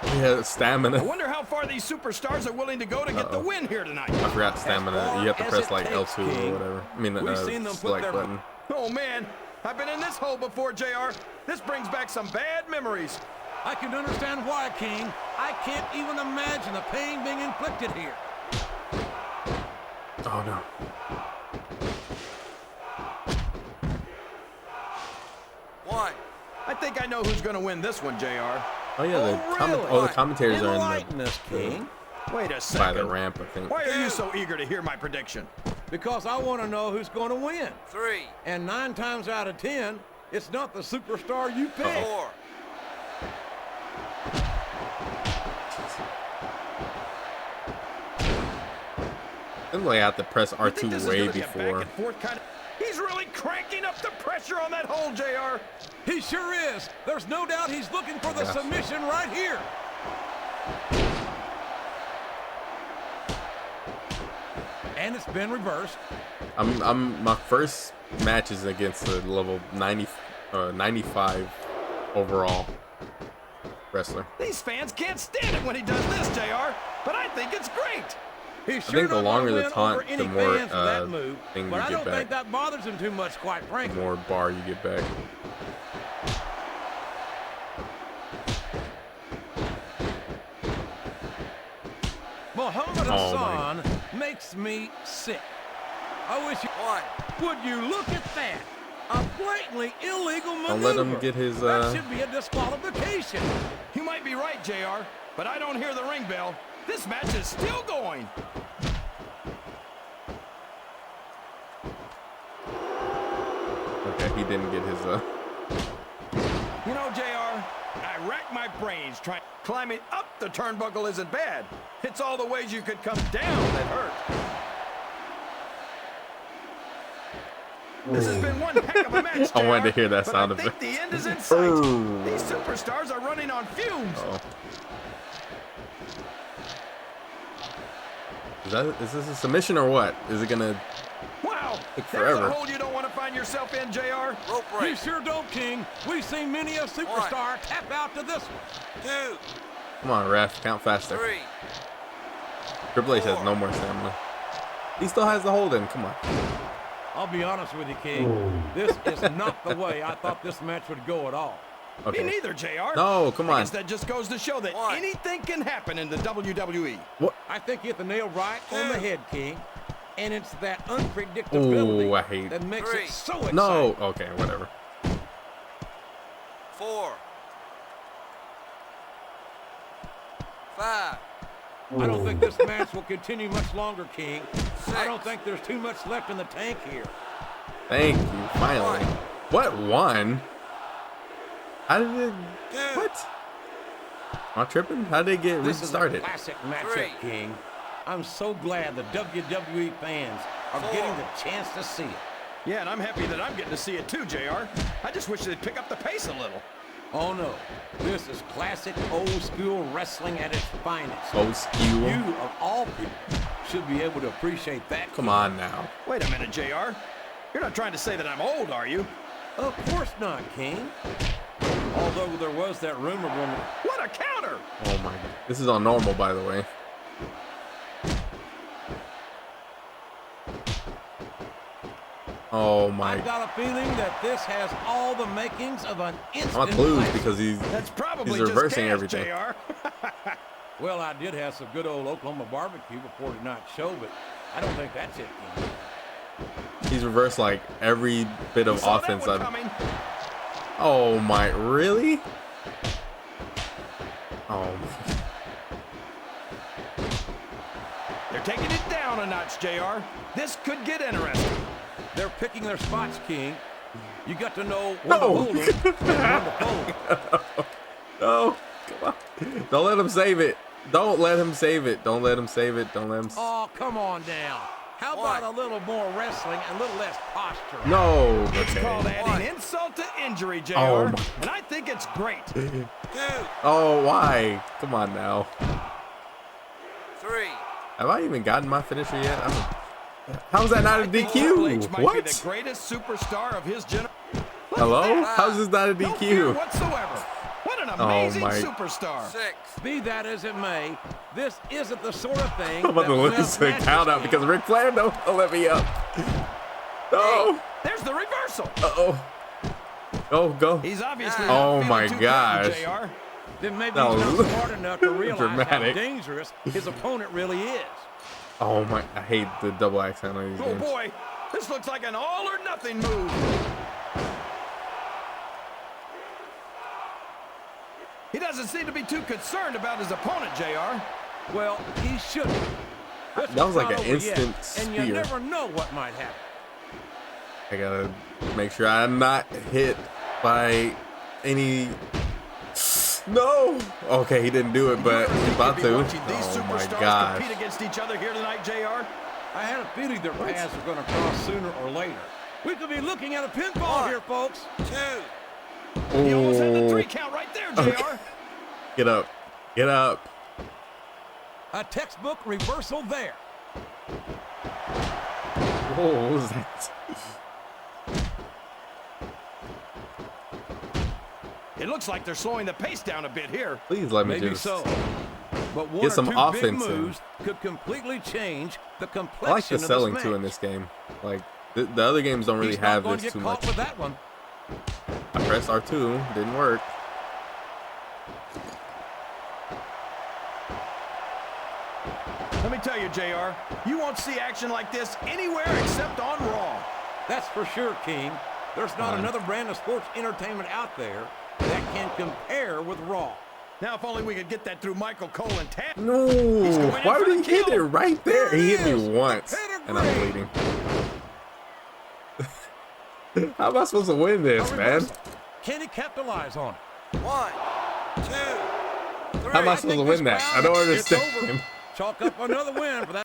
He has stamina. I wonder how far these superstars are willing to go to get the win here tonight. I forgot stamina. You have to press like L2 or whatever. I mean, select button. Oh man, I've been in this hole before, JR. This brings back some bad memories. I can understand why, King. I can't even imagine the pain being inflicted here. Oh no. One. I think I know who's going to win this one, JR. Oh yeah, the commentators are in the King. Wait a second. by the ramp, I think. Why are you so eager to hear my prediction? Because I want to know who's going to win. 3. And 9 times out of 10, it's not the superstar you pick. 4. Seems like I have to press R2 way before. He's really cranking up the pressure on that hole, JR. He sure is. There's no doubt he's looking for the submission right here. And it's been reversed. My first match is against the level 95 overall wrestler. These fans can't stand it when he does this, JR, but I think it's great. He's I think the longer the taunt, the more but thing you I get don't back. think that bothers him too much, quite The frankly. more bar you get back. Muhammad Hassan makes me sick. I wish you would. You look at that? A blatantly illegal maneuver. Don't let him get his. That should be a disqualification. You might be right, JR, but I don't hear the ring bell. This match is still going. Okay, he didn't get his. You know, JR, I rack my brains trying. Climbing up the turnbuckle isn't bad. It's all the ways you could come down that hurt. This has been one heck of a match, JR, I wanted to hear that sound but I effect. think the end is in sight. These superstars are running on fumes. Is this a submission or what? Is it gonna Wow, take there's forever? a hole you don't want to find yourself in, JR. Rope break. You sure don't, King. We've seen many a superstar tap out to this one. 2. Come on, ref, count faster. 3. Triple H has no more stamina. He still has the hold in. Come on. I'll be honest with you, King. This is not the way I thought this match would go at all. Okay. Me neither, JR. No, come I on. guess that just goes to show that anything can happen in the WWE. What? I think you hit the nail right on the head, King. And it's that unpredictability Ooh, I hate. that makes it so exciting. No. Okay, whatever. 4. 5. I don't think this match will continue much longer, King. 6. I don't think there's too much left in the tank here. Thank you. Finally. What? One? How did it? 2. What? Am I tripping? How did they get This restarted? is a classic matchup, 3. King. I'm so glad the WWE fans are 4. getting the chance to see it. Yeah, and I'm happy that I'm getting to see it too, JR. I just wish they'd pick up the pace a little. Oh no, this is classic old school wrestling at its finest. Old school. You, of all people, should be able to appreciate that. Come on now. Wait a minute, JR. You're not trying to say that I'm old, are you? Of course not, King. Although there was that rumor when... What a counter! Oh my God. This is on normal, by the way. Oh my. I've got a feeling that this has all the makings of an instant I'm gonna lose classic. because That's probably he's reversing just gas, everything. JR. Well, I did have some good old Oklahoma barbecue before tonight's show, but I don't think that's it, King. He's reversed like every bit of Saw that offense. one coming. Oh my, really? Oh my. They're taking it down a notch, JR. This could get interesting. They're picking their spots, King. You got to know when No. to hold them and when to fold. No, come on. Don't let him save it. Don't let him save it. Don't let him save it. Don't let him. Oh, come on now. How about a little more wrestling and a little less posture? No. It's Okay. called adding insult to injury, JR. Oh, my. And I think it's great. 2. Oh, why? Come on now. 3. Have I even gotten my finisher yet? How's that not a Triple H DQ? might be What? the greatest superstar of his generation. Hello? How's this not a No fear DQ? whatsoever. What an an amazing my. superstar. 6. Be that as it may, this isn't the sort of thing I'm about to lose the count out because Ric Flair don't let me up. No. There's the reversal. Uh-oh. Go. He's obviously Oh not my feeling too gosh. comfortable, JR. Then maybe That he's was not smart enough to realize dramatic. how dangerous his opponent really is. Oh my, I hate the double accent on these Oh games. boy, this looks like an all or nothing move. He doesn't seem to be too concerned about his opponent, JR. Well, he shouldn't. This That was one's like not an over yet, instant and you spear. never know what might happen. I gotta make sure I'm not hit by any. No. Okay, he didn't do it, but he's about to. Watching these Oh my superstars gosh. compete against each other here tonight, JR. I had a feeling their paths are going to cross sooner or later. We could be looking at a pinfall here, folks. 2. He almost had the Oh. 3 count right there, JR. Get up. Get up. A textbook reversal there. Whoa, what was that? It looks like they're slowing the pace down a bit here. Please let me Maybe just. so. But one get or some two big offense in. moves could completely change the complexion I like the of selling this too in match. this game. Like the other games don't really He's not have going this to too get caught much. with that one. I pressed R2, didn't work. Let me tell you, JR, you won't see action like this anywhere except on Raw. That's for sure, King. There's not another brand of sports entertainment out there that can compare with Raw. Now, if only we could get that through Michael Cole and Tab. No, going in why for did the he hit kill. it right there? There He it hit me is. once, and I'm bleeding. How am I supposed to win this, A man? reversal. Can he capitalize on it? 1, 2, 3. How am I supposed to win that? I don't It's over. understand. Chalk up another win for that.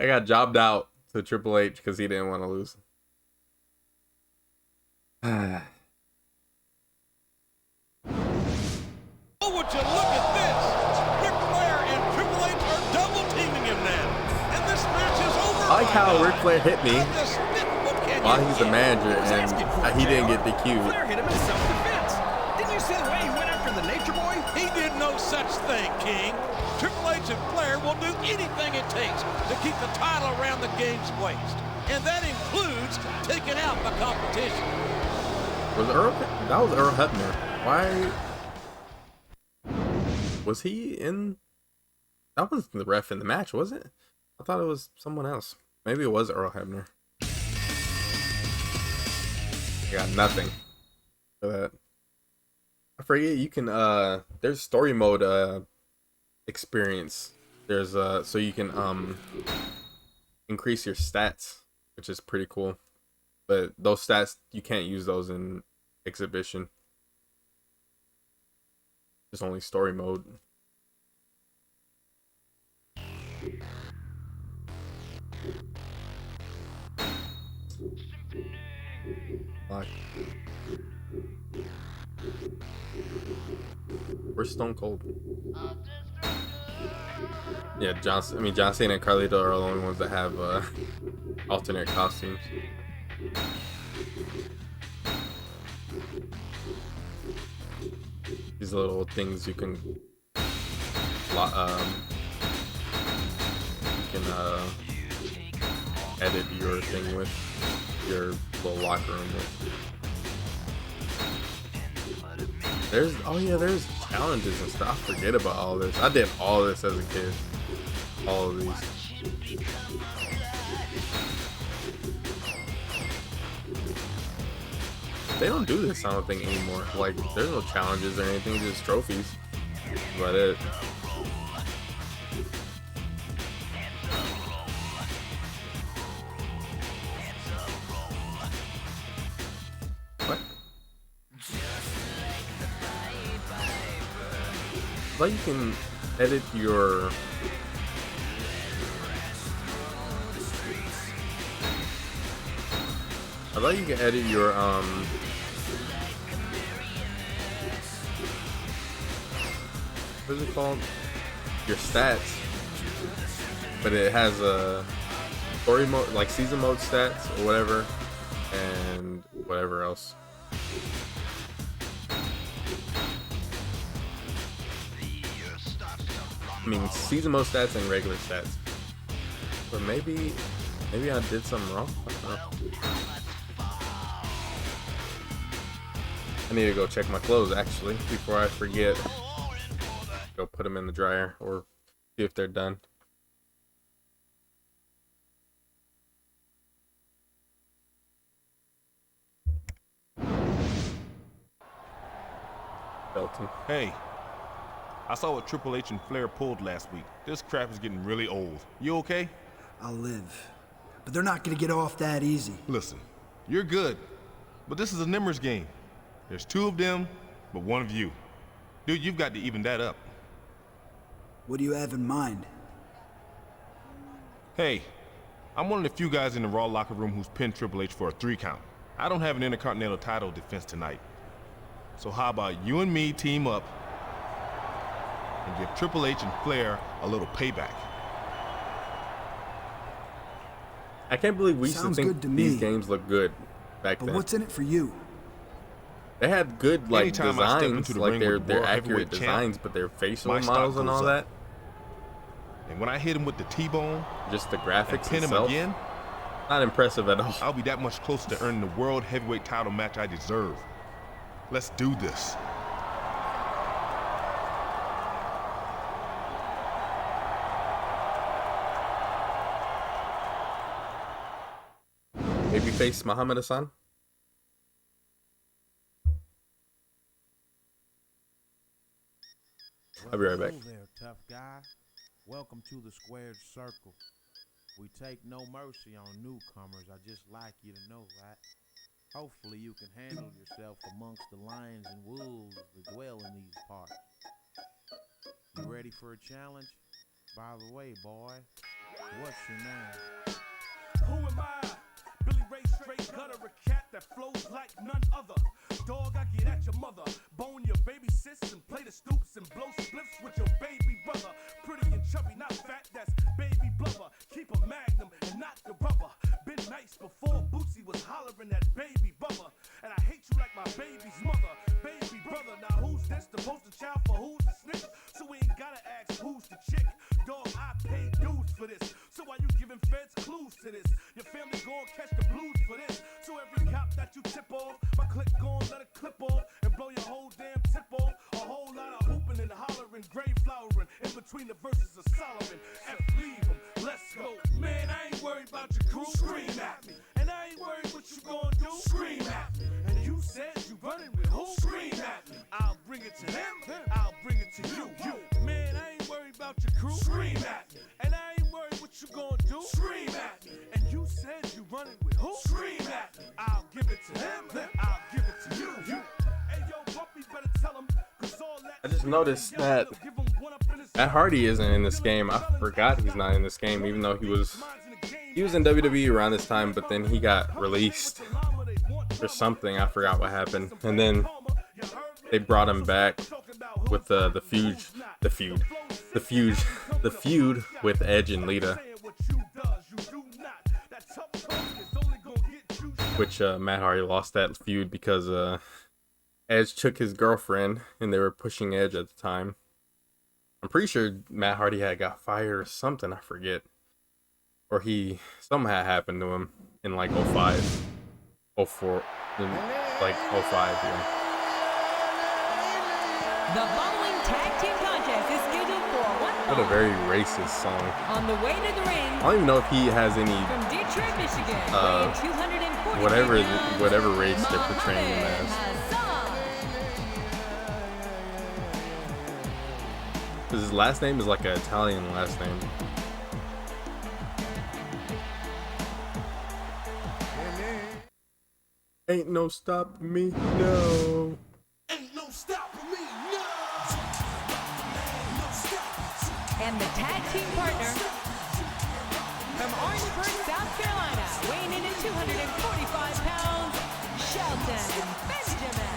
I got jobbed out to Triple H because he didn't want to lose. Oh, would you look at this? Ric Flair and Triple H are double teaming him now. And this match is over. I like how Ric Flair hit me How despicable can while you he's the get? manager and he didn't get DQ'd. Flair hit him in self-defense. Didn't you see the way he went after the Nature Boy? He did no such thing, King. Triple H and Flair will do anything it takes to keep the title around the game's waist. And that includes taking out the competition. That was Earl Hebner. Why was he in? That was the ref in the match, was it? I thought it was someone else. Maybe it was Earl Hebner. I got nothing for that. I forget you can there's story mode experience. There's so you can increase your stats, which is pretty cool. But those stats, you can't use those in exhibition. There's only story mode. Like, where's Stone Cold? Yeah, John Cena and Carlito are the only ones that have alternate costumes. These little things you can edit your thing with, your little locker room with. There's challenges and stuff. I forget about all this. I did all this as a kid. All of these. They don't do this, I don't think, anymore. Like, there's no challenges or anything, just trophies. That's about it. What? But you can edit your... I thought you can edit your what is it called? Your stats. But it has a story mode, like season mode stats or whatever, and whatever else. I mean, season mode stats and regular stats. But maybe I did something wrong. I don't know. I need to go check my clothes actually before I forget. Go put them in the dryer or see if they're done. Belton. Hey, I saw what Triple H and Flair pulled last week. This crap is getting really old. You okay? I'll live. But they're not gonna get off that easy. Listen, you're good, but this is a numbers game. There's 2 of them, but 1 of you. Dude, you've got to even that up. What do you have in mind? Hey, I'm one of the few guys in the Raw locker room who's pinned Triple H for a 3 count. I don't have an Intercontinental title defense tonight. So how about you and me team up and give Triple H and Flair a little payback? I can't believe we used to think these games look good back then. But what's in it for you? They had good like Anytime I step designs, into the like ring they're with the World accurate Heavyweight designs, champ, but their facial my stock models and goes all up. that. And when I hit him with the T-bone, Just the and graphics pin him itself, again, not impressive at all. I'll be that much closer to earning the World Heavyweight title match I deserve. Let's do this. Babyface Muhammad Hassan. I'll be right back. Hello there, tough guy. Welcome to the squared circle. We take no mercy on newcomers. I just like you to know that. Hopefully you can handle yourself amongst the lions and wolves that dwell in these parts. You ready for a challenge? By the way, boy, what's your name? Who am I? Billy Ray straight gutter, a cat that flows like none other. Dog, I get at your mother, bone your baby sis and play the stoops and blow spliffs with your baby brother. Pretty and chubby, not fat, that's baby blubber. Keep a magnum and not the rubber. Been nice before Bootsy was hollering at baby bubba. And I hate you like my baby's mother, baby brother. Now who's this? The poster child for who's the snitch? So we ain't gotta ask who's the chick. Dog, I paid dues for this. So why you giving feds clues to this? Your family gon' catch the blues for this. So every cop that you tip off, my click gon' let it clip off and blow your whole damn tip off. A whole lot of hooping and hollering, grave flowering in between the verses of Solomon. F leave them, let's go. Man, I ain't worried about your crew. Scream at me. And I ain't worried what you gon' do. Scream at me. And you said you running with who? Scream at me. I'll bring it to them. I'll bring it to you. Man, I ain't worried about your crew. Scream at me. And I ain't worried what you gon' do. Scream at me. And you said you running with who? Scream at me. I'll give it to them. I'll give it to you. Hey, yo, Bumpy, better tell him, 'cause all that I just noticed that Matt Hardy isn't in this game. I forgot he's not in this game, even though he was in WWE around this time, but then he got released or something. I forgot what happened, and then they brought him back with the feud with Edge and Lita, which Matt Hardy lost that feud because Edge took his girlfriend and they were pushing Edge at the time. I'm pretty sure Matt Hardy had got fired or something, I forget. Or something had happened to him in like 05, 04, like 05, yeah. The following tag team contest is scheduled for one What a very racist song. On the way to the ring, I don't even know if he has any from Detroit, Michigan, weighing 240 whatever race they're portraying him as. Because his last name is like an Italian last name. Ain't no stopping me, no. Ain't no stopping me, no. And the tag team partner from Orangeburg, South Carolina, weighing in at 245 pounds, Shelton Benjamin.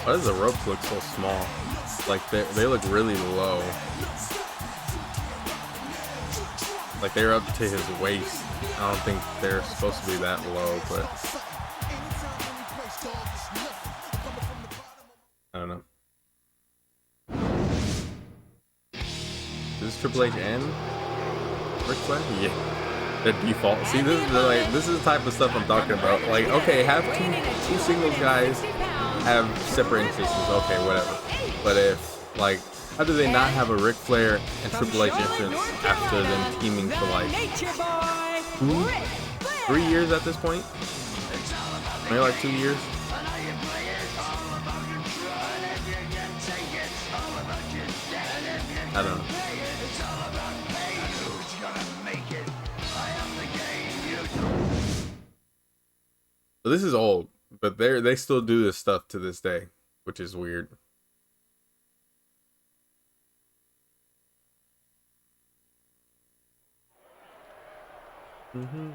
Why does the ropes look so small? Like they look really low. Like they're up to his waist. I don't think they're supposed to be that low, but I don't know. Is this Triple H and Ric Flair? Yeah. The default. See, this is the type of stuff I'm talking about. Like, okay, have two singles guys have separate entrances. Okay, whatever. But if, like, how do they not have a Ric Flair and Triple H entrance after them teaming for like 3 years at this point? Maybe like 2 years. I don't know. So this is old, but they still do this stuff to this day, which is weird. Mm-hmm.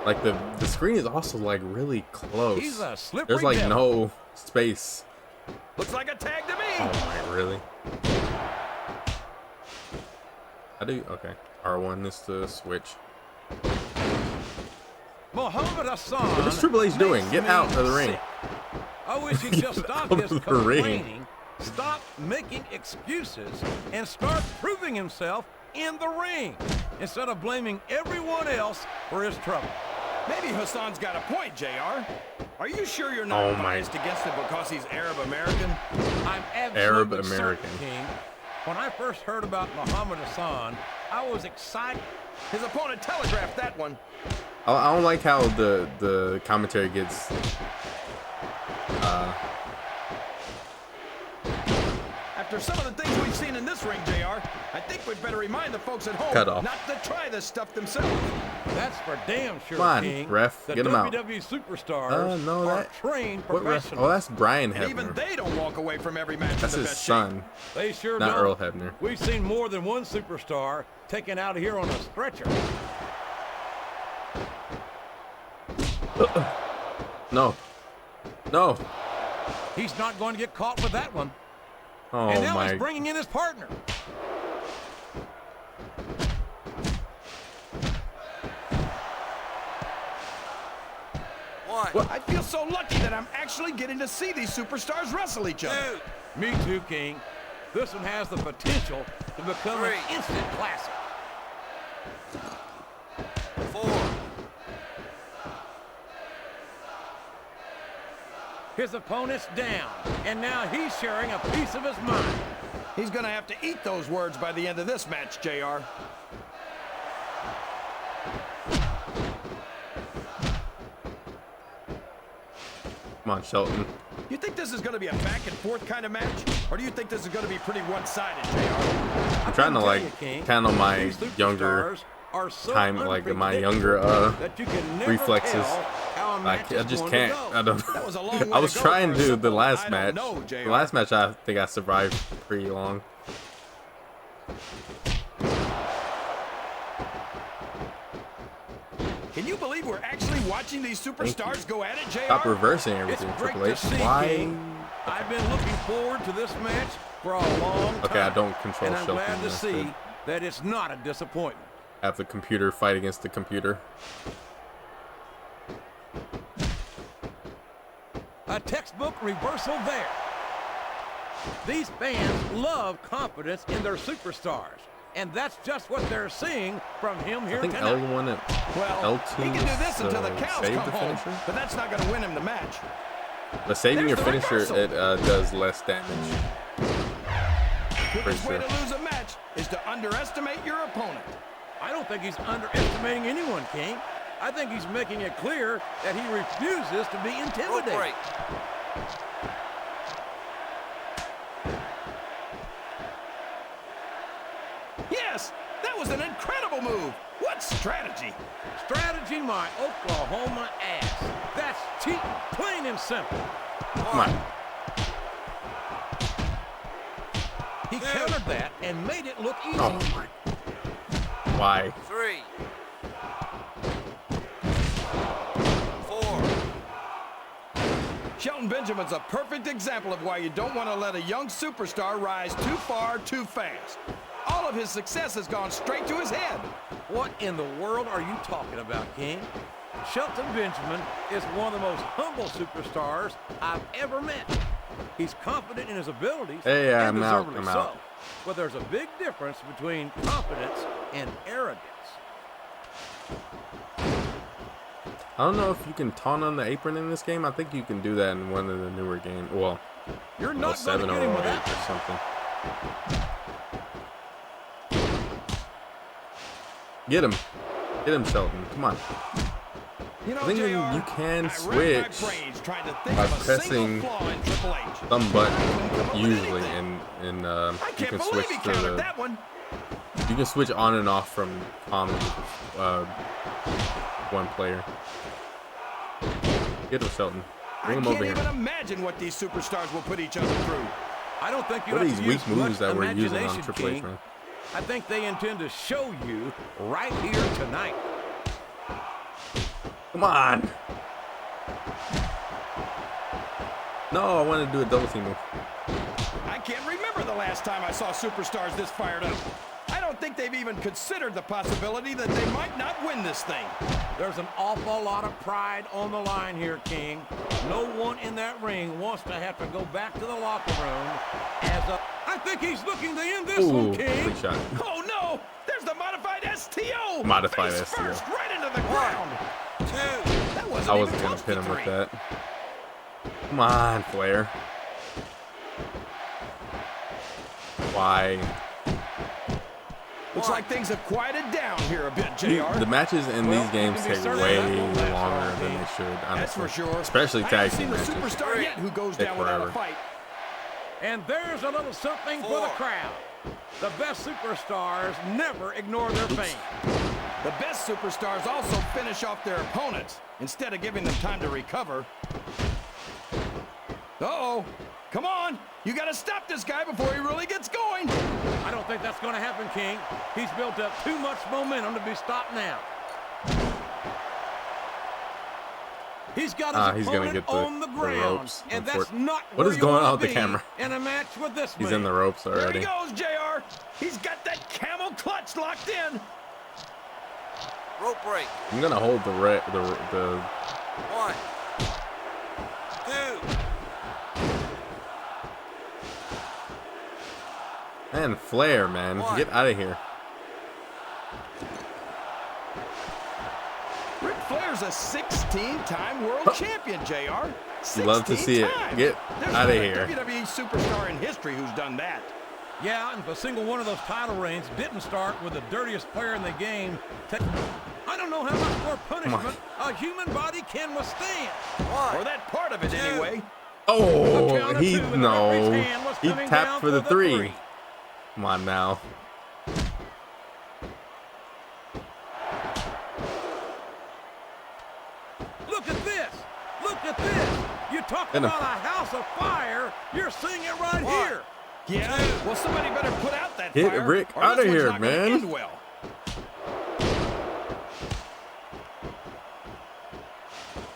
Like the screen is also like really close. He's a slippery There's like devil. no space. Looks like a tag to me. Oh my, really? How do you, okay. R1 is to switch. Muhammad Hassan. What is Triple H doing? Get out of the ring. I wish he'd just stop Out his of the ring. complaining, stop making excuses, and start proving himself in the ring instead of blaming everyone else for his trouble. Maybe Hassan's got a point, JR. Are you sure you're not biased against him because he's Arab American? I'm absolutely Arab American. certain, King. When I first heard about Muhammad Hassan, I was excited. His opponent telegraphed that one. I don't like how the commentary gets After some of the things we've seen in this ring, JR, I think we'd better remind the folks at home Cut off. not to try this stuff themselves. That's for damn sure, Come on, King. ref, the get him out. WWE superstars no, are that trained what ref? professionals. Oh, that's Brian And even Hebner. they don't walk away from every match That's in the his best son, They sure not don't. Earl Hebner. We've seen more than one superstar taken out of here on a stretcher. No, no. He's not going to get caught with that one. Oh And now my. he's bringing in his partner. What? I feel so lucky that I'm actually getting to see these superstars wrestle each other. Me too, King. This one has the potential to become an instant classic. 4. His opponent's down, and now he's sharing a piece of his mind. He's going to have to eat those words by the end of this match, JR. Come on, Shelton. You think this is going to be a back and forth kind of match? Or do you think this is going to be pretty one-sided, JR? I'm trying to like channel my These younger superstars are so time, like my younger that you can never reflexes. tell how a match I is just going can't. to go. I don't. That was a long way I was to go trying for a to the simple, last I match. don't know, JR. The last match I think I survived pretty long. Can you believe we're actually watching these superstars go at it, JR? Stop reversing It's everything, great Triple to H. see, Why? King. I've been looking forward to this match for a long time. Okay, I don't control and I'm Shelton. glad to That's see good. that it's not a disappointment. Have the computer fight against the computer. A textbook reversal there. These fans love confidence in their superstars, and that's just what they're seeing from him here I think tonight. L1 and Well, L2 he can do this until the is cows save come the home, finisher. but that's not going to win him the match. But saving There's your the finisher, reversal. it does less damage. Quickest way sure. to lose a match is to underestimate your opponent. I don't think he's underestimating anyone, King. I think he's making it clear that he refuses to be intimidated. Break. Yes, that was an incredible move. What strategy? Strategy, my Oklahoma ass. That's cheating, plain and simple. Come on. He countered that and made it look easy. Oh my. Why? 3, 4. Shelton Benjamin's a perfect example of why you don't want to let a young superstar rise too far too fast. All of his success has gone straight to his head. What in the world are you talking about, King? Shelton Benjamin is one of the most humble superstars I've ever met. He's confident in his abilities, Hey, and I'm out. deservedly I'm so. out. But there's a big difference between confidence and arrogance. I don't know if you can taunt on the apron in this game. I think you can do that in one of the newer games. Well, You're not 07 going to or get him with 08 that. or something. Get him. Get him, Shelton. Come on. You know, I think JR, you can I racked my switch brains trying to think by of a pressing single flaw in Triple H. some button usually, and I you can't can believe switch he to countered the, that one. you can switch on and off from common one player. Get him, Shelton. Bring him I over can't here. even imagine what these superstars will put each other through. I don't think you What are have these to weak use moves much that we're using on imagination, Triple H, King. man? I think they intend to show you right here tonight. Come on. No, I want to do a double team move. I can't remember the last time I saw superstars this fired up. I don't think they've even considered the possibility that they might not win this thing. There's an awful lot of pride on the line here, King. No one in that ring wants to have to go back to the locker room as a... I think he's looking to end this one, King. Big shot. Oh, no! There's the modified STO! Modified Face STO. first, right into the ground! 2. That wasn't I even wasn't going close to pin him three. with that. Come on, Flair. Why? Looks like things have quieted down here a bit, JR. The matches in Well, these games you can be take certain way that won't last longer long, than King. they should, honestly. That's for sure. Especially I tag haven't team seen a matches. superstar yet who goes Take down without a forever. fight. And there's a little something for the 4. crowd. The best superstars never ignore their fame. The best superstars also finish off their opponents instead of giving them time to recover. Uh-oh. Come on. You got to stop this guy before he really gets going. I don't think that's going to happen, King. He's built up too much momentum to be stopped now. He's got his he's gonna opponent get on the ground, ropes, and that's not What where is you going wanna on with the be camera? in a match with this He's man. in the ropes There already. he goes, JR. He's got that camel clutch locked in. Rope break. I'm gonna hold the 1, 2. man, Flair, man, What? get out of here. Ric Flair's a 16-time world champion, JR. Love to see it. times. Get There's out of not a here. WWE superstar in history who's done that. Yeah, and if a single one of those title reigns didn't start with the dirtiest player in the game, I don't know how much more punishment a human body can withstand. 1. Or that part of it, anyway. Oh, count of he two, and the referee's no. hand was He coming tapped down for the for the 3. three. Come on now. Look at this. Look at this. You talk Hit him. about a house of fire. You're seeing it right here. Yeah, well, somebody better put out that Hit fire. Rick or outta this one's here, not gonna man. end well.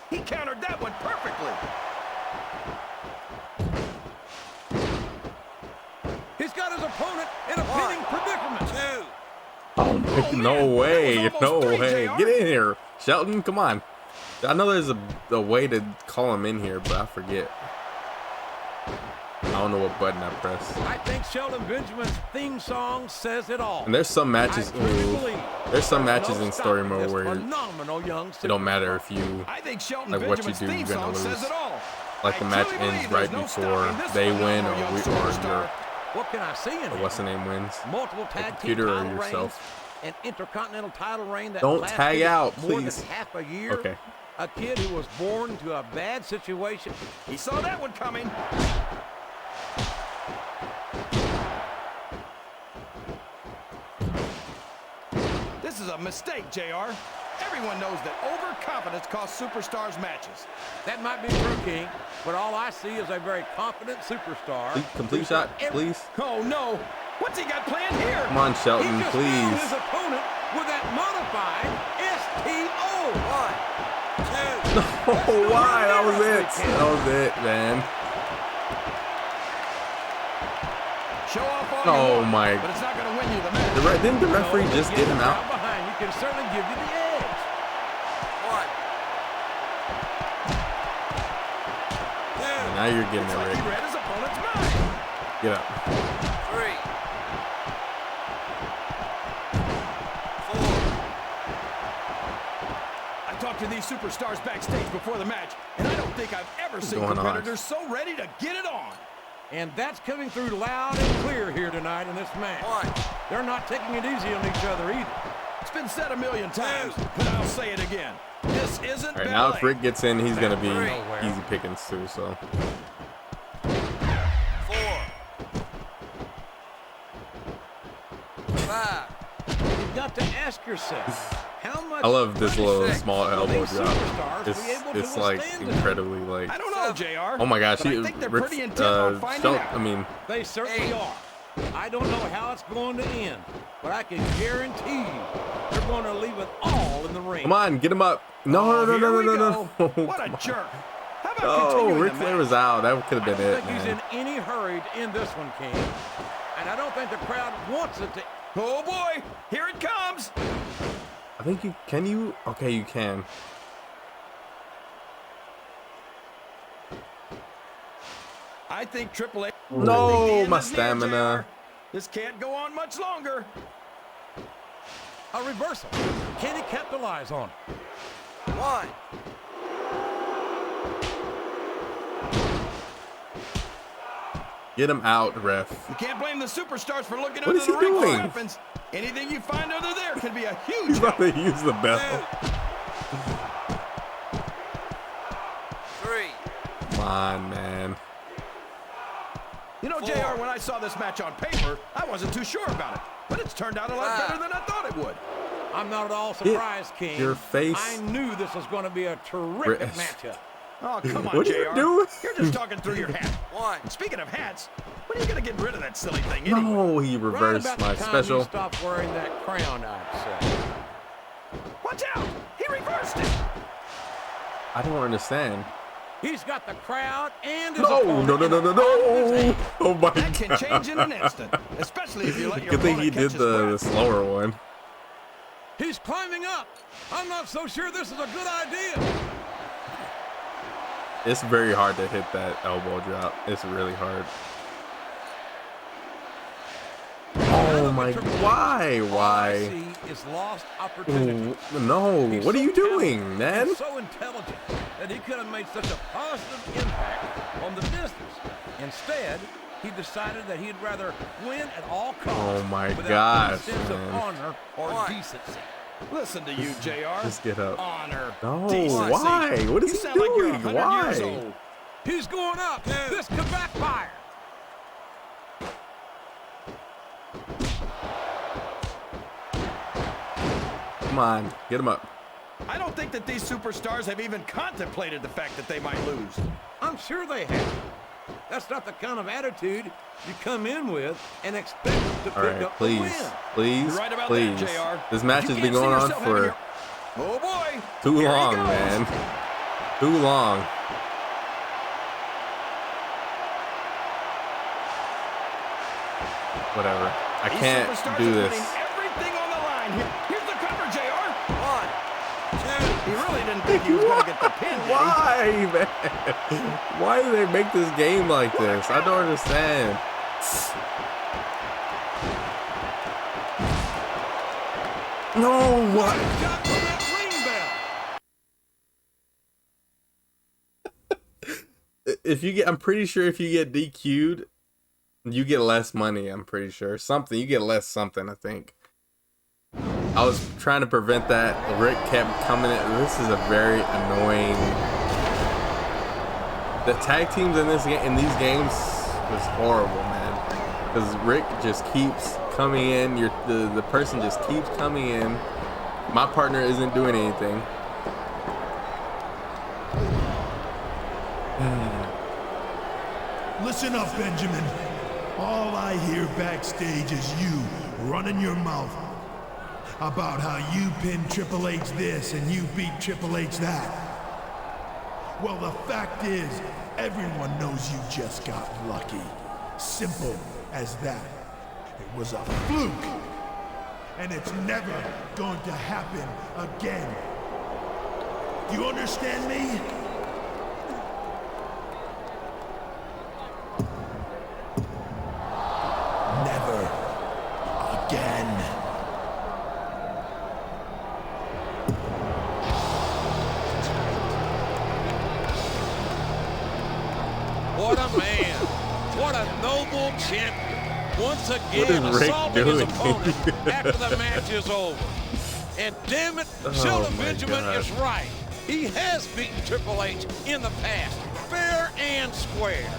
He countered that one perfectly. He's got his opponent in a pinning predicament. 2. Oh, no man, way. that was No almost 3, way. JR. Get in here. Shelton, come on. I know there's a way to call him in here, but I forget. I don't know what button I press. I think Shelton Benjamin's theme song says it all. And there's some matches. I truly Ooh, believe there's some there's matches no in story stopping mode this where phenomenal young it don't matter if you I think Shelton like what you Benjamin's do, theme you're gonna song lose. says it all. Like the I match truly ends believe right there's no before stopping this they win phenomenal or young your superstar. What can I see in or him? what's the name wins. Multiple tag team computer or title yourself. reigns, an intercontinental title reign that Don't lasted tag out, more please. than half a year. Okay. A kid who was born into a bad situation. He saw that one coming. This is a mistake, JR. Everyone knows that overconfidence costs superstars matches. That might be true, King, but all I see is a very confident superstar. Complete shot, please. Oh, no. What's he got planned here? Come on, Shelton, He just please. found his opponent with that modified STO. 1, 2. Oh, why? That was it. That was it, man. Show off all you want, my. but it's not going to win you the match. Didn't the referee just get him out? Behind you can certainly give you the edge. 1, 2. Now you're getting it, Like Rick. he read his opponent's mind. Get up. 3, 4. I talked to these superstars backstage before the match, and I don't think I've ever seen going on? competitors so ready to get it on. And that's coming through loud and clear here tonight in this match. 1. They're not taking it easy on each other either. It's been said a million times, but I'll say it again. This isn't All right, now if Rick gets in, he's gonna be Nowhere. easy pickings too. So 4, 5. You've got to ask yourself, how much I love this little 36. small elbow these drop. superstars It's be able to it's like withstand tonight? incredibly like. I don't know, JR. Oh my gosh, but I think they're pretty intent on finding out. I mean, They certainly are. I don't know how it's going to end, but I can guarantee you they're going to leave it all in the ring. come on, get him up. No, no, Here no, we no, no, go. no. What a jerk. How about Oh, continuing Ric the Flair match? was out. That could have I been don't it, think he's in man. any hurry to end this one, King. And I don't think the crowd wants it to. Oh boy, here it comes. I think you can. You okay? You can. I think Triple H. No, I think the end my is near, stamina. JR. This can't go on much longer. A reversal. Can he capitalize on it? 1. Get him out, ref. You can't blame the superstars for looking What under is the he ring for doing? weapons. Anything you find under there can be a huge He's about help. to use the bell. 3. Come on, man. You know, JR, when I saw this match on paper, I wasn't too sure about it. But it's turned out a lot better than I thought it would. I'm not at all surprised, King. Your face. I knew this was going to be a terrific matchup. Oh, come on, What are JR. you doing? You're just talking through your hat. 1. And speaking of hats, when are you going to get rid of that silly thing anyway? No, he Right reversed about my the time special. you stop wearing that crown, I'd say. Watch out! He reversed it! I don't understand. He's got the crowd and his No, opponent no, no, in no, the no, palm of his no. hand. Oh my That can god. change in an instant, especially if you let your Good thing he opponent did catch his the breath. slower one. He's climbing up. I'm not so sure this is a good idea. It's very hard to hit that elbow drop. It's really hard. Oh my, why? All I Why? see is lost opportunity. No, He's what are so you doing, talented man? and so intelligent that he could have made such a positive impact on the business. Instead, he decided that he'd rather win at all costs. Oh my without any gosh, sense of man. honor or 1. decency. Listen to you, JR. Just get up. Honor. No, decency. why? What is You he sound like you're doing? 100 years Why? old. He's going up. This could backfire. Come on, get him up. I don't think that these superstars have even contemplated the fact that they might lose. I'm sure they have. That's not the kind of attitude you come in with and expect to pick All right, up the win. please, please, You're right about please. that, JR. This match You has can't been see going on yourself having for your- Oh boy. too Here he long, goes. man. Too long. Whatever. I These can't superstars do are this. putting everything on the line. Here's the cover, JR. 1, 2. He really didn't think he was going to get the pin, did he? Why, man? Why do they make this game like this? I don't understand. No, what? Got to that ring bell. If you get, I'm pretty sure if you get DQ'd, you get less money. I'm pretty sure something. You get less something. I think. I was trying to prevent that. Rick kept coming in. This is a very annoying. The tag teams in this in these games was horrible, man. Because Rick just keeps coming in. The person just keeps coming in, My partner isn't doing anything. Listen up, Benjamin. All I hear backstage is you running your mouth about how you pinned Triple H this and you beat Triple H that. Well, the fact is, everyone knows you just got lucky. Simple as that. It was a fluke. And it's never going to happen again. Do you understand me? Never again. What a man. What a noble champion. Once again, What is Rick assaulting his doing? opponent after the match is over. And damn it, Shelton Benjamin God. is right. He has beaten Triple H in the past, fair and square.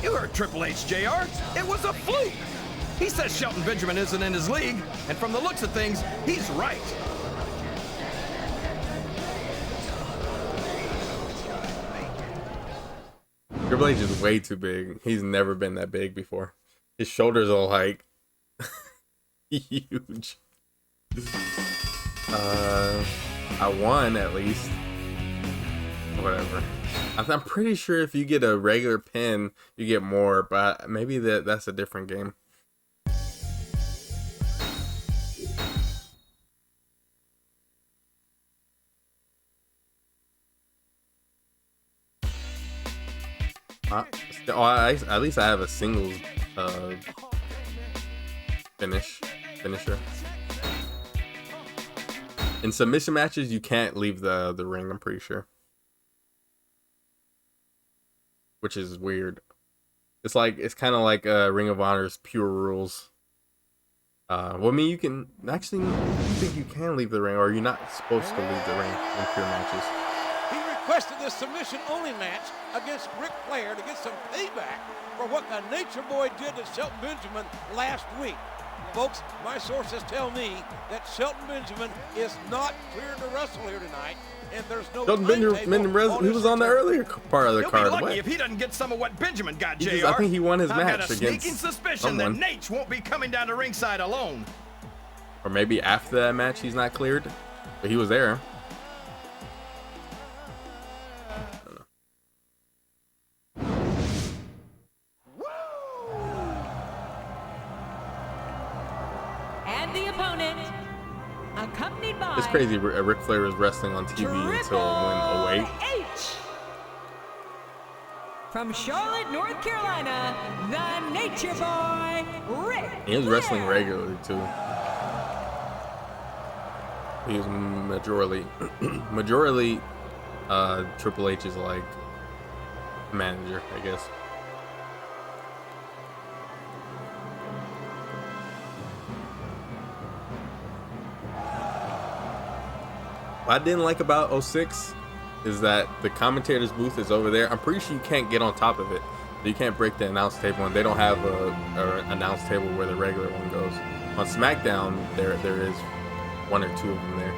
You heard Triple H, JR. It was a fluke. He says Shelton Benjamin isn't in his league, and from the looks of things, he's right. Triple H is way too big. He's never been that big before. His shoulders are like huge. I won at least. Whatever. I'm pretty sure if you get a regular pin, you get more, but maybe that's a different game. At least I have a singles finisher. In submission matches, you can't leave the ring, I'm pretty sure. Which is weird. It's kind of like Ring of Honor's pure rules. Well, I mean, you can actually. I think you can leave the ring, or you're not supposed to leave the ring in pure matches. He requested this submission-only match against Ric Flair to get some payback for what the Nature Boy did to Shelton Benjamin last week. Folks, my sources tell me that Shelton Benjamin is not cleared to wrestle here tonight, and there's no Shelton Benjamin, he was on the earlier part of the card. He'll be lucky if he doesn't get some of what Benjamin got, JR. I think he won his match I've got a against sneaking suspicion someone. that Nate won't be coming down to ringside alone. Or maybe after that match he's not cleared, but he was there. And the opponent, accompanied by It's crazy. Ric Flair was wrestling on TV until when 08. H. From Charlotte, North Carolina, the Nature Boy, Ric He was wrestling Flair. regularly too. He was majorly Triple H's like manager, I guess. What I didn't like about 06 is that the commentator's booth is over there. I'm pretty sure you can't get on top of it. You can't break the announce table, and they don't have a announce table where the regular one goes. On SmackDown, there is one or two of them there.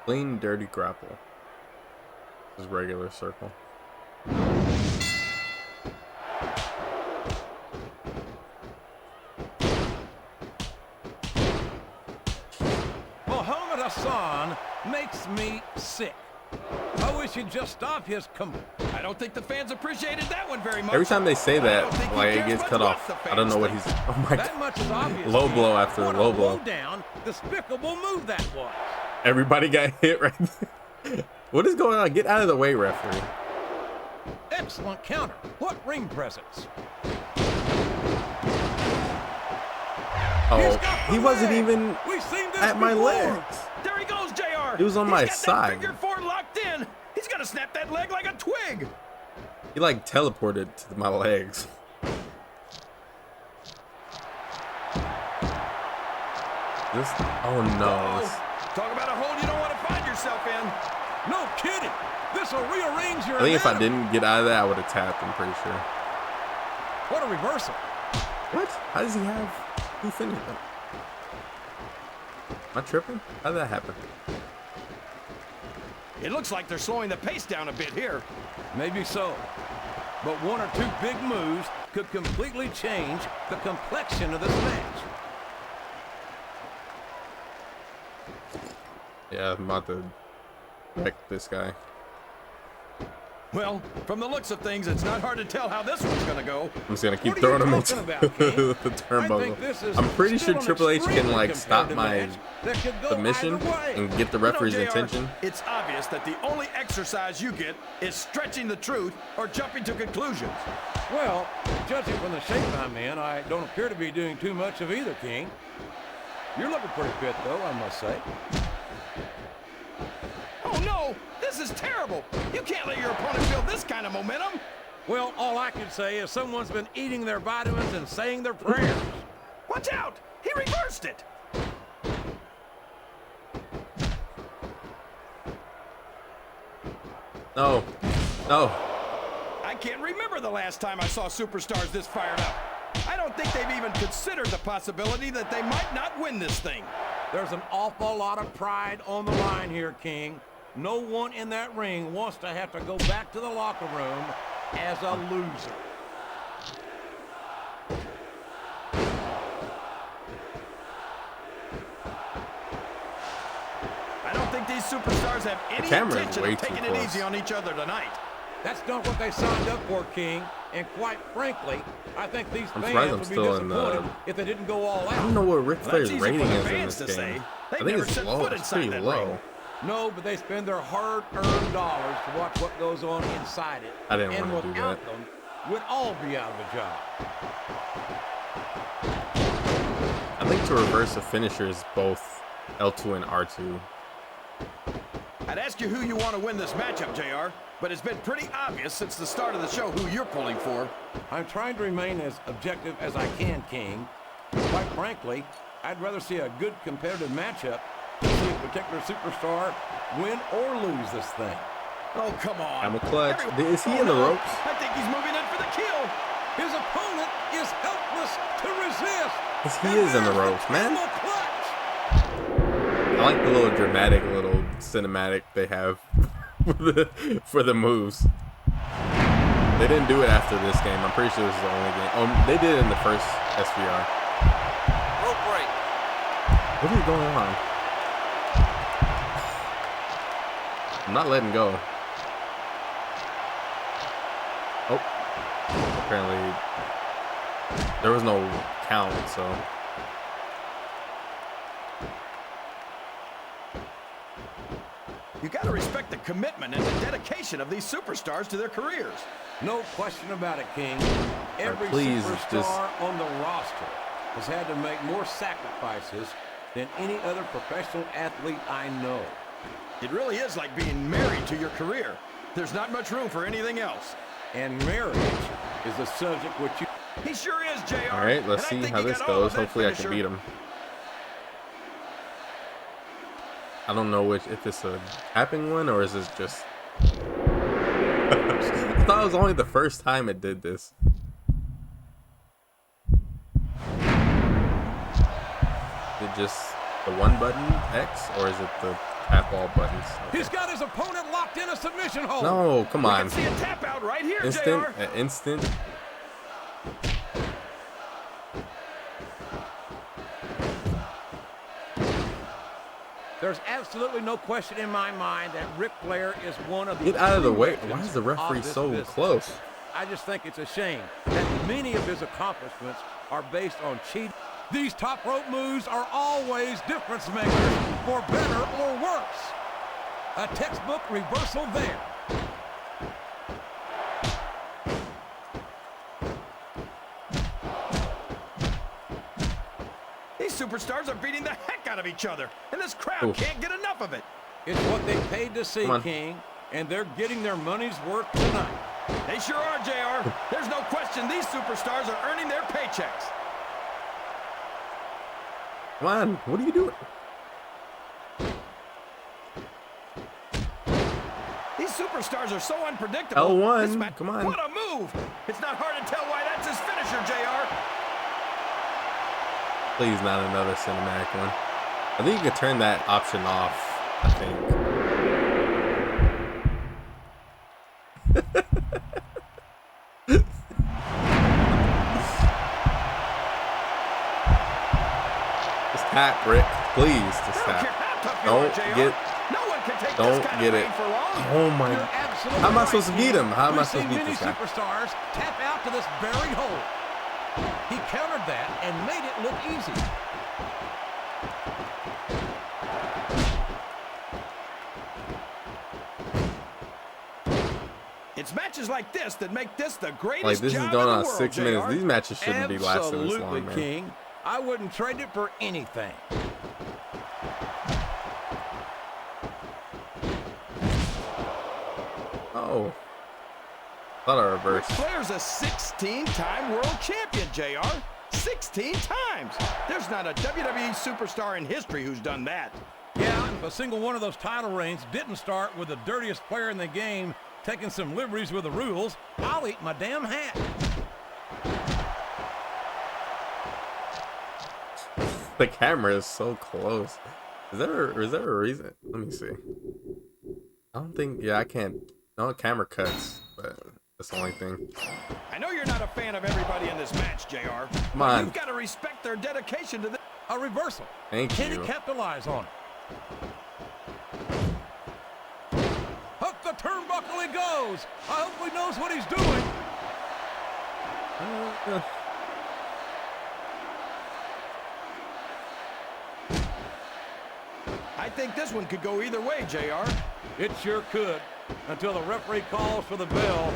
Clean, dirty grapple. This is regular circle. Muhammad Hassan makes me sick. I wish he'd just stop his I don't think the fans appreciated that one very much. Every time they say that, like it gets cut off. I don't know what he's. Oh my That much is obvious. god! Low blow after What low a blow. down, despicable move that was. Everybody got hit right there. What is going on? Get out of the way, referee. Excellent counter. What ring presence. Oh, he wasn't even We've seen this at my before. legs. There he goes, JR. He was on my side. Figure four locked in. He's gonna snap that leg like a twig. He like teleported to my legs. This. Oh no. Talk about a hole you don't want to find yourself in. No kidding. This will rearrange your I think if I anatomy. didn't get out of that, I would have tapped. I'm pretty sure. What a reversal. What? How does he have? Who finished it? Am I tripping? How did that happen? It looks like they're slowing the pace down a bit here. Maybe so. But one or two big moves could completely change the complexion of this match. Yeah, I'm about to wreck this guy. Well, from the looks of things, it's not hard to tell how this one's gonna go. I'm just gonna keep What are throwing you him into talking about, King? the turnbuckle. I'm pretty sure still an Triple H can extremely like stop competitive my match that could go submission either way. and get the referee's JR, attention. It's obvious that the only exercise you get is stretching the truth or jumping to conclusions. Well, judging from the shape I'm in, I don't appear to be doing too much of either, King. You're looking pretty fit, though, I must say. Oh no, this is terrible. You can't let your opponent build this kind of momentum. Well, all I can say is someone's been eating their vitamins and saying their prayers. Watch out, he reversed it. No, no. I can't remember the last time I saw superstars this fired up. I don't think they've even considered the possibility that they might not win this thing. There's an awful lot of pride on the line here, King. No one in that ring wants to have to go back to the locker room as a loser. I don't think these superstars have any intention of taking it easy on each other tonight. That's not what they signed up for, King. And quite frankly, I think these I'm fans surprised I'm would be still in disappointed if they didn't go all out. I don't know what Ric Flair's easy rating for the is in fans this to game. say. I They've think never it's set low. foot It's inside pretty that low. ring. No, but they spend their hard-earned dollars to watch what goes on inside it. I didn't and want to do without that. them, we'd all be out of a job. I think to reverse a finisher is both L2 and R2. I'd ask you who you want to win this matchup, JR, but it's been pretty obvious since the start of the show who you're pulling for. I'm trying to remain as objective as I can, King. Quite frankly, I'd rather see a good competitive matchup than see a particular superstar win or lose this thing. Oh, come on. I'm a clutch. Is he in the ropes? I think he's moving in for the kill. His opponent is helpless to resist. Yes, he is in the ropes, man. Camel clutch. I like the little dramatic little cinematic they have for the moves. They didn't do it after this game. I'm pretty sure this is the only game. Oh, they did it in the first SVR. Rope break. What is going on? I'm not letting go. Oh. Apparently there was no count, so. You got to respect the commitment and the dedication of these superstars to their careers. No question about it, King. Every please, superstar just- on the roster has had to make more sacrifices than any other professional athlete I know. It really is like being married to your career. There's not much room for anything else. And marriage is a subject which you... He sure is, JR. All right, let's see how this goes. Hopefully I can beat him. I don't know if it's a tapping one or is this just... I thought it was only the first time it did this. Is it just the one button X or is it the tap all buttons? Okay. He's got his opponent locked in a submission hold. No, come on. We can see a tap out right here, Instant, JR. instant. There's absolutely no question in my mind that Ric Flair is one of the Get out of the way. legends Why is the referee of this so business. close? I just think it's a shame that many of his accomplishments are based on cheating. These top rope moves are always difference makers, for better or worse. A textbook reversal there. These superstars are beating the heck out of each other, and this crowd can't get enough of it. It's what they paid to see, King, and they're getting their money's worth tonight. They sure are, JR. There's no question these superstars are earning their paychecks. Come on, what are you doing? These superstars are so unpredictable. L1, come on. What a move! It's not hard to tell why that's his finisher, JR. Please, not another cinematic one. I think you could turn that option off, I think. Just tap, Rick. Please, just tap. Don't get. Don't get it. Oh my. How am I supposed to beat him? How am I supposed to beat this guy? Superstars tap out to this buried hole. He countered that and made it look easy. It's matches like this that make this the greatest Like, this is job going in on the world, 6 minutes. JR. These matches shouldn't be lasting this long, Absolutely, man. King. I wouldn't trade it for anything. Oh. Thought I reversed. Ric Flair's a 16-time world champion, JR. 16 times. There's not a WWE superstar in history who's done that. Yeah, if a single one of those title reigns didn't start with the dirtiest player in the game taking some liberties with the rules, I'll eat my damn hat. The camera is so close. Is there a reason? Let me see. I don't think. Yeah, I can't. No camera cuts, but that's the only thing. I know you're not a fan of everybody in this match, JR. Come on. You've got to respect their dedication to this. A reversal. Thank Can you. he capitalize on it? Hook the turnbuckle he goes. I hope he knows what he's doing. I think this one could go either way, JR. It sure could. Until the referee calls for the bell,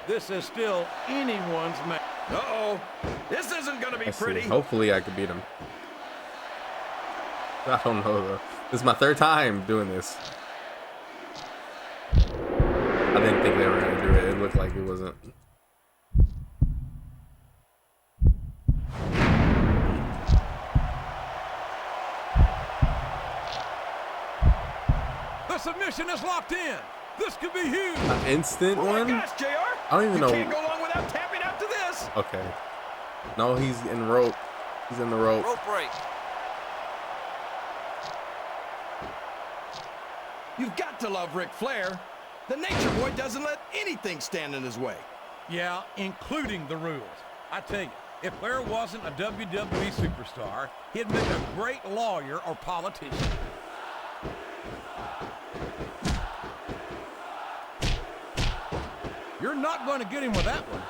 this is still anyone's match. Uh-oh. This isn't going to be pretty. Hopefully I could beat him. I don't know, though. This is my 3rd time doing this. I didn't think they were going to do it. It looked like it wasn't. The submission is locked in. This could be huge. An instant one? Gosh, JR. I don't even know. You can't go long without tapping out to this. Okay. No, he's in rope. He's in the rope. Rope break. You've got to love Ric Flair. The Nature Boy doesn't let anything stand in his way. Yeah, including the rules. I tell you, if Flair wasn't a WWE superstar, he'd make a great lawyer or politician. You're not going to get him with that one.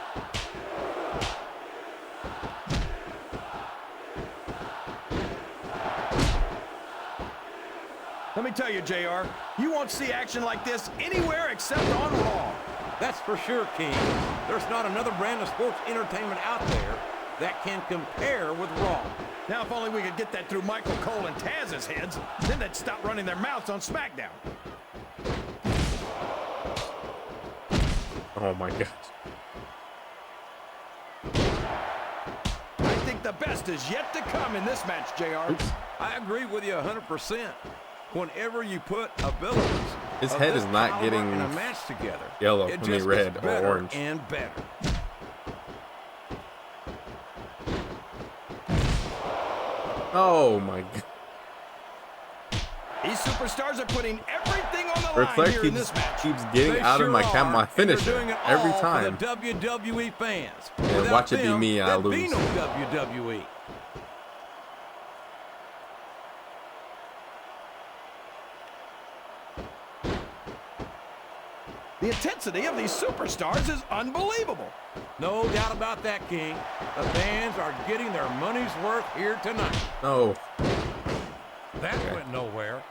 Let me tell you, JR, you won't see action like this anywhere except on Raw. That's for sure, King. There's not another brand of sports entertainment out there that can compare with Raw. Now, if only we could get that through Michael Cole and Taz's heads, then they'd stop running their mouths on Smackdown. Oh my gosh. I think the best is yet to come in this match, JR. Oops. I agree with you 100%. Whenever you put abilities, His head is not getting in a match together, yellow, it I mean just red gets or better orange. and better. Oh my god. These superstars are putting everything on the Ric line Flair here in this match. keeps getting They out sure of my are, my and they're finisher doing it every all time. for the WWE fans. Yeah, Without watch it be them, me and I there'd be lose. no WWE. The intensity of these superstars is unbelievable. No doubt about that, King. The fans are getting their money's worth here tonight. No. That went nowhere.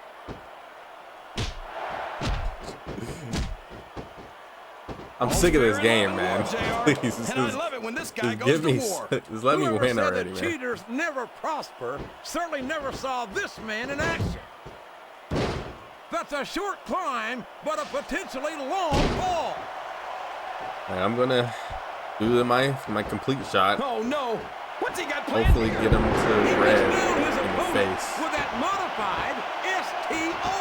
I'm sick of this game, man. Please, and I love it when this guy goes give to me, war. just let me Whoever win said already, that man. cheaters never prosper certainly never saw this man in action. That's a short climb, but a potentially long fall. I'm gonna do my complete shot. Oh no! What's he got planned? Hopefully get him to red His in the opponent face. with that modified STO.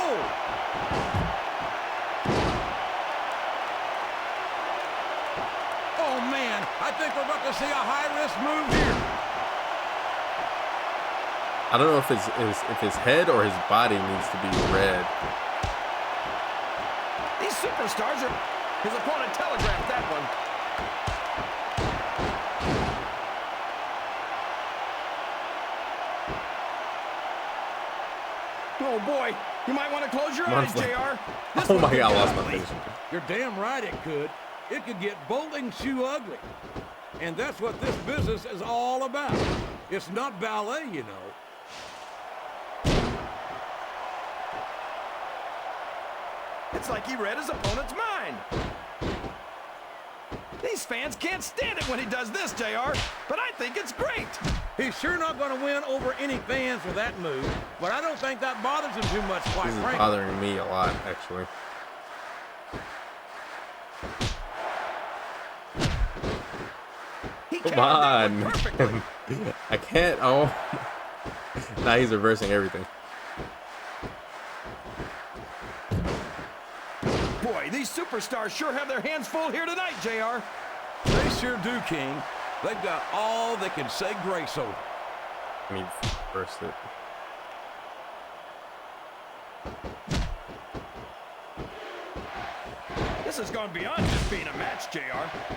Oh man, I think we're about to see a high-risk move here. I don't know if his head or his body needs to be red. These superstars are... His opponent telegraphed that one. Oh boy, you might want to close your eyes, JR. Oh my God, I lost my vision. You're damn right it could. It could get bowling shoe ugly. And that's what this business is all about. It's not ballet, you know. It's like he read his opponent's mind. These fans can't stand it when he does this, JR, but I think it's great. He's sure not going to win over any fans with that move, but I don't think that bothers him too much, quite This is frankly. bothering me a lot, actually. Come on. I can't. Oh. Now he's reversing everything. Boy, these superstars sure have their hands full here tonight, JR. They sure do, King. They've got all they can say grace over. I mean, reverse it. This has gone beyond just being a match, JR.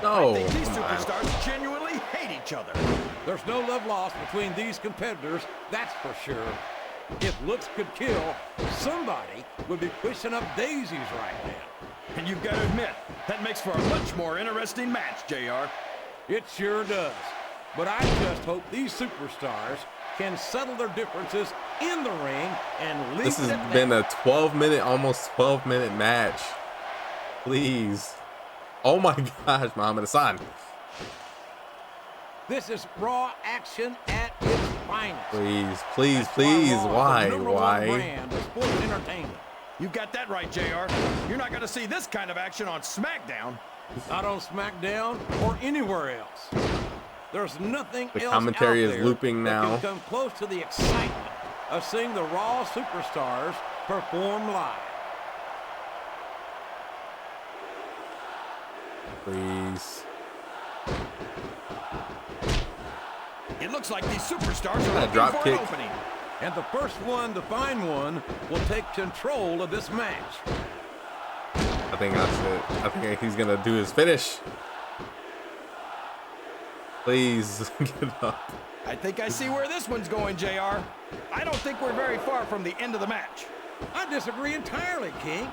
No. I think these superstars genuinely hate each other. There's no love lost between these competitors, that's for sure. If looks could kill, somebody would be pushing up daisies right now. And you've got to admit, that makes for a much more interesting match, JR. It sure does. But I just hope these superstars can settle their differences in the ring and leave This has it at been that. a 12-minute, almost 12-minute match. Please. Oh my gosh, Muhammad Hassan. This is raw action at its finest. Please, please, please. Why? Why? Brand of sports entertainment. You got that right, JR. You're not going to see this kind of action on Smackdown. Not on Smackdown or anywhere else. There's nothing The else commentary out is there looping that now. can come close to the excitement of seeing the Raw superstars perform live. Please. It looks like these superstars are looking drop for kick. an opening. And the first one to find one will take control of this match. I think that's it. I think he's going to do his finish. Please, get up. I think I see where this one's going, JR. I don't think we're very far from the end of the match. I disagree entirely, King.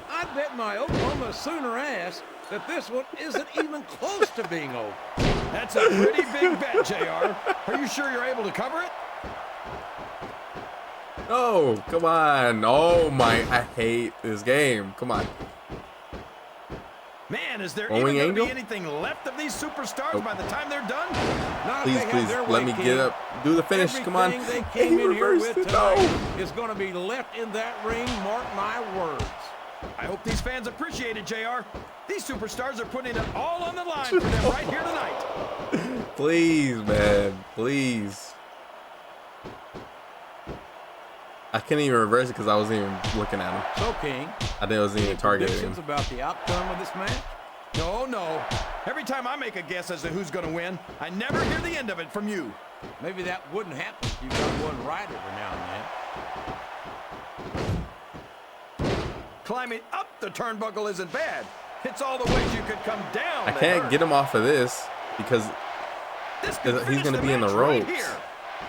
I bet my Oklahoma Sooner ass that this one isn't even close to being over. That's a pretty big bet, JR. Are you sure you're able to cover it? Oh, come on. Oh my, I hate this game. Come on. Man, is there Throwing even going to angle? be anything left of these superstars by the time they're done? Not if Please, they have please, their let way, me King. get up. Do the finish. Come on. Everything they came He in here reversed with it. tonight No. is going to be left in that ring, mark my words. I hope these fans appreciate it, JR. These superstars are putting it all on the line for them right here tonight. Please, man. Please. I couldn't even reverse it because I wasn't even looking at him. So, King, I think I wasn't even targeting him. predictions about the outcome of this match? No, no. Every time I make a guess as to who's going to win, I never hear the end of it from you. Maybe that wouldn't happen if you got one right every now and then. Climbing up the turnbuckle isn't bad. It's all the ways you could come down. I can't get him off of this because he's going to be in the ropes.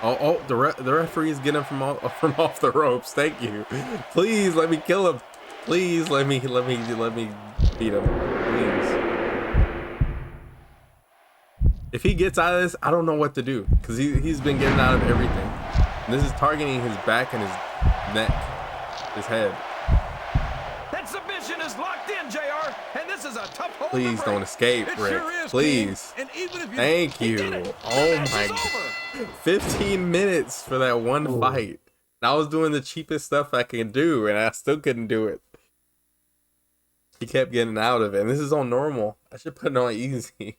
Oh, the referee's getting him from off the ropes. Thank you. Please let me kill him. Please let me Beat him, please. If he gets out of this, I don't know what to do because he's been getting out of everything. And this is targeting his back and his neck, his head. That submission is locked in, JR, and this is a tough hold. Please don't escape, Rick. Sure is, please. And even if Thank you. Oh my God. 15 minutes for that one fight. And I was doing the cheapest stuff I could do, and I still couldn't do it. He kept getting out of it, and this is on normal. I should put it on easy.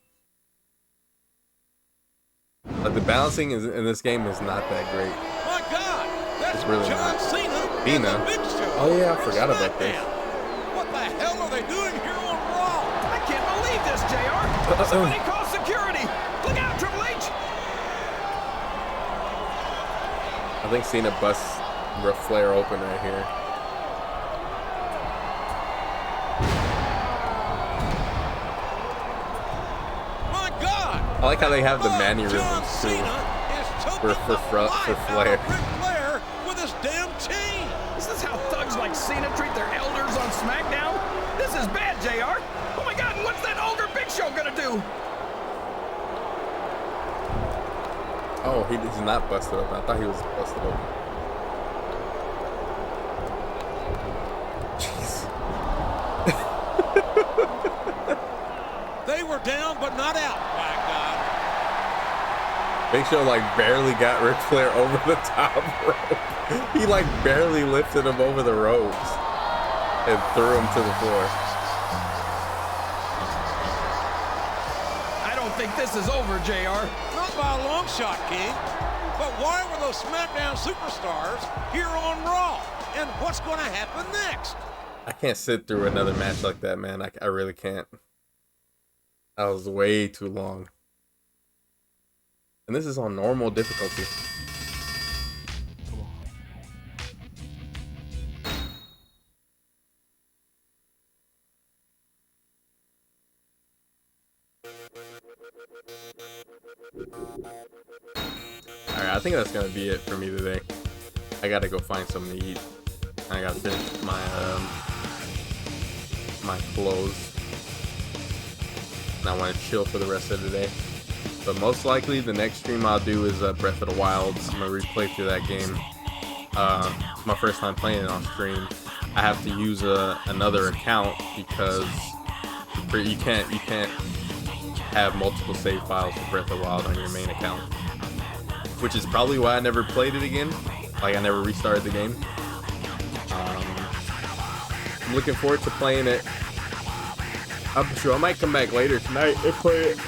But the balancing in this game is not that great. My God, that's really John not. Cena and the Big Show. Oh yeah, I forgot about this. What the hell are they doing here on Raw? I can't believe this, JR. Somebody call security. Look out, Triple H. I think Cena busts Ric Flair open right here. My God. I like how they have the mannerisms too for Flair. Ric Flair with his damn chain. Is this how thugs like Cena treat their elders on Smackdown? This is bad, JR. Oh my God, what's that older Big Show gonna do? Oh, he's not busted open. I thought he was busted open. Jeez. They were down, but not out. My God. Big Show like barely got Ric Flair over the top rope. He like barely lifted him over the ropes and threw him to the floor. I don't think this is over, JR. Not by a long shot, King. But why were those SmackDown superstars here on Raw? And what's going to happen next? I can't sit through another match like that, man. I really can't. That was way too long. And this is on normal difficulty. Alright, I think that's gonna be it for me today. I gotta go find something to eat. I gotta finish my my clothes. And I want to chill for the rest of the day. But most likely the next stream I'll do is Breath of the Wild. I'm gonna replay through that game. It's my first time playing it on stream. I have to use another account because you can't have multiple save files for Breath of the Wild on your main account, which is probably why I never played it again. Like I never restarted the game. I'm looking forward to playing it. I'm sure I might come back later tonight and play it.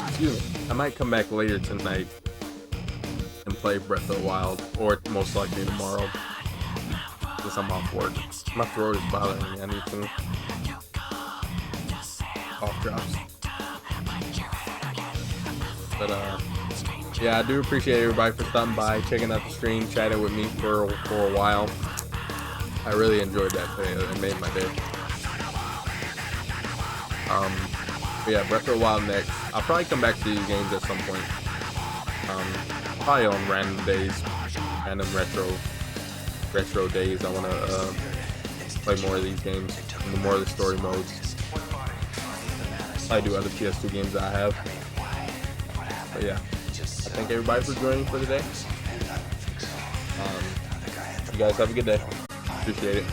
Excuse me. I might come back later tonight and play Breath of the Wild, or most likely tomorrow, since I'm off work. My throat is bothering me. I need some cough drops. But yeah, I do appreciate everybody for stopping by, checking out the stream, chatting with me for a while. I really enjoyed that today. It made my day. But yeah, Breath of the Wild next. I'll probably come back to these games at some point. Probably on random days, random retro days. I want to play more of these games, and more of the story modes. I do other PS2 games that I have. But yeah, I thank everybody for joining for today. You guys have a good day. Appreciate it.